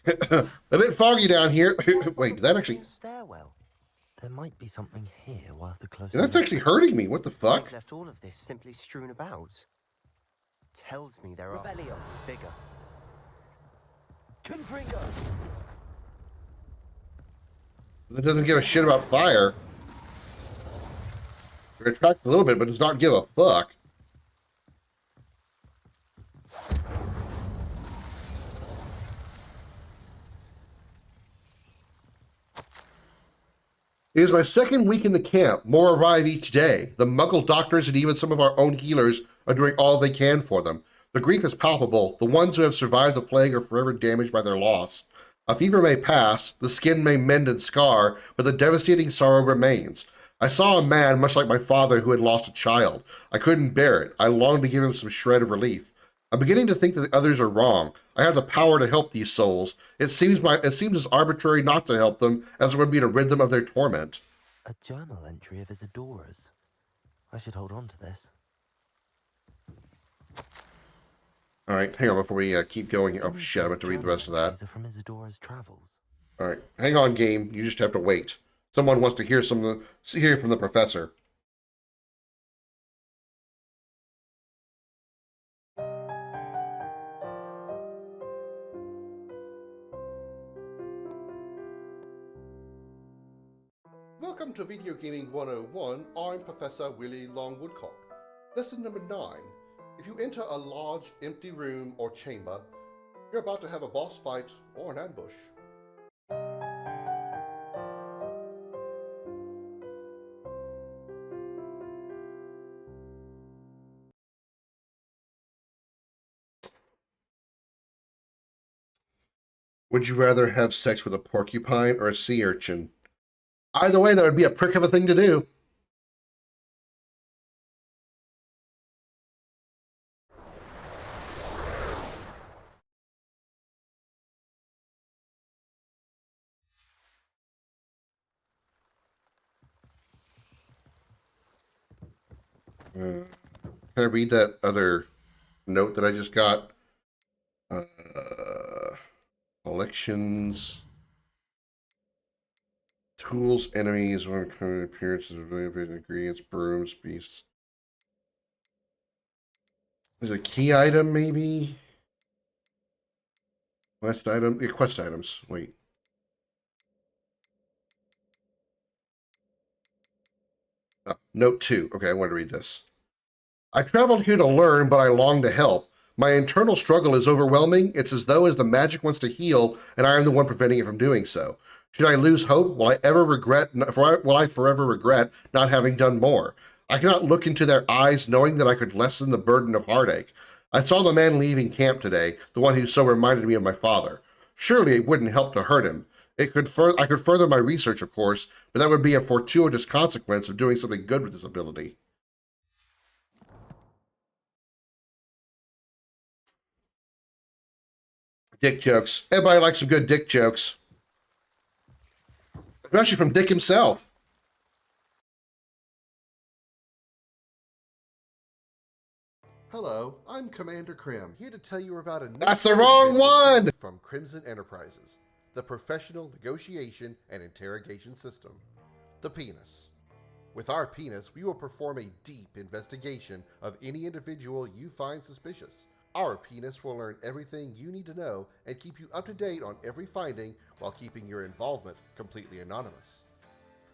A bit foggy down here. Wait, did that actually...
Stairwell.
There might be something here worth a closer
That's
look.
actually hurting me. What the fuck?
They've left all of this simply strewn about. Tells me there are some bigger.
Confringo!
It doesn't give a shit about fire. It attracts a little bit, but does not give a fuck. It is my second week in the camp. More arrive each day. The Muggle doctors and even some of our own healers are doing all they can for them. The grief is palpable. The ones who have survived the plague are forever damaged by their loss. A fever may pass, the skin may mend and scar, but the devastating sorrow remains. I saw a man much like my father who had lost a child. I couldn't bear it. I longed to give him some shred of relief. I'm beginning to think that the others are wrong. I have the power to help these souls. It seems as arbitrary not to help them as it would be to rid them of their torment.
A journal entry of Isadora's. I should hold on to this.
All right, hang on before we keep going. Oh shit, I'm about to read the rest of that.
These are from Isadora's travels.
All right, hang on, game. You just have to wait. Someone wants to hear hear from the professor. Welcome to Video Gaming 101. I'm Professor Willie Longwoodcock. Lesson number 9. If you enter a large, empty room or chamber, you're about to have a boss fight or an ambush. Would you rather have sex with a porcupine or a sea urchin? Either way, that would be a prick of a thing to do. Can I read that other note that I just got? Elections. Tools, enemies, one kind of appearances, ingredients, brooms, beasts. Is a key item, maybe? Quest item? Yeah, quest items. Wait. Note 2. Okay, I want to read this. I traveled here to learn, but I long to help. My internal struggle is overwhelming. It's as though the magic wants to heal, and I am the one preventing it from doing so. Should I lose hope? Will I forever regret not having done more? I cannot look into their eyes knowing that I could lessen the burden of heartache. I saw the man leaving camp today, the one who so reminded me of my father. Surely it wouldn't help to hurt him. I could further my research, of course, but that would be a fortuitous consequence of doing something good with this ability. Dick jokes. Everybody likes some good dick jokes. Especially from Dick himself. Hello, I'm Commander Krim, here to tell you about a new That's the wrong one! From Crimson Enterprises, the professional negotiation and interrogation system, the Penis. With our Penis, we will perform a deep investigation of any individual you find suspicious. Our Penis will learn everything you need to know and keep you up to date on every finding while keeping your involvement completely anonymous.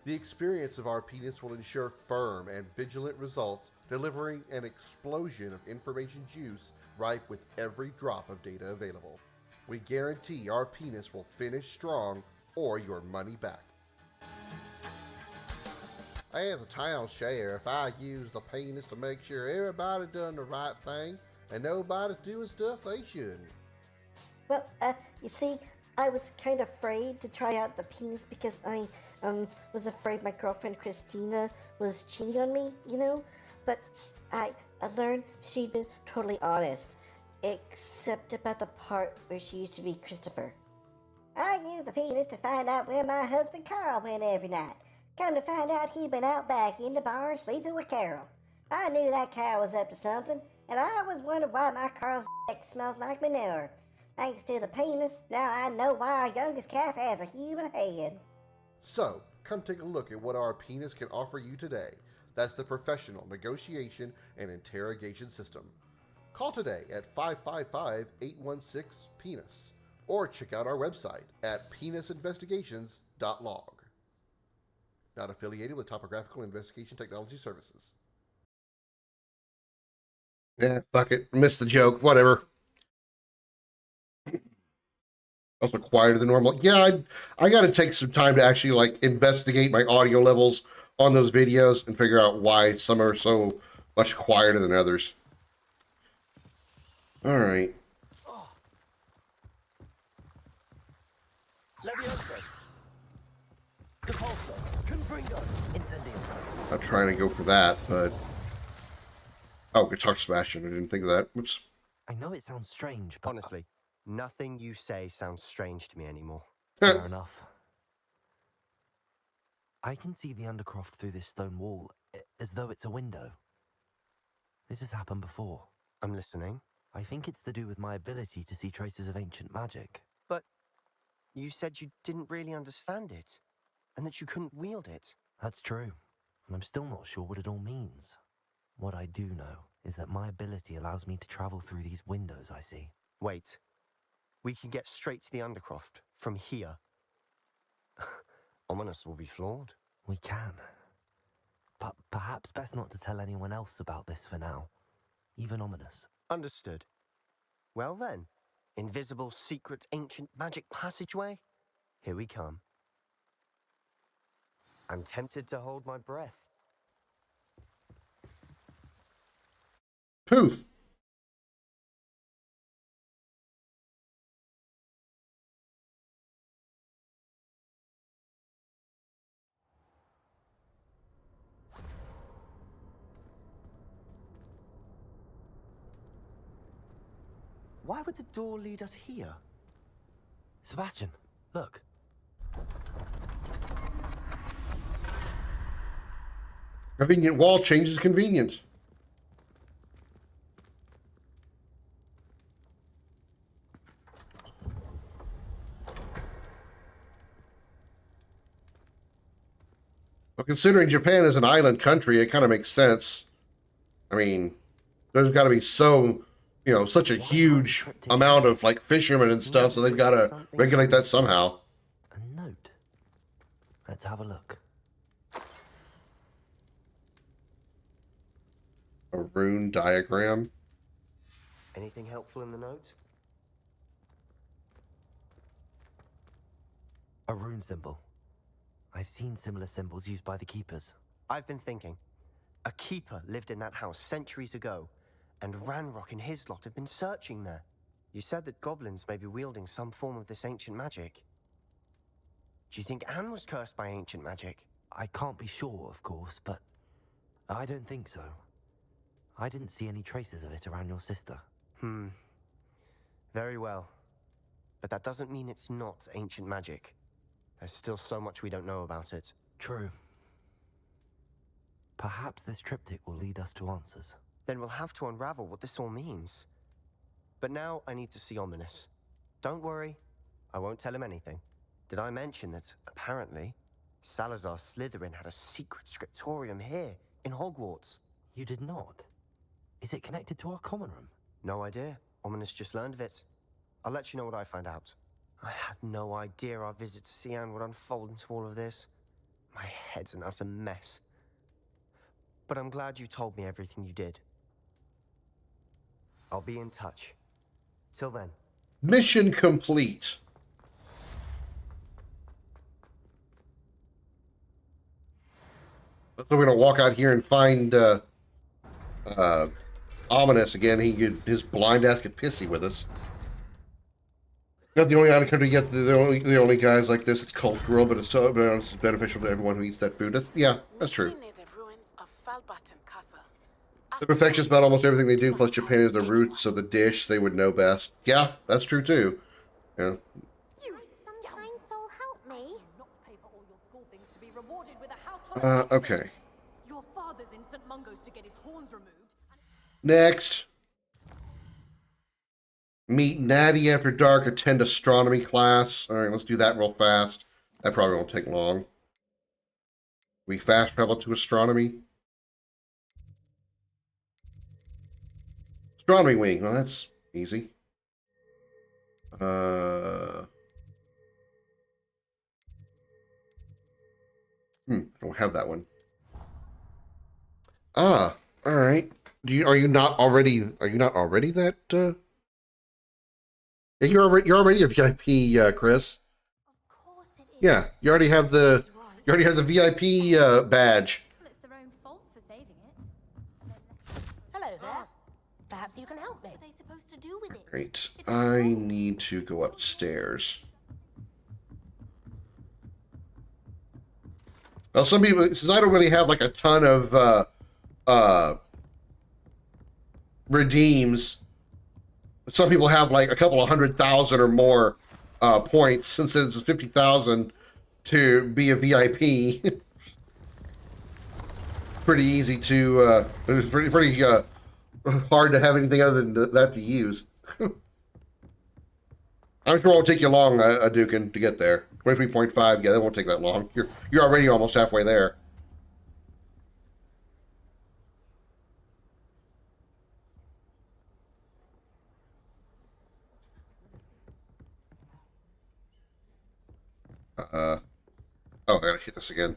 The experience of our Penis will ensure firm and vigilant results, delivering an explosion of information juice ripe with every drop of data available. We guarantee our Penis will finish strong or your money back. As a town sheriff, I use the Penis to make sure everybody done the right thing and nobody's doing stuff they shouldn't.
Well, you see, I was kind of afraid to try out the Penis because I was afraid my girlfriend Christina was cheating on me, you know? But I learned she'd been totally honest, except about the part where she used to be Christopher. I used the Penis to find out where my husband Carl went every night. Come to find out he'd been out back in the barn sleeping with Carol. I knew that cow was up to something, and I always wondered why my Carl's smelled like manure. Thanks to the Penis, now I know why our youngest calf has a human head.
So, come take a look at what our Penis can offer you today. That's the professional negotiation and interrogation system. Call today at 555-816-PENIS or check out our website at penisinvestigations.log. Not affiliated with Topographical Investigation Technology Services. Yeah, fuck it. Missed the joke. Whatever. Also quieter than normal. Yeah, I got to take some time to actually like investigate my audio levels on those videos and figure out why some are so much quieter than others. All right. I'm trying to go for that, but oh, Guitar Sebastian. I didn't think of that. Whoops.
I know it sounds strange, but
honestly, nothing you say sounds strange to me anymore.
Fair enough. I can see the Undercroft through this stone wall, as though it's a window. This has happened before.
I'm listening.
I think it's to do with my ability to see traces of ancient magic.
But you said you didn't really understand it, and that you couldn't wield it.
That's true, and I'm still not sure what it all means. What I do know is that my ability allows me to travel through these windows I see.
Wait. We can get straight to the Undercroft from here. Ominous will be flawed.
We can. But perhaps best not to tell anyone else about this for now. Even Ominous.
Understood. Well then, invisible, secret, ancient magic passageway? Here we come. I'm tempted to hold my breath.
Poof.
Why would the door lead us here?
Sebastian, look.
Convenient wall changes convenience. Well, considering Japan is an island country, it kind of makes sense. I mean, there's got to be such a huge amount of like fishermen and stuff, so they've got to regulate that somehow.
A note. Let's have a look.
A rune diagram.
Anything helpful in the note?
A rune symbol. I've seen similar symbols used by the keepers.
I've been thinking. A keeper lived in that house centuries ago, and Ranrock and his lot have been searching there. You said that goblins may be wielding some form of this ancient magic. Do you think Anne was cursed by ancient magic?
I can't be sure, of course, but I don't think so. I didn't see any traces of it around your sister.
Very well. But that doesn't mean it's not ancient magic. There's still so much we don't know about it.
True. Perhaps this triptych will lead us to answers.
Then we'll have to unravel what this all means. But now I need to see Ominous. Don't worry, I won't tell him anything. Did I mention that, apparently, Salazar Slytherin had a secret scriptorium here, in Hogwarts?
You did not? Is it connected to our common room?
No idea. Ominous just learned of it. I'll let you know what I find out. I had no idea our visit to Sian would unfold into all of this. My head's an utter mess. But I'm glad you told me everything you did. I'll be in touch. Till then.
Mission complete. So we're gonna walk out here and find Ominous again. His blind ass get pissy with us. Not the only island country yet. The only guys like this. It's cultural, but it's beneficial to everyone who eats that food. That's true. They're perfectionists about almost everything they do. Plus, Japan is the roots of the dish. They would know best. Yeah, that's true too. Yeah.
You sunshine soul, help me.
Okay.
Your father's in St. Mungo's to get his horns removed.
Next. Meet Natty after dark, attend astronomy class. All right, let's do that real fast. That probably won't take long. We fast travel to astronomy. Astronomy wing. Well, that's easy. I don't have that one. Ah, all right. Are you not already that? Yeah, you're already a VIP, Chris.
Of course it is.
Yeah, you already have the VIP badge.
Well, it's their own fault for saving it. Hello there. Perhaps you can help me. What are they supposed to do with it?
Great. I need to go upstairs. Well, some people, since I don't really have like a ton of redeems, some people have like a couple of 100,000 or more points, since it's 50,000 to be a VIP. Pretty easy to, it's pretty hard to have anything other than that to use. I'm sure it won't take you long, Dukin, to get there. 23.5, yeah, that won't take that long. You're already almost halfway there. Oh, I gotta hit this again.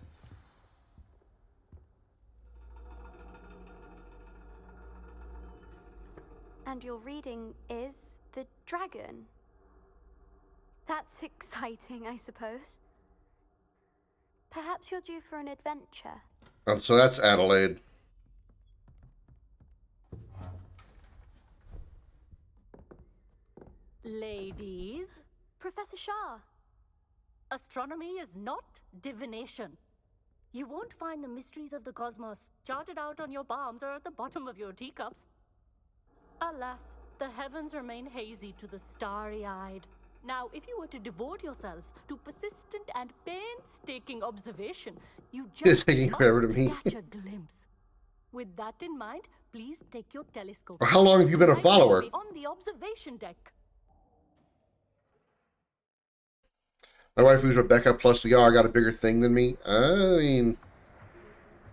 And your reading is the dragon. That's exciting, I suppose. Perhaps you're due for an adventure.
Oh, so that's Adelaide.
Ladies,
Professor Shah.
astronomy is not divination. You won't find the mysteries of the cosmos charted out on your palms or at the bottom of your teacups. Alas, the heavens remain hazy to the starry-eyed. Now, if you were to devote yourselves to persistent and painstaking observation, you just
taking
might
forever to me.
catch a glimpse. With that in mind, please take your telescope.
How long have you been a follower?
On the observation deck.
My wife who's Rebecca plus the R got a bigger thing than me. I mean,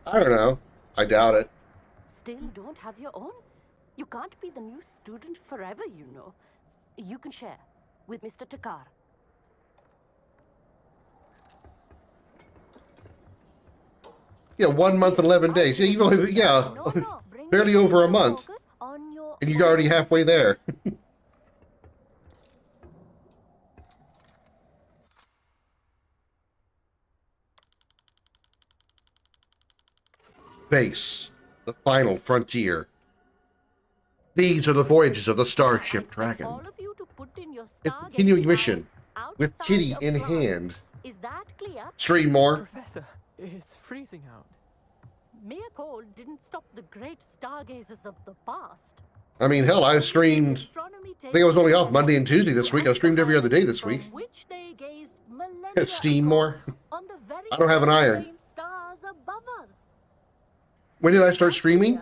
I don't know. I doubt it.
Still don't have your own? You can't be the new student forever, you know. You can share with Mr. Takar.
Yeah, 1 month and 11 days. Yeah, you've only, barely over a month. And you're already halfway there. Base, the final frontier. These are the voyages of the Starship Dragon. Its continuing mission, with Kitty in hand.
Is that clear?
Stream more.
Professor, it's freezing out.
Mere cold didn't stop the great stargazers of the past.
I mean, hell, I streamed. I think I was only off Monday and Tuesday this week. I streamed every other day this week. Get steam more. I don't have an iron. When did I start streaming?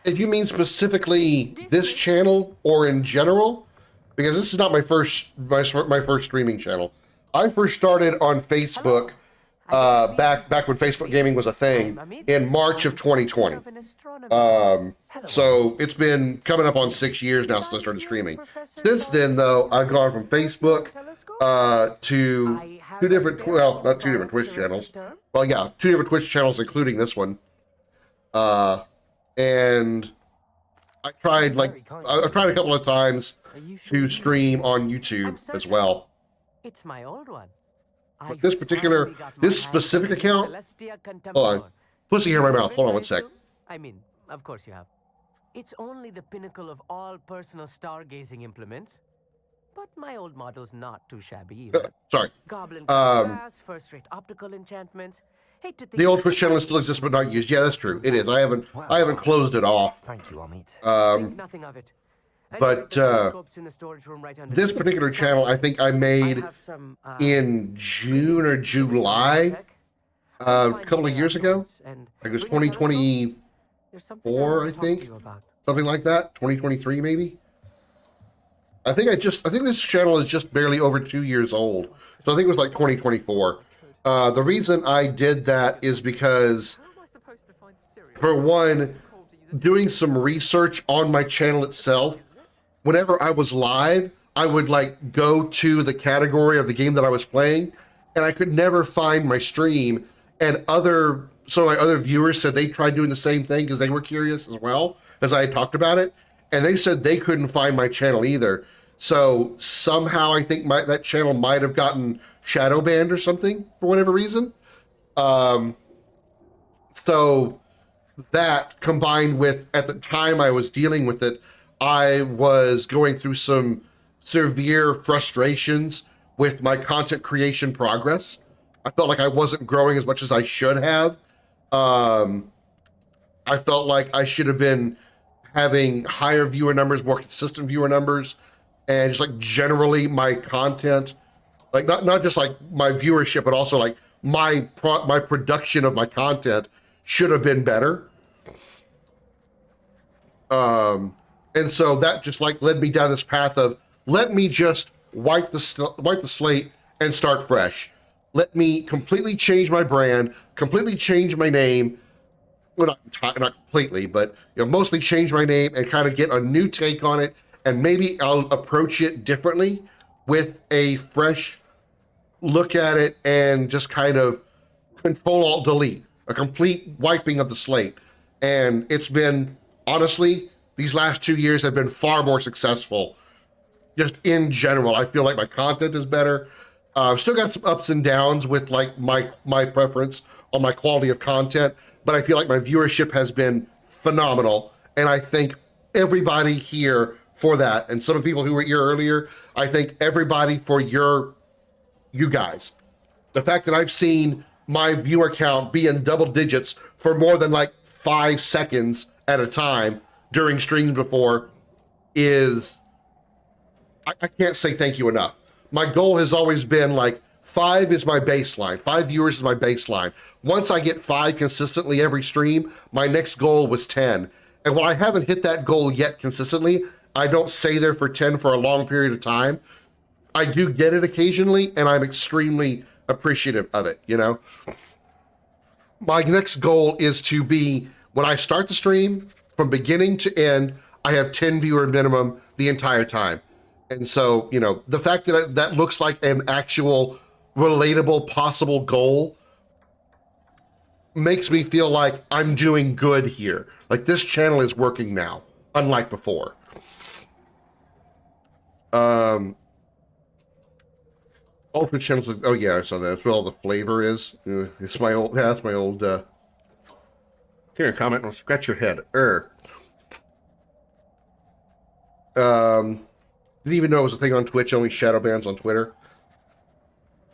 If you mean specifically this channel or in general, because this is not my first streaming channel. I first started on Facebook back when Facebook gaming was a thing in March of 2020. So it's been coming up on 6 years now since I started streaming. Since then, though, I've gone from Facebook to two different, well, not two different Twitch channels. Well, yeah, two different Twitch channels, including this one. And I tried I've tried a couple of times to stream on YouTube as well.
It's my old one.
But this specific account, hold on, pussy here in my mouth. Hold on 1 sec.
I mean, of course you have. It's only the pinnacle of all personal stargazing implements. But my old model's not too shabby either.
Sorry.
Goblin glass, first-rate optical enchantments.
The old Twitch channel still exists but not used. Yeah, that's true. It is. I haven't closed it off.
Thank you, Amit.
Think nothing of it.
But this particular channel, I think I made in June or July, a couple of years ago. It was 2024, I think, something like that. 2023, maybe. I think this channel is just barely over 2 years old, so I think it was like 2024. The reason I did that is because, for one, doing some research on my channel itself. Whenever I was live, I would like go to the category of the game that I was playing, and I could never find my stream. And some of my other viewers said they tried doing the same thing because they were curious as well, as I had talked about it, and they said they couldn't find my channel either. So somehow I think that channel might have gotten shadow banned or something for whatever reason. So that combined with, at the time I was dealing with it, I was going through some severe frustrations with my content creation progress. I felt like I wasn't growing as much as I should have. I felt like I should have been having higher viewer numbers, more consistent viewer numbers, and just like generally my content, like not just like my viewership, but also like my production of my content should have been better. And so that just like led me down this path of, let me just wipe the slate and start fresh. Let me completely change my brand, completely change my name. Well, not completely, but mostly change my name and kind of get a new take on it. And maybe I'll approach it differently with a fresh look at it and just kind of Control-Alt-Delete, a complete wiping of the slate. And it's been, honestly, these last 2 years have been far more successful. Just in general, I feel like my content is better. I've still got some ups and downs with like my preference on my quality of content, but I feel like my viewership has been phenomenal. And I thank everybody here for that. And some of the people who were here earlier, I thank everybody for you guys. The fact that I've seen my viewer count be in double digits for more than like 5 seconds at a time during streams before is, I can't say thank you enough. My goal has always been like 5 is my baseline. 5 viewers is my baseline. Once I get 5 consistently every stream, my next goal was 10. And while I haven't hit that goal yet consistently, I don't stay there for 10 for a long period of time. I do get it occasionally, and I'm extremely appreciative of it, you know? My next goal is to be, when I start the stream, from beginning to end, I have 10 viewer minimum the entire time. And so, you know, the fact that that looks like an actual relatable possible goal makes me feel like I'm doing good here. Like, this channel is working now, unlike before. Ultimate channels, oh yeah, I saw that. That's what all the flavor is. It's my old, that's my old, here, comment, or scratch your head. Didn't even know it was a thing on Twitch, only shadow bans on Twitter.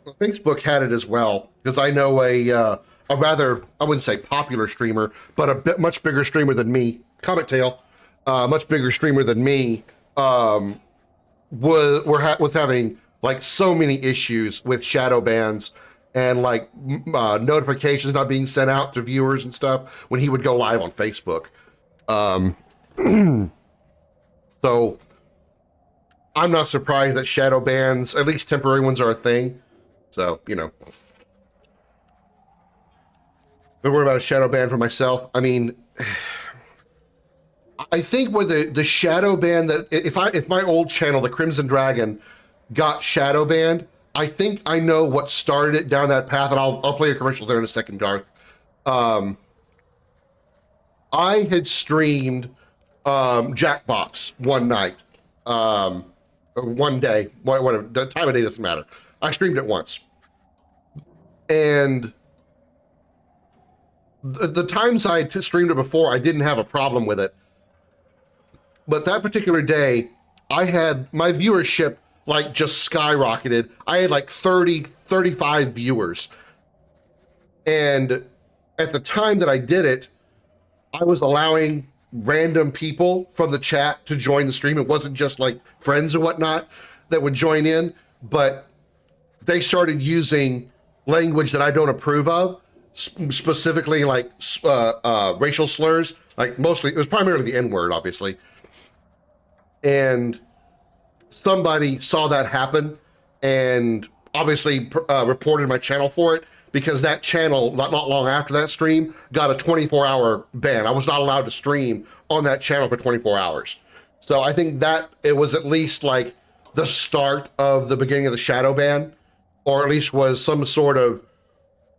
Well, Facebook had it as well, because I know a rather, I wouldn't say popular streamer, but a bit much bigger streamer than me, Comet Tail, much bigger streamer than me, was having like so many issues with shadow bans and like notifications not being sent out to viewers and stuff when he would go live on Facebook. So I'm not surprised that shadow bans, at least temporary ones, are a thing. So, you know, been worried about a shadow ban for myself. I mean, I think with the shadow ban that if my old channel, the Crimson Dragon, got shadow banned, I think I know what started it down that path, and I'll play a commercial there in a second, Darth. I had streamed Jackbox one night, one day, whatever, the time of day doesn't matter. I streamed it once. And the times I streamed it before, I didn't have a problem with it. But that particular day, I had my viewership like just skyrocketed. I had like 30, 35 viewers. And at the time that I did it, I was allowing random people from the chat to join the stream. It wasn't just like friends or whatnot that would join in, but they started using language that I don't approve of, specifically like racial slurs, like mostly, it was primarily the N-word, obviously. And somebody saw that happen and obviously reported my channel for it, because that channel, not long after that stream, got a 24-hour ban. I was not allowed to stream on that channel for 24 hours. So I think that it was at least like the start of the beginning of the shadow ban, or at least was some sort of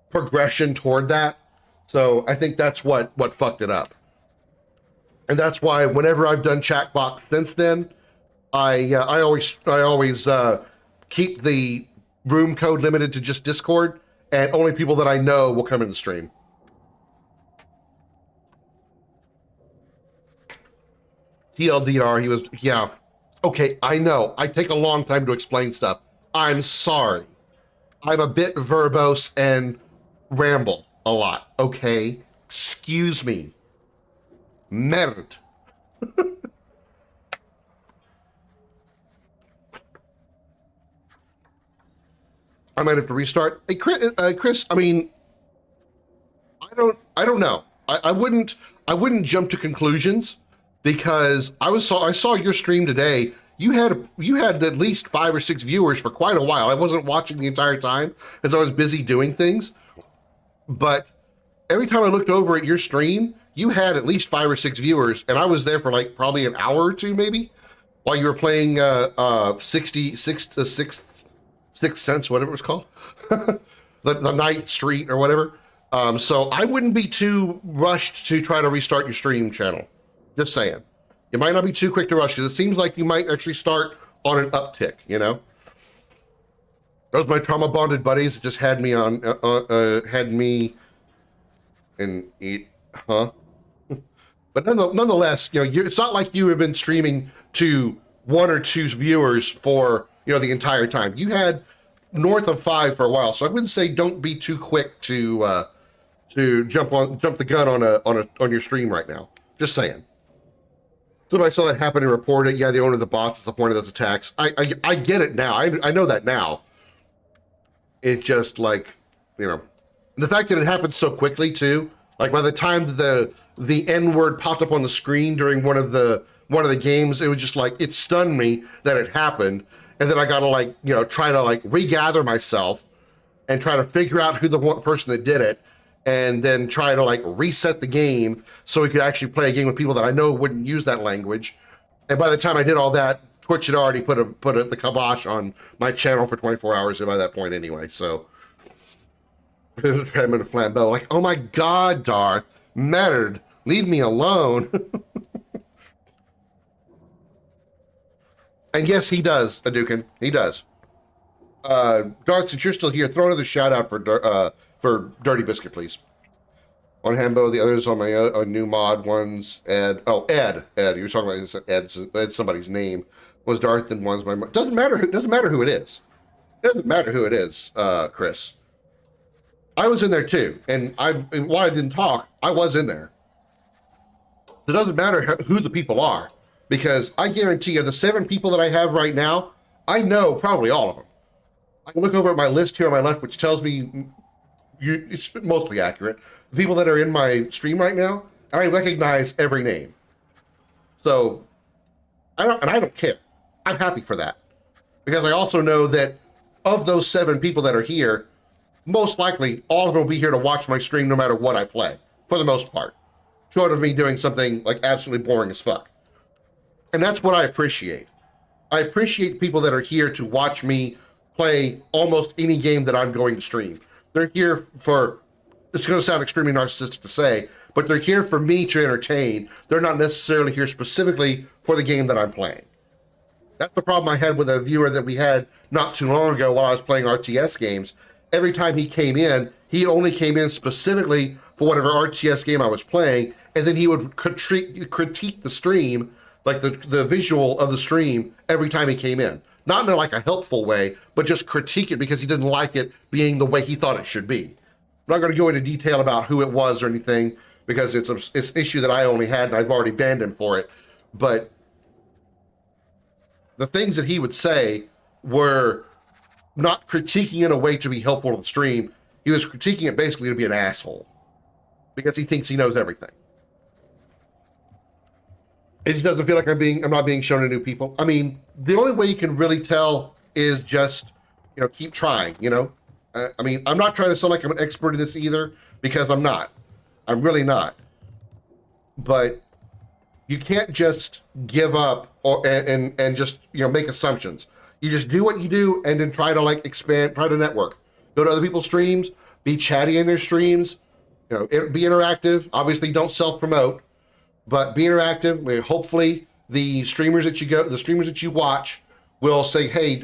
progression toward that. So I think that's what fucked it up. And that's why whenever I've done Chatbox since then, I always keep the room code limited to just Discord, and only people that I know will come in the stream. TLDR, he was, yeah. Okay, I know. I take a long time to explain stuff. I'm sorry. I'm a bit verbose and ramble a lot, okay? Excuse me. Merde. I might have to restart. Hey, Chris, I mean, I don't know. I wouldn't jump to conclusions, because I saw your stream today. You had at least 5 or 6 viewers for quite a while. I wasn't watching the entire time as I was busy doing things, but every time I looked over at your stream, you had at least 5 or 6 viewers, and I was there for like probably an hour or two, maybe, while you were playing Sixth Sense, whatever it was called, the Night Street or whatever. So I wouldn't be too rushed to try to restart your stream channel. Just saying. You might not be too quick to rush, because it seems like you might actually start on an uptick, you know? Those my trauma bonded buddies that just had me on, had me and eat, huh? But nonetheless, you know, it's not like you have been streaming to 1 or 2 viewers for, you know, the entire time. You had north of 5 for a while, so I wouldn't say don't be too quick to jump the gun on your stream right now. Just saying. Somebody saw that happen and reported it. Yeah, the owner of the bots is the point of those attacks. I get it now. I know that now. It's just like, you know, the fact that it happened so quickly too. Like by the time the N-word popped up on the screen during one of the games, it was just like, it stunned me that it happened. And then I gotta like, you know, try to like regather myself and try to figure out who the one person that did it, and then try to like reset the game so we could actually play a game with people that I know wouldn't use that language. And by the time I did all that, Twitch had already put the kibosh on my channel for 24 hours by that point anyway. So Tremor Flambeau, like, oh my God, Darth, mattered, leave me alone. And yes, he does, Hadouken, he does. Darth, since you're still here, throw another shout out for Dirty Biscuit, please. On Hambo, the others on my new mod ones. Ed. Oh, Ed. You were talking about Ed, somebody's name. Was Darth and one's my. Doesn't matter who it is. It doesn't matter who it is, Chris. I was in there too, and while I didn't talk, I was in there. It doesn't matter who the people are, because I guarantee you, the 7 people that I have right now, I know probably all of them. I can look over at my list here on my left, which tells me it's mostly accurate. The people that are in my stream right now, I recognize every name. So, I don't care. I'm happy for that. Because I also know that of those 7 people that are here, most likely all of them will be here to watch my stream no matter what I play, for the most part. Short of me doing something like absolutely boring as fuck. And that's what I appreciate. I appreciate people that are here to watch me play almost any game that I'm going to stream. They're here for, it's going to sound extremely narcissistic to say, but they're here for me to entertain. They're not necessarily here specifically for the game that I'm playing. That's the problem I had with a viewer that we had not too long ago while I was playing RTS games. Every time he came in, he only came in specifically for whatever RTS game I was playing, and then he would critique the stream, like the visual of the stream, every time he came in. Not in like a helpful way, but just critique it because he didn't like it being the way he thought it should be. I'm not going to go into detail about who it was or anything, because it's an issue that I only had and I've already banned him for it. But the things that he would say were not critiquing in a way to be helpful to the stream. He was critiquing it basically to be an asshole because he thinks he knows everything. It just doesn't feel like I'm not being shown to new people. I mean, the only way you can really tell is just, keep trying, I mean, I'm not trying to sound like I'm an expert in this either, because I'm not. I'm really not. But you can't just give up and just, make assumptions. You just do what you do and then try to expand, try to network. Go to other people's streams, be chatty in their streams, be interactive. Obviously, don't self-promote, but be interactive. Hopefully, the streamers that you watch will say, hey,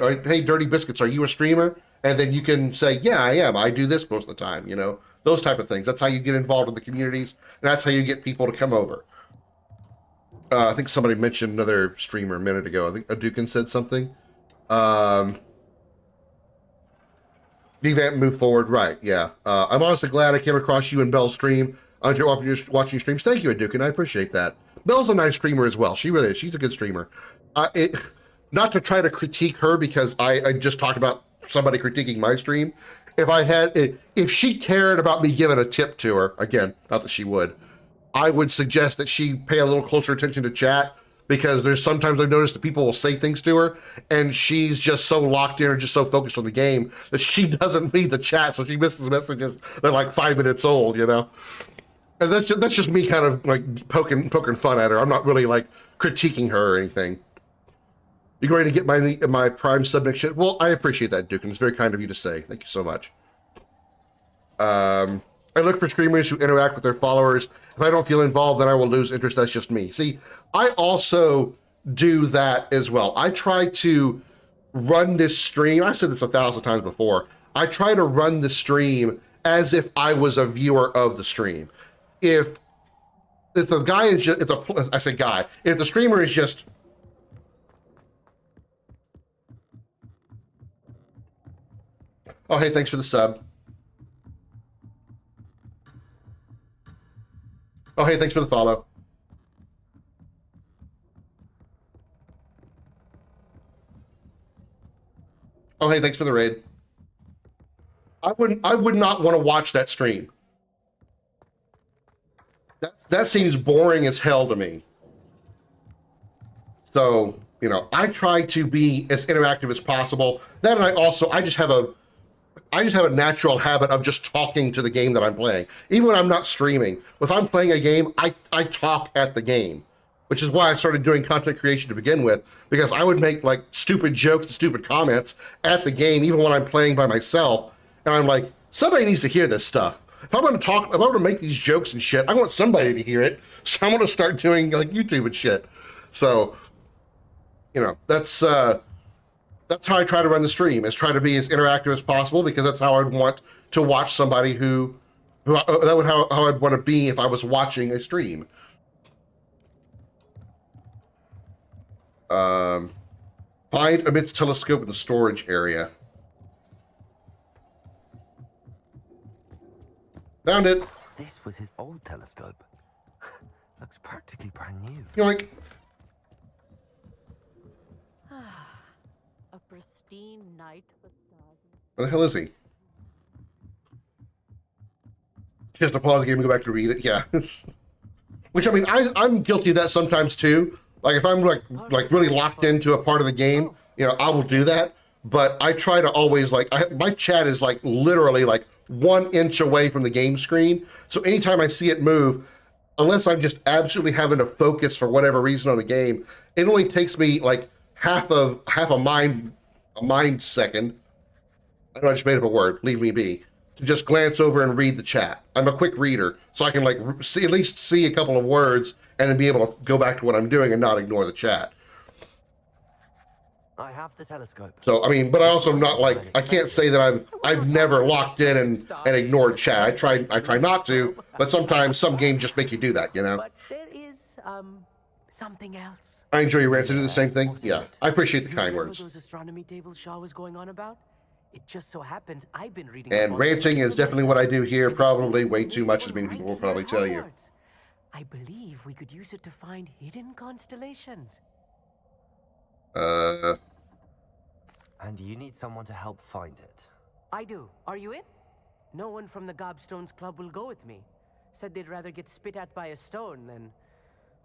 Dirty Biscuits, are you a streamer? And then you can say, yeah, I am. I do this most of the time, those type of things. That's how you get involved in the communities, and that's how you get people to come over. I think somebody mentioned another streamer a minute ago. I think Hadouken said something. Leave that and move forward. Right, yeah. I'm honestly glad I came across you and Belle's stream. I enjoy watching your streams. Thank you, Hadouken. I appreciate that. Belle's a nice streamer as well. She really is. She's a good streamer. Not to try to critique her, because I just talked about somebody critiquing my stream. If she cared about me giving a tip to her, again, not that she would, I would suggest that she pay a little closer attention to chat, because there's sometimes I've noticed that people will say things to her and she's just so locked in or just so focused on the game that she doesn't read the chat, so she misses messages that are like 5 minutes old, And that's just me kind of like poking fun at her. I'm not really like critiquing her or anything. You going to get my Prime sub next year? Well, I appreciate that, Duke, and it's very kind of you to say. Thank you so much. I look for streamers who interact with their followers. If I don't feel involved, then I will lose interest. That's just me. See, I also do that as well. I try to run this stream. I said this 1,000 times before. I try to run the stream as if I was a viewer of the stream. If the guy is just, I say guy, if the streamer is just, oh, hey, thanks for the sub. Oh, hey, thanks for the follow. Oh, hey, thanks for the raid. I would not want to watch that stream. That seems boring as hell to me. So, I try to be as interactive as possible. Then I just have I just have a natural habit of just talking to the game that I'm playing. Even when I'm not streaming, if I'm playing a game, I talk at the game, which is why I started doing content creation to begin with, because I would make like stupid jokes and stupid comments at the game, even when I'm playing by myself. And I'm like, somebody needs to hear this stuff. If I'm going to talk, if I'm going to make these jokes and shit, I want somebody to hear it. So I'm going to start doing like YouTube and shit. So, you know, that's how I try to run the stream, is try to be as interactive as possible, because that's how I'd want to watch somebody that would how I'd want to be if I was watching a stream. Find amidst telescope in the storage area. Found it.
This was his old telescope. Looks practically brand new.
You're like,
A pristine night for stars.
where the hell is he? Just to pause the game and go back to read it. Yeah. Which, I mean, I'm guilty of that sometimes too. Like if I'm like really locked into a part of the game, you know, I will do that. But I try to always my chat is like literally like 1 inch away from the game screen. So anytime I see it move, unless I'm just absolutely having to focus for whatever reason on the game, it only takes me like half a mind second. I know I just made up a word. Leave me be. To just glance over and read the chat. I'm a quick reader, so I can like at least see a couple of words and then be able to go back to what I'm doing and not ignore the chat.
I have the telescope.
So I mean, but I also am not like, I can't say that I've never locked in and ignored chat. I try not to, but sometimes some games just make you do that, you know.
But there is something else.
I enjoy your rants. I do the same thing. Yeah, I appreciate the kind words.
Those astronomy tables Shaw was going on about? It just so happens I've been reading.
And ranting is definitely what I do here. Probably way too much, as many people will probably tell you.
I believe we could use it to find hidden constellations.
And you need someone to help find it.
I do. Are you in? No one from the Gobstones Club will go with me. Said they'd rather get spit at by a stone than...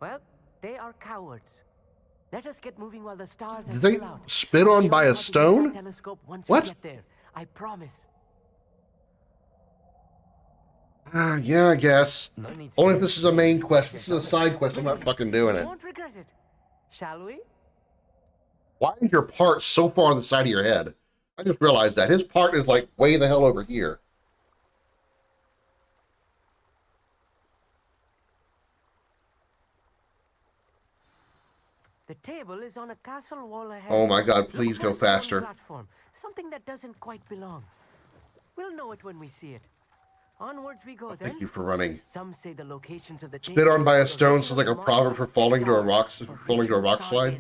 Well, they are cowards. Let us get moving while the stars are
Did they
still out.
spit on by a stone? What?
We get there. I promise.
Yeah, I guess. Only if this is a main quest. This is a side quest. I'm not fucking doing it.
Won't regret it. Shall we?
Why is your part so far on the side of your head? I just realized that. His part is like way the hell over here.
The table is on a castle wall ahead.
Oh my god, please go faster.
Platform. Something that doesn't quite belong. We'll know it when we see it. Onwards we go then.
Thank you for running.
Some say the locations of the
Spit on by a stone sounds like a proverb for falling to a rock slide.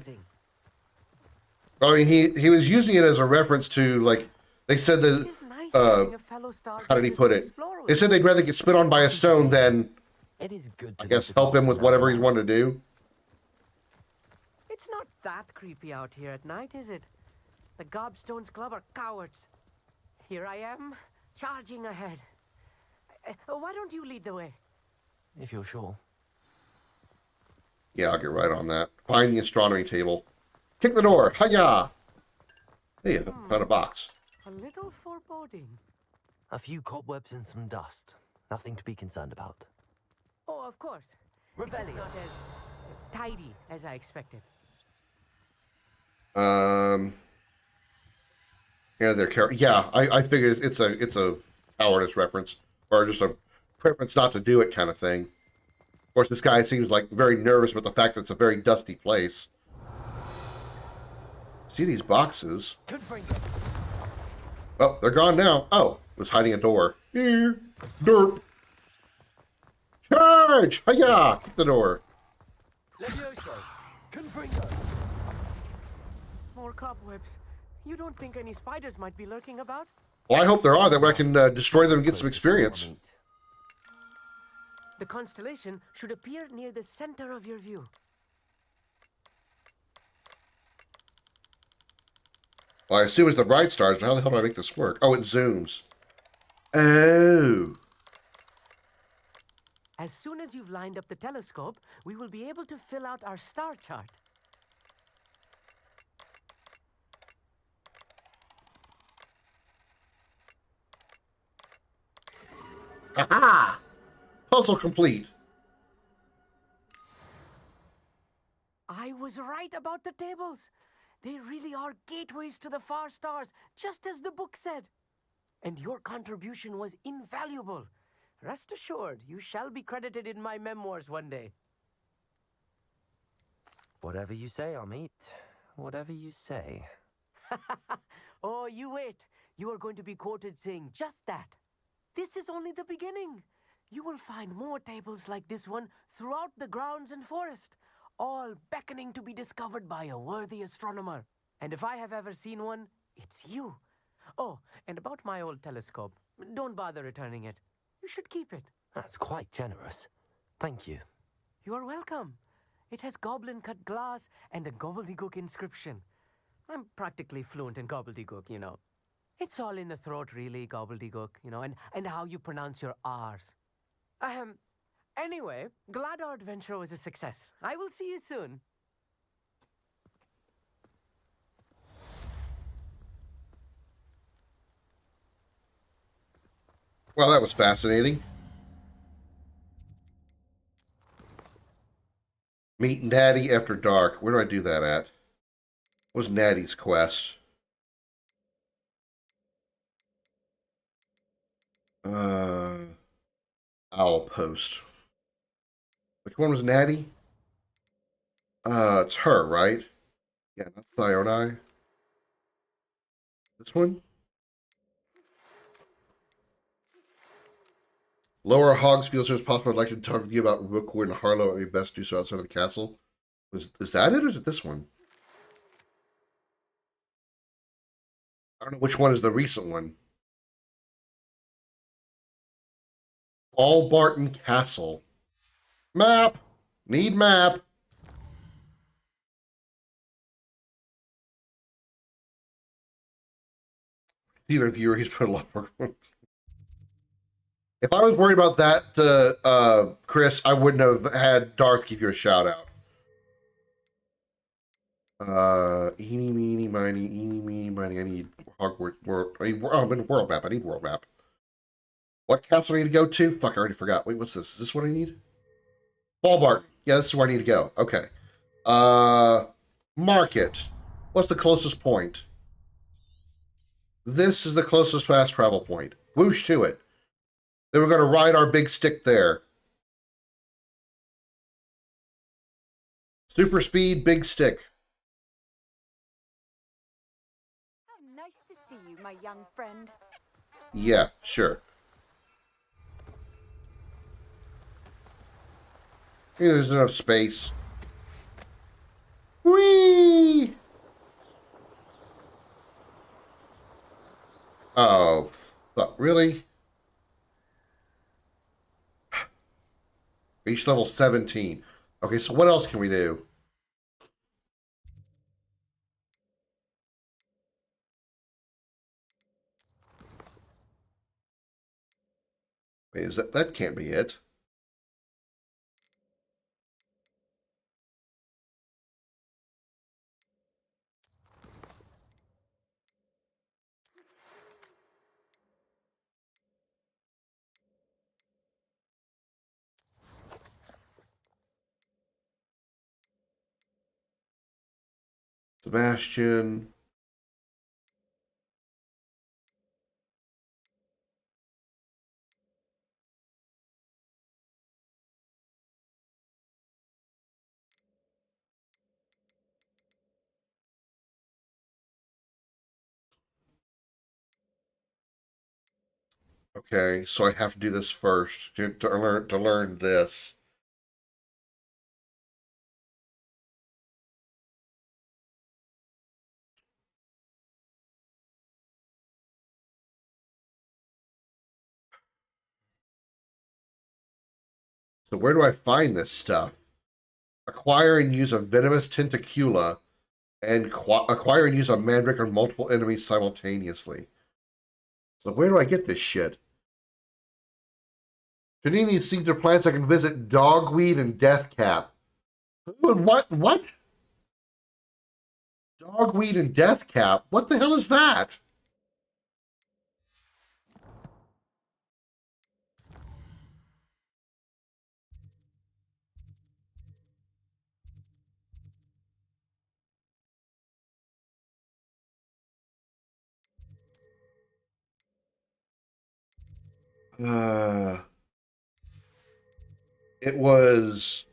I mean, he was using it as a reference to, like, they said that, how did he put it? They said they'd rather get spit on by a stone than, I guess, help him with whatever he's wanted to do.
It's not that creepy out here at night, is it? The Gobstones Club are cowards. Here I am, charging ahead. Why don't you lead the way?
If you're sure.
Yeah, I'll get right on that. Find the astronomy table. Kick the door. Hiya! Hey, I found a box.
A little foreboding.
A few cobwebs and some dust. Nothing to be concerned about.
Oh, of course. It's just not as tidy as I expected.
Yeah, yeah, I figured it's a cowardice reference, or just a preference not to do it kind of thing. Of course, this guy seems like very nervous about the fact that it's a very dusty place. See these boxes? Oh, they're gone now. Oh, it was hiding a door. Here, derp. Charge! Hiya! Kick the door.
More cobwebs. You don't think any spiders might be lurking about?
Well, I hope there are. That way I can destroy them and get some experience.
The constellation should appear near the center of your view.
Well, I assume it's the bright stars, but how the hell do I make this work? Oh, it zooms. Oh.
As soon as you've lined up the telescope, we will be able to fill out our star chart.
Ha! Puzzle complete.
I was right about the tables. They really are gateways to the far stars, just as the book said. And your contribution was invaluable. Rest assured, you shall be credited in my memoirs one day.
Whatever you say, Amit. Whatever you say.
Oh, you wait. You are going to be quoted saying just that. This is only the beginning. You will find more tables like this one throughout the grounds and forest, all beckoning to be discovered by a worthy astronomer. And if I have ever seen one, it's you. Oh, and about my old telescope, don't bother returning it. You should keep it.
That's quite generous. Thank you.
You are welcome. It has goblin-cut glass and a gobbledygook inscription. I'm practically fluent in gobbledygook, you know. It's all in the throat, really, gobbledygook, you know, and how you pronounce your R's. Anyway, glad our adventure was a success. I will see you soon.
Well, that was fascinating. Meet Natty after dark. Where do I do that at? What was Natty's quest? Owl Post. Which one was Natty? It's her, right? Yeah, not Thyonai. This one? Lower Hogs feels as possible. I'd like to talk to you about Rookwood and Harlow. It would be best to do so outside of the castle. Is that it, or is it this one? I don't know which one is the recent one. All Barton Castle. Map! Need map! Either viewer, he's put a lot of work. If I was worried about that, Chris, I wouldn't have had Darth give you a shout out. Eeny, meeny, miny, eeny, meeny, miny. I need Hogwarts World. World map. I need world map. What castle do I need to go to? Fuck, I already forgot. Wait, what's this? Is this what I need? Ballbarton. Yeah, this is where I need to go. Okay. Market. What's the closest point? This is the closest fast travel point. Whoosh to it. Then we're going to ride our big stick there. Super speed, big stick.
How nice to see you, my young friend.
Yeah, sure. Maybe there's enough space. Whee! Oh, fuck, really? Reach level 17. Okay, so what else can we do? Wait, is that can't be it. Sebastian. Okay, so I have to do this first to learn this. So where do I find this stuff? Acquire and use a venomous tentacula, and acquire and use a mandrake on multiple enemies simultaneously. So where do I get this shit? Should any of these seeds or plants, I can visit Dogweed and Deathcap. What? What? Dogweed and Deathcap? What the hell is that? It was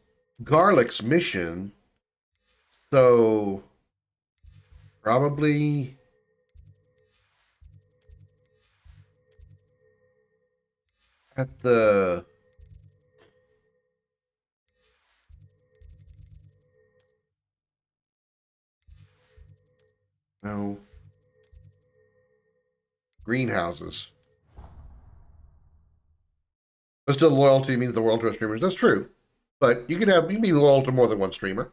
Garlic's mission, so probably at the no greenhouses. But still, loyalty means the world to our streamers. That's true, but you can be loyal to more than one streamer.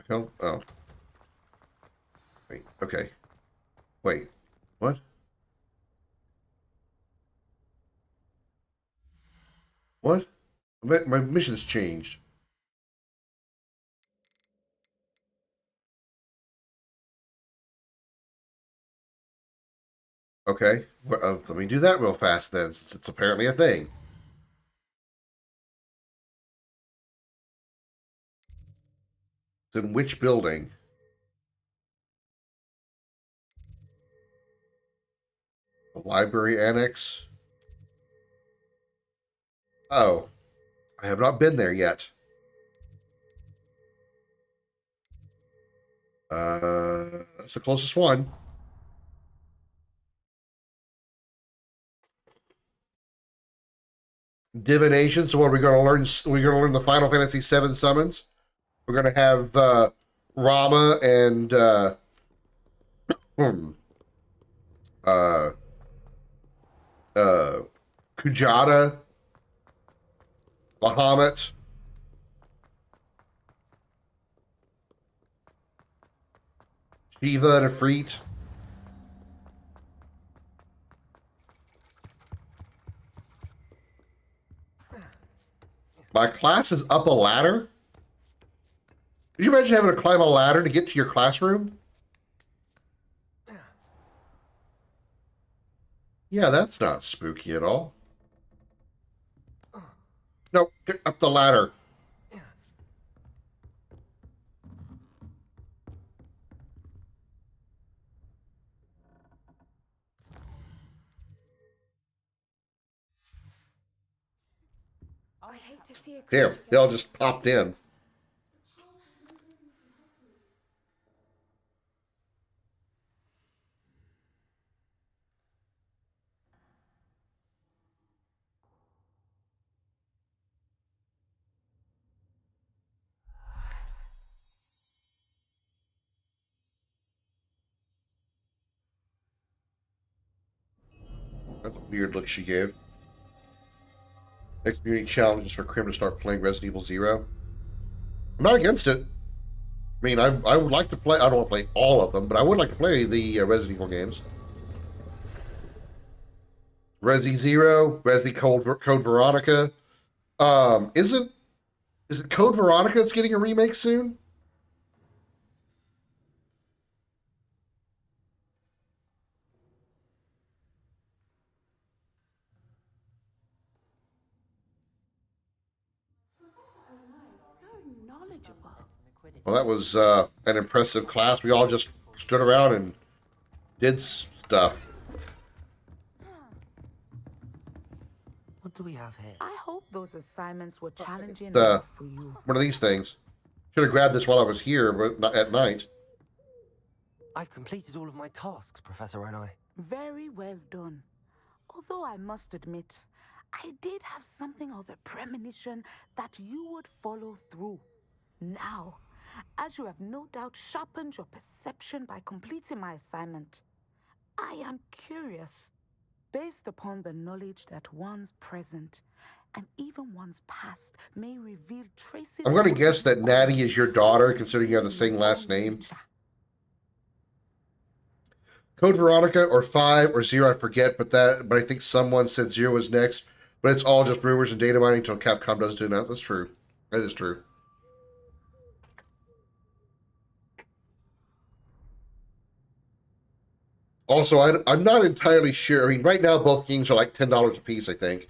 Oh. Wait. Okay. Wait. What? What? My mission's changed. Okay. Well, let me do that real fast then, since it's apparently a thing. It's in which building? The library annex? Oh. I have not been there yet. That's the closest one. Divination. So what are we going to learn? We're going to learn the Final Fantasy VII summons. We're going to have Rama and Kujata, Bahamut, Shiva, and Ifrit. My class is up a ladder? Could you imagine having to climb a ladder to get to your classroom? Yeah, that's not spooky at all. No, get up the ladder.
I hate to see a
Damn, they all just popped in. That's a weird look she gave. Next community challenge is for Krim to start playing Resident Evil 0. I'm not against it. I mean, I would like to play... I don't want to play all of them, but I would like to play the Resident Evil games. Resi 0, Resi Code Veronica. Is it Code Veronica that's getting a remake soon? Well, that was an impressive class. We all just stood around and did stuff.
What do we have here?
I hope those assignments were challenging
One
enough for you.
of these things. Should have grabbed this while I was here, but not at night.
I've completed all of my tasks, Professor Onai.
Very well done. Although I must admit, I did have something of a premonition that you would follow through. Now, as you have no doubt sharpened your perception by completing my assignment, I am curious, based upon the knowledge that one's present and even one's past may reveal traces.
I'm going to guess that Natty is your daughter, considering you have the same last name. Code Veronica or 5 or 0, I forget, but I think someone said 0 was next. But it's all just rumors and data mining until Capcom does do that. That's true. That is true. Also, I'm not entirely sure. I mean, right now both games are like $10 a piece, I think.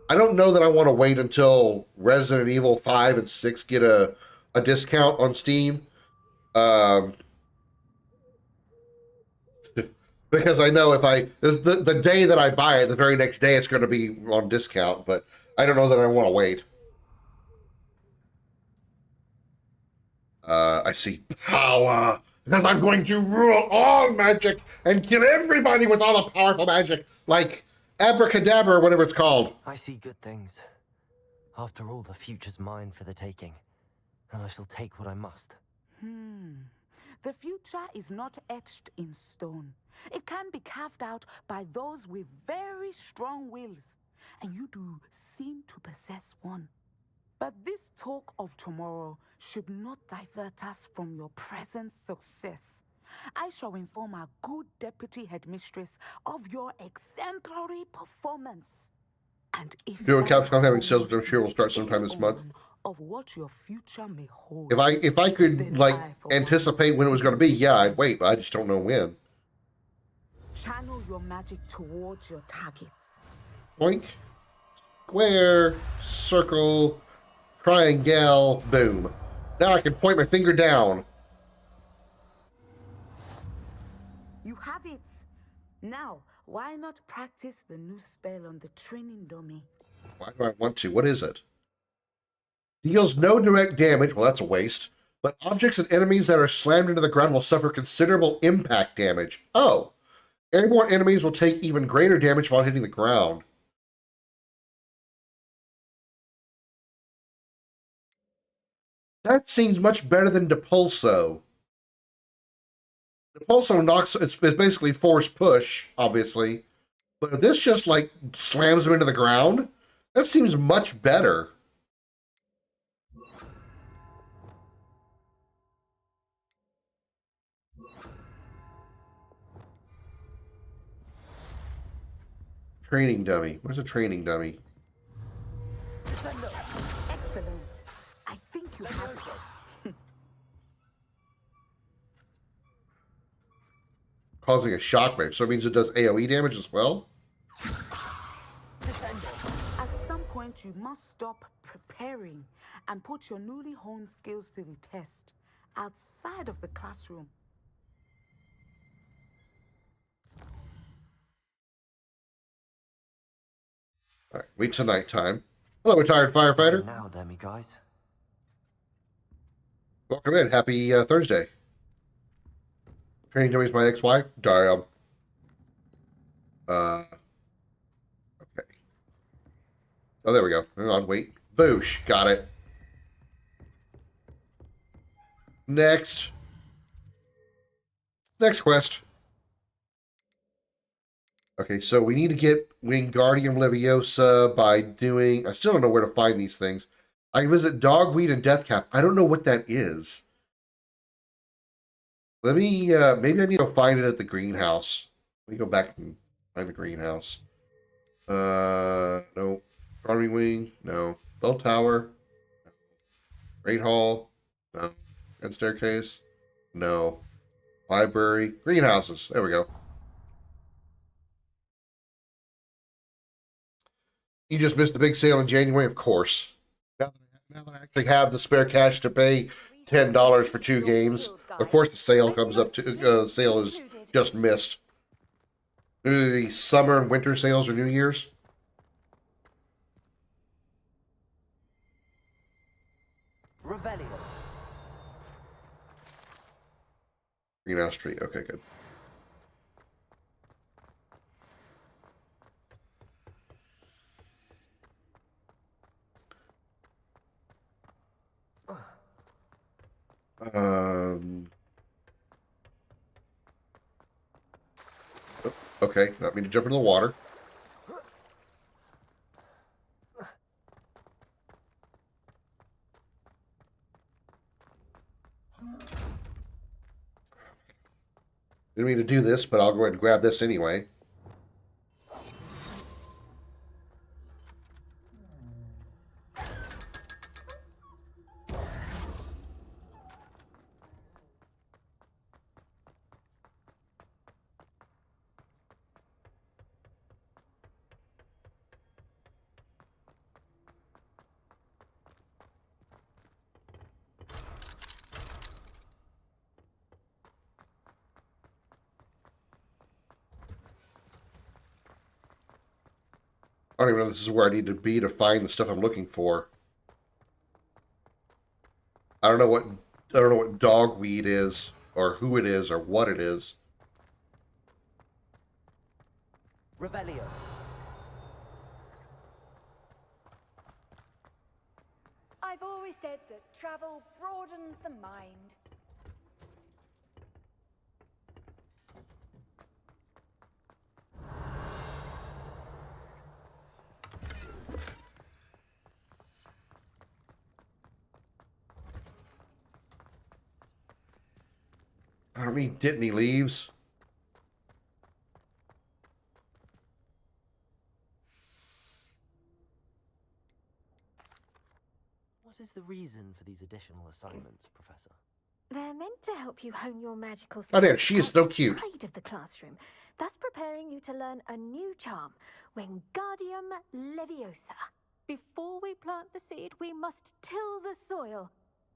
I don't know that I want to wait until Resident Evil 5 and 6 get a a discount on Steam. Because I know if the day that I buy it, the very next day it's going to be on discount, but I don't know that I want to wait. I see power, because I'm going to rule all magic and kill everybody with all the powerful magic, like abracadabra or whatever it's called.
I see good things. After all, the future's mine for the taking, and I shall take what I must.
The future is not etched in stone. It can be carved out by those with very strong wills, and you do seem to possess one. But this talk of tomorrow should not divert us from your present success. I shall inform our good deputy headmistress of your exemplary performance. And if
Doing
that
Capcom having sales, which I'm
performance
sure will start
is
sometime this month.
of what your future may hold.
If I could
then
like
I, for
anticipate
one,
when it was going to be, yeah, I'd wait, but I
see
just don't know when.
Channel your magic towards your targets.
Boink, square, circle, triangle, boom. Now I can point my finger down.
You have it. Now, why not practice the new spell on the training dummy?
Why do I want to? What is it? Deals no direct damage. Well, that's a waste. But objects and enemies that are slammed into the ground will suffer considerable impact damage. Oh. Airborne enemies will take even greater damage while hitting the ground. That seems much better than Depulso. Depulso knocks, it's basically force push, obviously. But if this just like slams them into the ground, that seems much better. Training dummy. Where's a training dummy?
Excellent. I think you have it.
Causing a shockwave, so it means it does AoE damage as well?
At some point, you must stop preparing and put your newly honed skills to the test outside of the classroom.
All right, wait till nighttime. Hello, retired firefighter.
Now, Demi guys.
Welcome in. Happy Thursday. Training dummies, my ex-wife. Damn. Okay. Oh, there we go. Hang on, wait. Boosh. Got it. Next. Next quest. Okay, so we need to get Wingardium Leviosa by doing... I still don't know where to find these things. I can visit Dogweed and Deathcap. I don't know what that is. Let me... maybe I need to find it at the greenhouse. Let me go back and find the greenhouse. No. Army Wing? No. Bell Tower? No. Great Hall? No. End Staircase? No. Library? Greenhouses. There we go. You just missed the big sale in January, of course. Now that I actually have the spare cash to pay $10 for 2 games, of course the sale comes up to sale is just missed. The summer and winter sales or New Year's.
Revelio.
Greenhouse Street. Okay, good. Okay, not mean to jump into the water. Didn't mean to do this, but I'll go ahead and grab this anyway. don't even know if this is where I need to be to find the stuff I'm looking for. I don't know what dogweed is, or who it is, or what it is.
Revelio.
I've always said that travel broadens the mind.
I don't mean Ditney leaves.
What is the reason for these additional assignments, Professor?
They're meant to help you hone your magical
Oh, damn,
skills
she is so cute.
outside of the classroom, thus preparing you to learn a new charm, Wingardium Leviosa. Before we plant the seed, we must till the soil.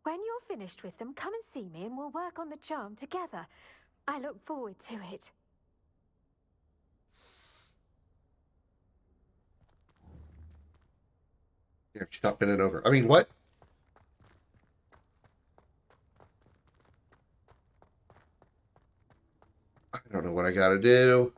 When you're finished with them, come and see me and we'll work on the charm together. I look forward to it.
Yeah, she's not bending over. I mean, what? I don't know what I gotta do.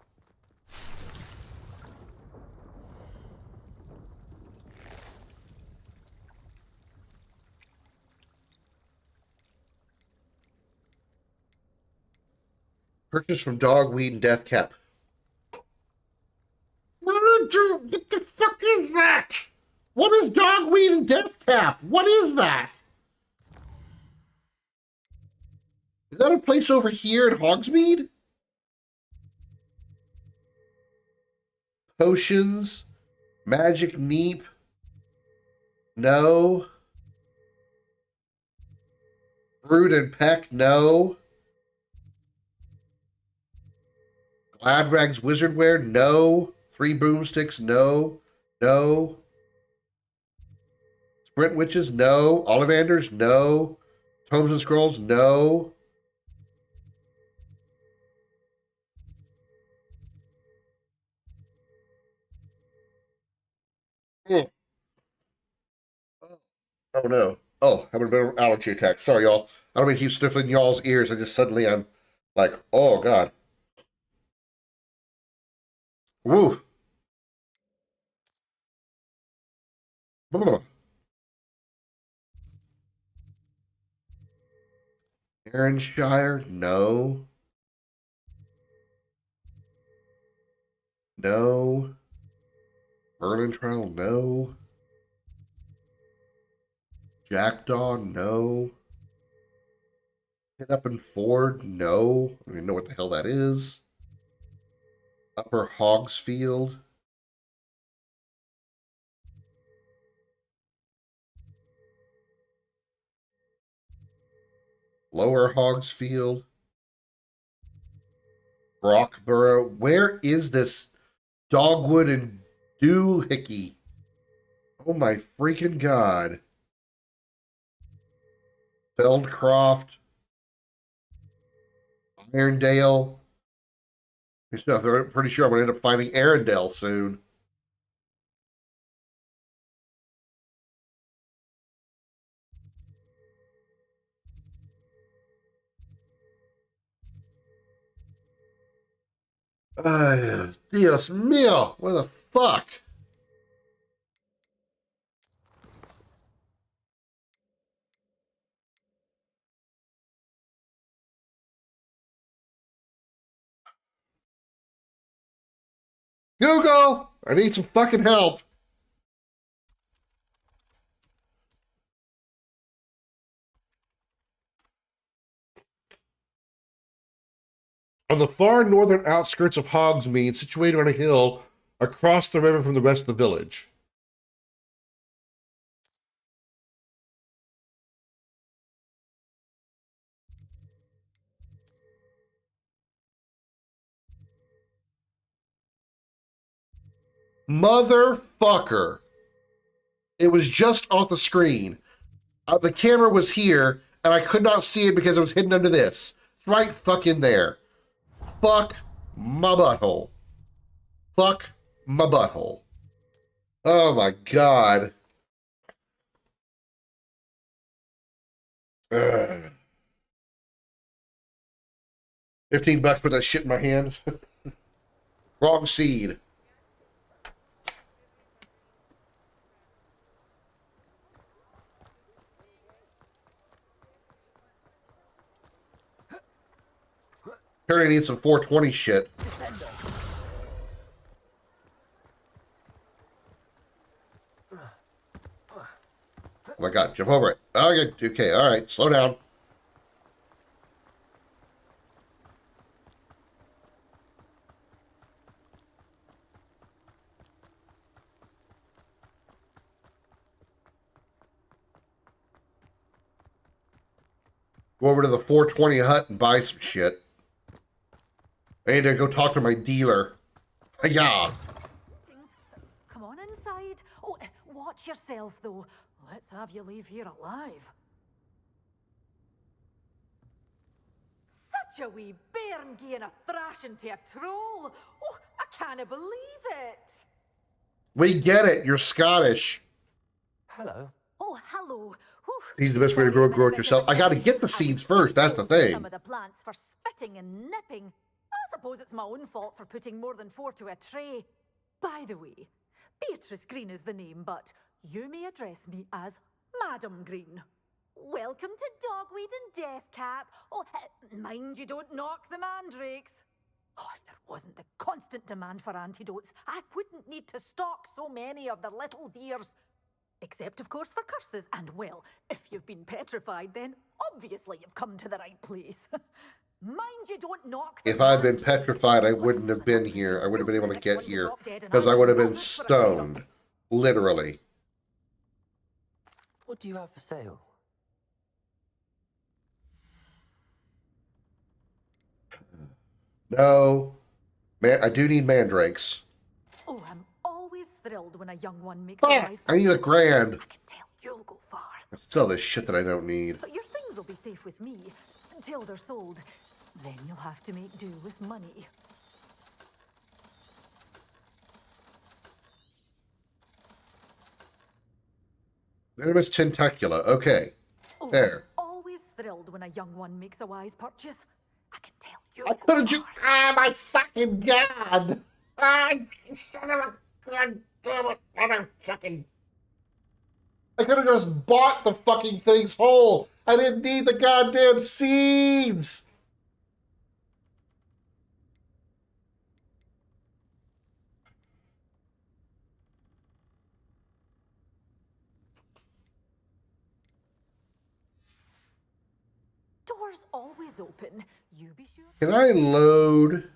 Purchase from Dogweed and Death Cap. What the fuck is that? What is Dogweed and Death Cap? What is that? Is that a place over here in Hogsmeade? Potions? Magic Neep? No. Brood and Peck? No. Gladrag's Wizardwear? No. Three Broomsticks? No. No. Sprint Witches? No. Ollivanders? No. Tomes and Scrolls? No. Mm. Oh no. Oh, having a bit of an allergy attack. Sorry, y'all. I don't mean to keep sniffling y'all's ears. I just suddenly I'm like, oh god. Woo. Aaronshire? No. No. Berlin Trial? No. Jackdaw? No. Hit Up and Ford? No. I don't even know what the hell that is. Upper Hogsfield? Lower Hogsfield? Brockborough? Where is this Dogwood and Doohickey? Oh my freaking god. Feldcroft? Irondale? I'm pretty sure I'm going to end up finding Arendelle soon. Dios mío, what the fuck? Google, I need some fucking help. On the far northern outskirts of Hogsmeade, situated on a hill across the river from the rest of the village. Motherfucker. It was just off the screen. The camera was here, and I could not see it because it was hidden under this. It's right fucking there. Fuck my butthole. Fuck my butthole. Oh my god. Ugh. $15, put that shit in my hand. Wrong seed. Apparently need some 420 shit. Oh my god, jump over it. Okay, alright, slow down. Go over to the 420 hut and buy some shit. I need to go talk to my dealer. Yeah.
Come on inside. Oh, watch yourself, though. Let's have you leave here alive. Such a wee bairn gieing a thrashing to a troll. Oh, I can't believe it.
We get it. You're Scottish.
Hello.
Oh, hello.
Seeds the best way to grow it yourself. I gotta get the seeds first. That's the
Some
thing.
of the plants for spitting and nipping. I suppose it's my own fault for putting more than 4 to a tray. By the way, Beatrice Green is the name, but you may address me as Madam Green. Welcome to Dogweed and Deathcap. Oh, mind you don't knock the mandrakes. Oh, if there wasn't the constant demand for antidotes, I wouldn't need to stock so many of the little dears. Except, of course, for curses. And, well, if you've been petrified, then obviously you've come to the right place. Mind you don't knock the
If I'd been petrified, I wouldn't have been here. I would have been able to get here because I would have been stoned. Literally.
What do you have for sale?
No. Man, I do need mandrakes.
Oh, I'm always thrilled when a young one makes a wise
I need
purchase.
$1,000.
I can tell you'll go far.
Sell this shit that I don't need.
But your things will be safe with me until they're sold. Then you'll have to make do with money.
Venomous tentacula. Okay.
Oh,
There.
I'm always thrilled when a young one makes a wise purchase. I can tell you'll
I
go
could have
far.
just. Ah, my fucking god! Ah, son of a god damn it, mother fucking. I could have just bought the fucking things whole. I didn't need the goddamn seeds.
Doors always open. You be sure.
Can I load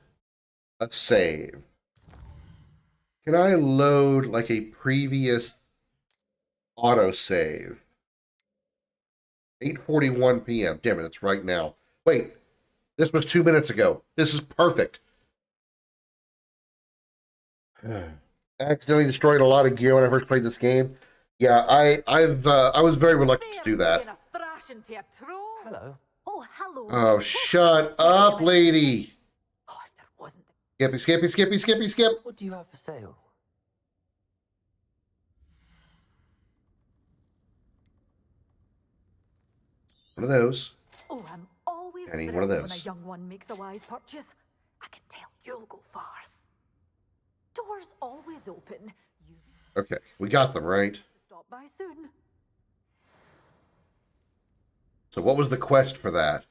a save? Can I load like a previous autosave? 8:41 p.m. Damn it, it's right now. Wait, this was 2 minutes ago. This is perfect. I accidentally destroyed a lot of gear when I first played this game. Yeah, I was very reluctant to do that.
Hello.
Oh, hello.
Oh, shut up, lady. Skippy.
What do you have for sale?
One of those.
Oh, I'm always
I need
thrilled
one of
when a
those.
young one makes a wise purchase. I can tell you'll go far. Doors always open. You
Okay, we got them, right?
stop by soon.
So what was the quest for that?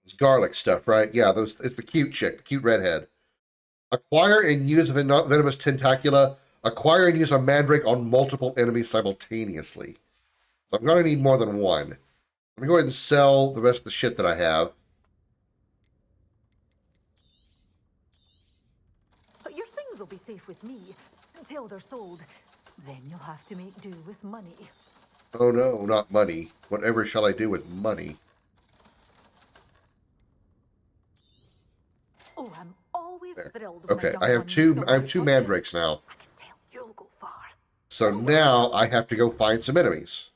It's garlic stuff, right? Yeah, it's the cute chick, the cute redhead. Acquire and use a venomous tentacula. Acquire and use a mandrake on multiple enemies simultaneously. So I'm going to need more than one. Let me go ahead and sell the rest of the shit that I have.
But your things will be safe with me until they're sold. Then you'll have to make do with money.
Oh no, not money. Whatever shall I do with money?
Oh, I'm always
There.
thrilled when a
Okay,
young
I have
one
two.
makes a
I have
wise
two
purchase.
mandrakes now.
I can tell you'll go far.
So now I have to go find some enemies.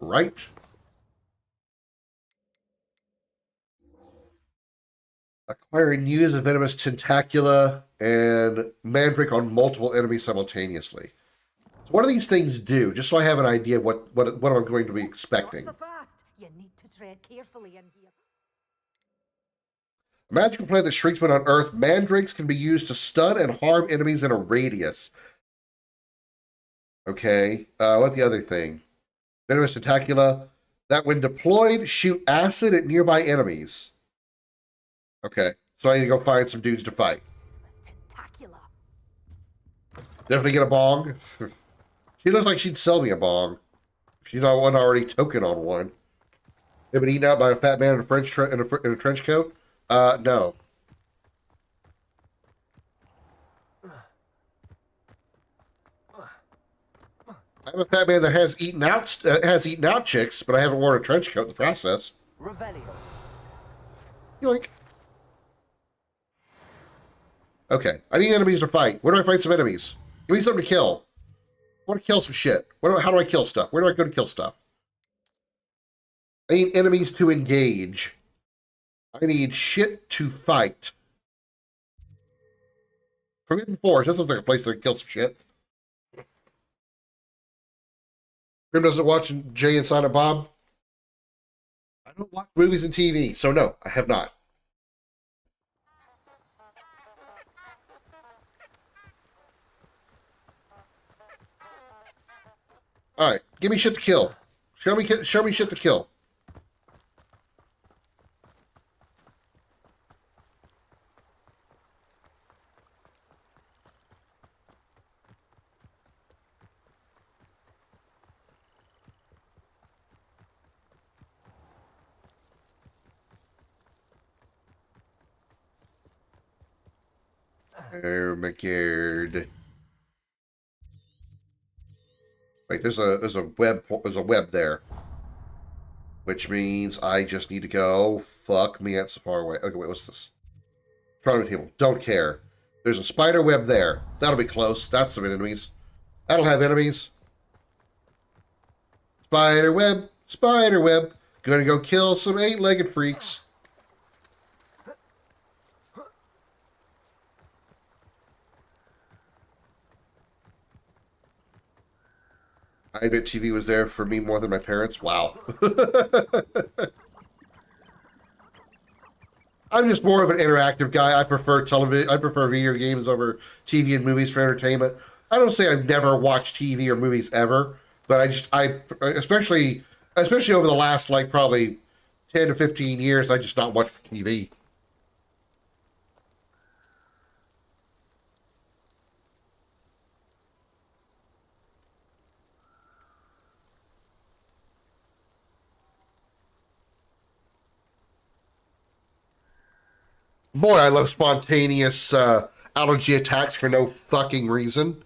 Right? Acquiring use of venomous tentacula and mandrake on multiple enemies simultaneously. So what do these things do? Just so I have an idea of what I'm going to be expecting.
Not so fast. You need to tread carefully in here.
A magical plant that shrinks when on Earth, mandrakes can be used to stun and harm enemies in a radius. Okay, what the other thing? Venomous tentacula that when deployed, shoot acid at nearby enemies. Okay, so I need to go find some dudes to fight. Definitely get a bong. She looks like she'd sell me a bong. If she's not one already token on one. They've been eaten out by a fat man in a trench coat? No. I'm a fat man that has eaten out chicks, but I haven't worn a trench coat in the process.
Revelio.
Yoink. Okay, I need enemies to fight. Where do I find some enemies? Give me something to kill. I want to kill some shit. How do I kill stuff? Where do I go to kill stuff? I need enemies to engage. I need shit to fight. Forbidden Forest. That sounds like a place to kill some shit. Krim doesn't watch Jay and Silent Bob. I don't watch movies and TV, so no, I have not. All right, give me shit to kill. Show me shit to kill. Oh my god. Wait, there's a web there. Which means I just need to go. Fuck me, that's so far away. Okay, wait, what's this? Front of the table. Don't care. There's a spider web there. That'll be close. That's some enemies. That'll have enemies. Spider web. Spider web. Gonna go kill some 8-legged freaks. I bet TV was there for me more than my parents. Wow. I'm just more of an interactive guy. I prefer television. I prefer video games over TV and movies for entertainment. I don't say I've never watched TV or movies ever, but especially over the last like probably 10 to 15 years, I just not watch TV. Boy, I love spontaneous allergy attacks for no fucking reason.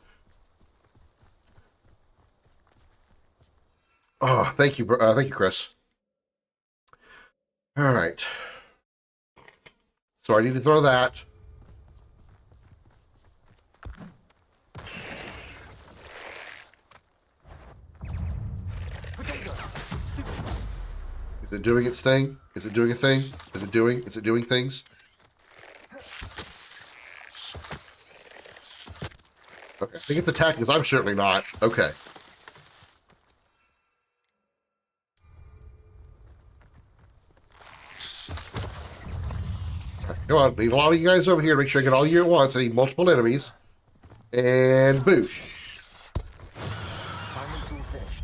Oh, thank you, Chris. All right. So I need to throw that. Is it doing its thing? Is it doing a thing? Is it doing things? Okay, I think it's attacking because I'm certainly not. Okay. Come on, need a lot of you guys over here. Make sure I get all you at once. I need multiple enemies. And boosh.
Assignment's all finished.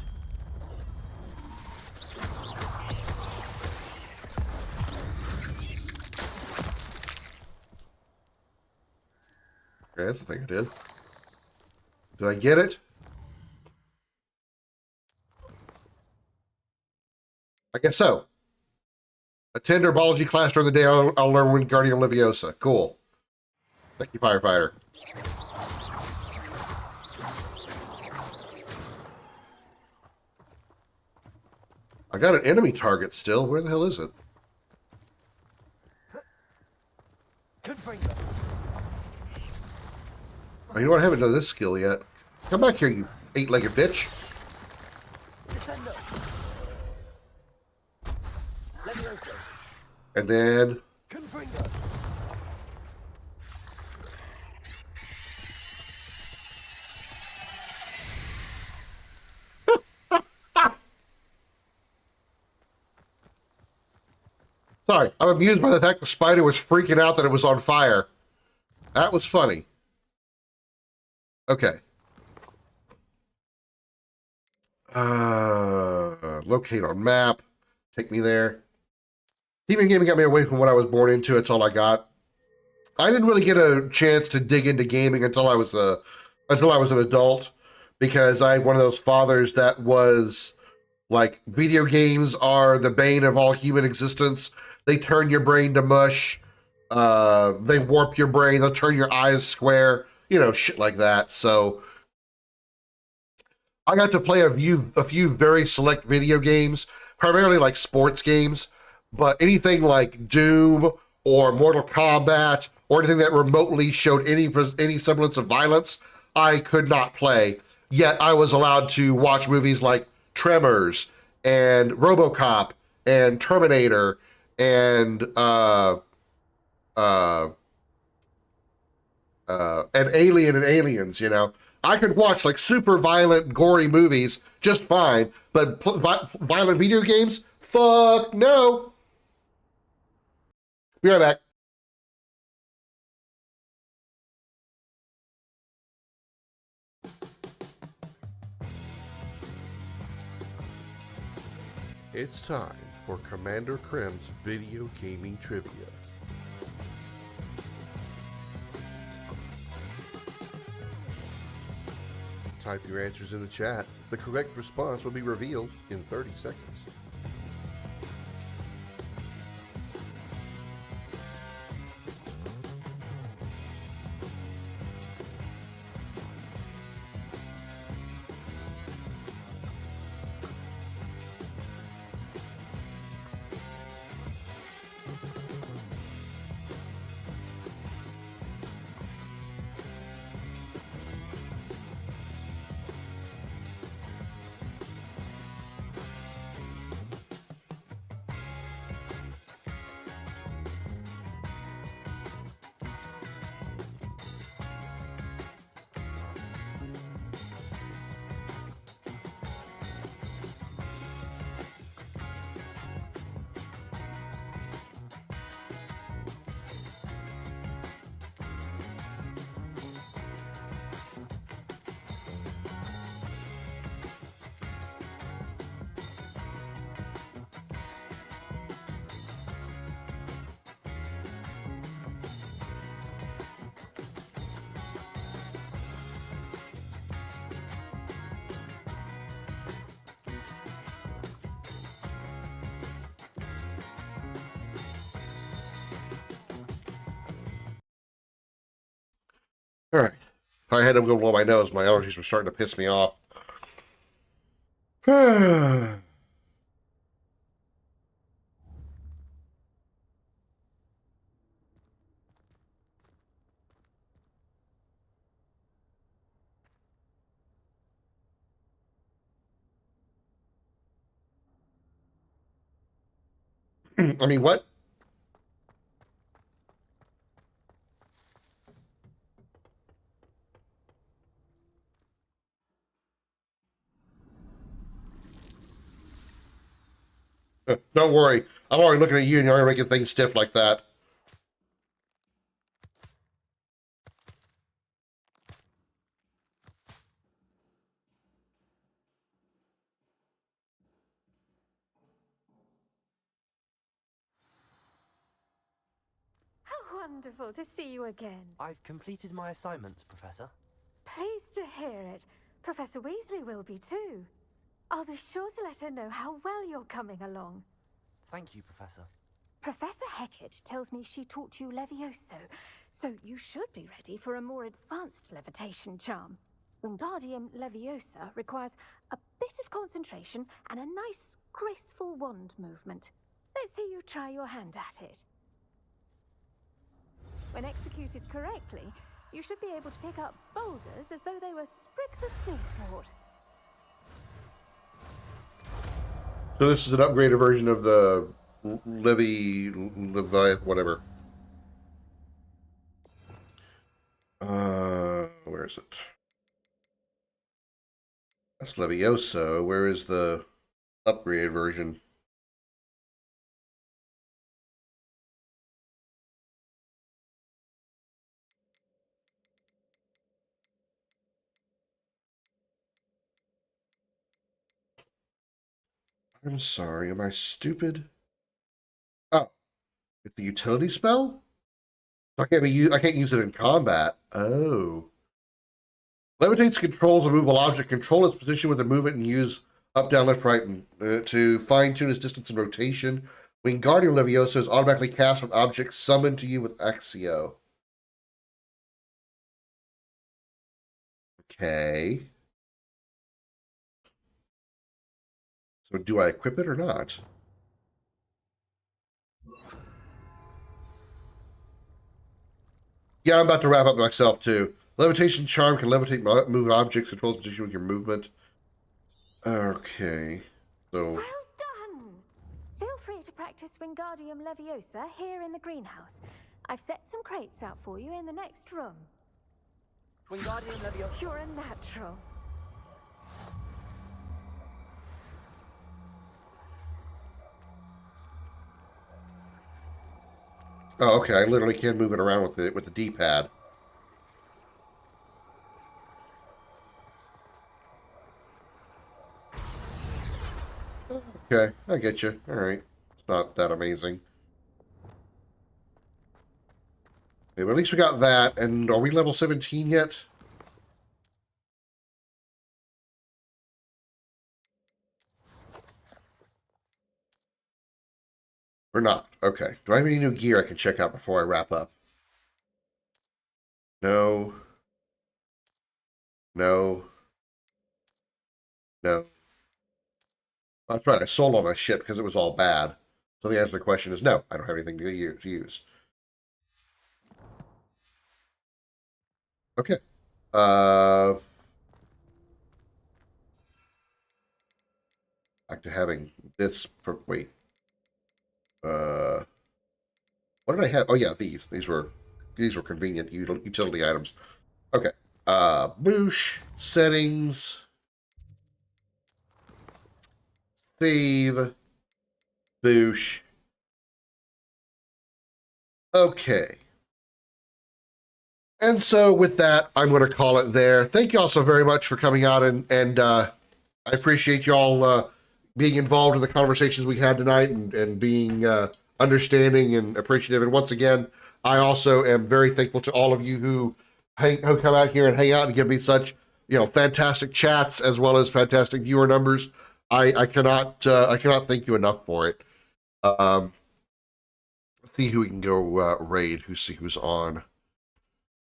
Okay, that's the thing I did. Did I get it? I guess so. Attend herbology class during the day. I'll learn Wingardium Leviosa. Cool. Thank you, firefighter. I got an enemy target still. Where the hell is it? Oh, you know what? I haven't done this skill yet. Come back here, you 8-legged bitch. And then... Sorry, I'm amused by the fact the spider was freaking out that it was on fire. That was funny. Okay. Locate on map. Take me there. Even gaming got me away from what I was born into. It's all I got. I didn't really get a chance to dig into gaming until I was an adult, because I had one of those fathers that was like, video games are the bane of all human existence. They turn your brain to mush. They warp your brain. They'll turn your eyes square. You know, shit like that. So I got to play a few very select video games, primarily like sports games, but anything like Doom or Mortal Kombat or anything that remotely showed any semblance of violence, I could not play. Yet I was allowed to watch movies like Tremors and RoboCop and Terminator and uh, and Alien and Aliens, you know. I could watch like super violent, gory movies just fine, but violent video games? Fuck no. Be right back. It's time for Commander Krim's video gaming trivia. Type your answers in the chat. The correct response will be revealed in 30 seconds. All right. I had to go blow my nose. My allergies were starting to piss me off. I mean, what? Don't worry. I'm already looking at you and you're already making things stiff like that.
How wonderful to see you again.
I've completed my assignments, Professor.
Pleased to hear it. Professor Weasley will be too. I'll be sure to let her know how well you're coming along.
Thank you, Professor.
Professor Hecat tells me she taught you Levioso, so you should be ready for a more advanced levitation charm. Wingardium Leviosa requires a bit of concentration and a nice, graceful wand movement. Let's see you try your hand at it. When executed correctly, you should be able to pick up boulders as though they were sprigs of sneezewort.
So this is an upgraded version of the Levi, whatever. Where is it? That's Levioso. Where is the upgraded version? I'm sorry, am I stupid? Oh, it's a utility spell? I can't use it in combat. Oh. Levitates controls a movable object. Control its position with the movement and use up, down, left, right to fine-tune its distance and rotation. Wingardium Leviosa is automatically cast on objects summoned to you with Accio. Okay. So do I equip it or not? Yeah, I'm about to wrap up myself too. Levitation charm can levitate moving objects, controls position with your movement. Okay. So.
Well done! Feel free to practice Wingardium Leviosa here in the greenhouse. I've set some crates out for you in the next room.
Wingardium Leviosa.
You're a natural.
Oh, okay. I literally can move it around with the D-pad. Okay, I get you. All right, it's not that amazing. Okay, but at least we got that. And are we level 17 yet? We're not. Okay. Do I have any new gear I can check out before I wrap up? No. No. No. That's right. I sold all my shit because it was all bad. So the answer to the question is no. I don't have anything to use. Okay. Back to having this. Wait. What did I have? Oh yeah, these. These were convenient utility items. Okay. Boosh settings. Save. Boosh. Okay. And so with that, I'm going to call it there. Thank you all so very much for coming out and I appreciate y'all being involved in the conversations we had tonight and being understanding and appreciative. And once again, I also am very thankful to all of you who come out here and hang out and give me such, fantastic chats as well as fantastic viewer numbers. I cannot thank you enough for it. Let's see who we can go raid. Who's on.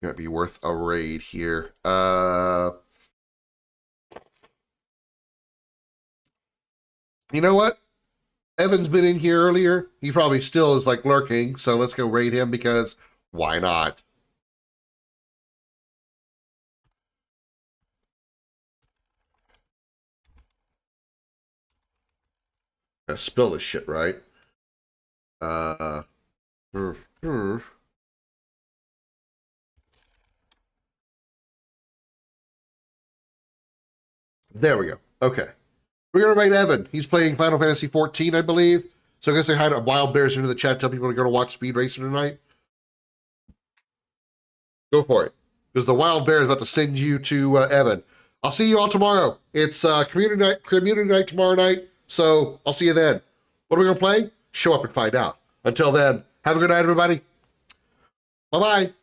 Gonna be worth a raid here. You know what? Evan's been in here earlier. He probably still is lurking, so let's go raid him because why not? Gotta spill this shit, right? There we go. Okay. We're going to raid Evan. He's playing Final Fantasy 14, I believe. So I guess I had Wild Bears into the chat. Tell people to go to watch Speed Racer tonight. Go for it. Because the Wild Bear is about to send you to Evan. I'll see you all tomorrow. It's community night tomorrow night. So I'll see you then. What are we going to play? Show up and find out. Until then, have a good night, everybody. Bye-bye.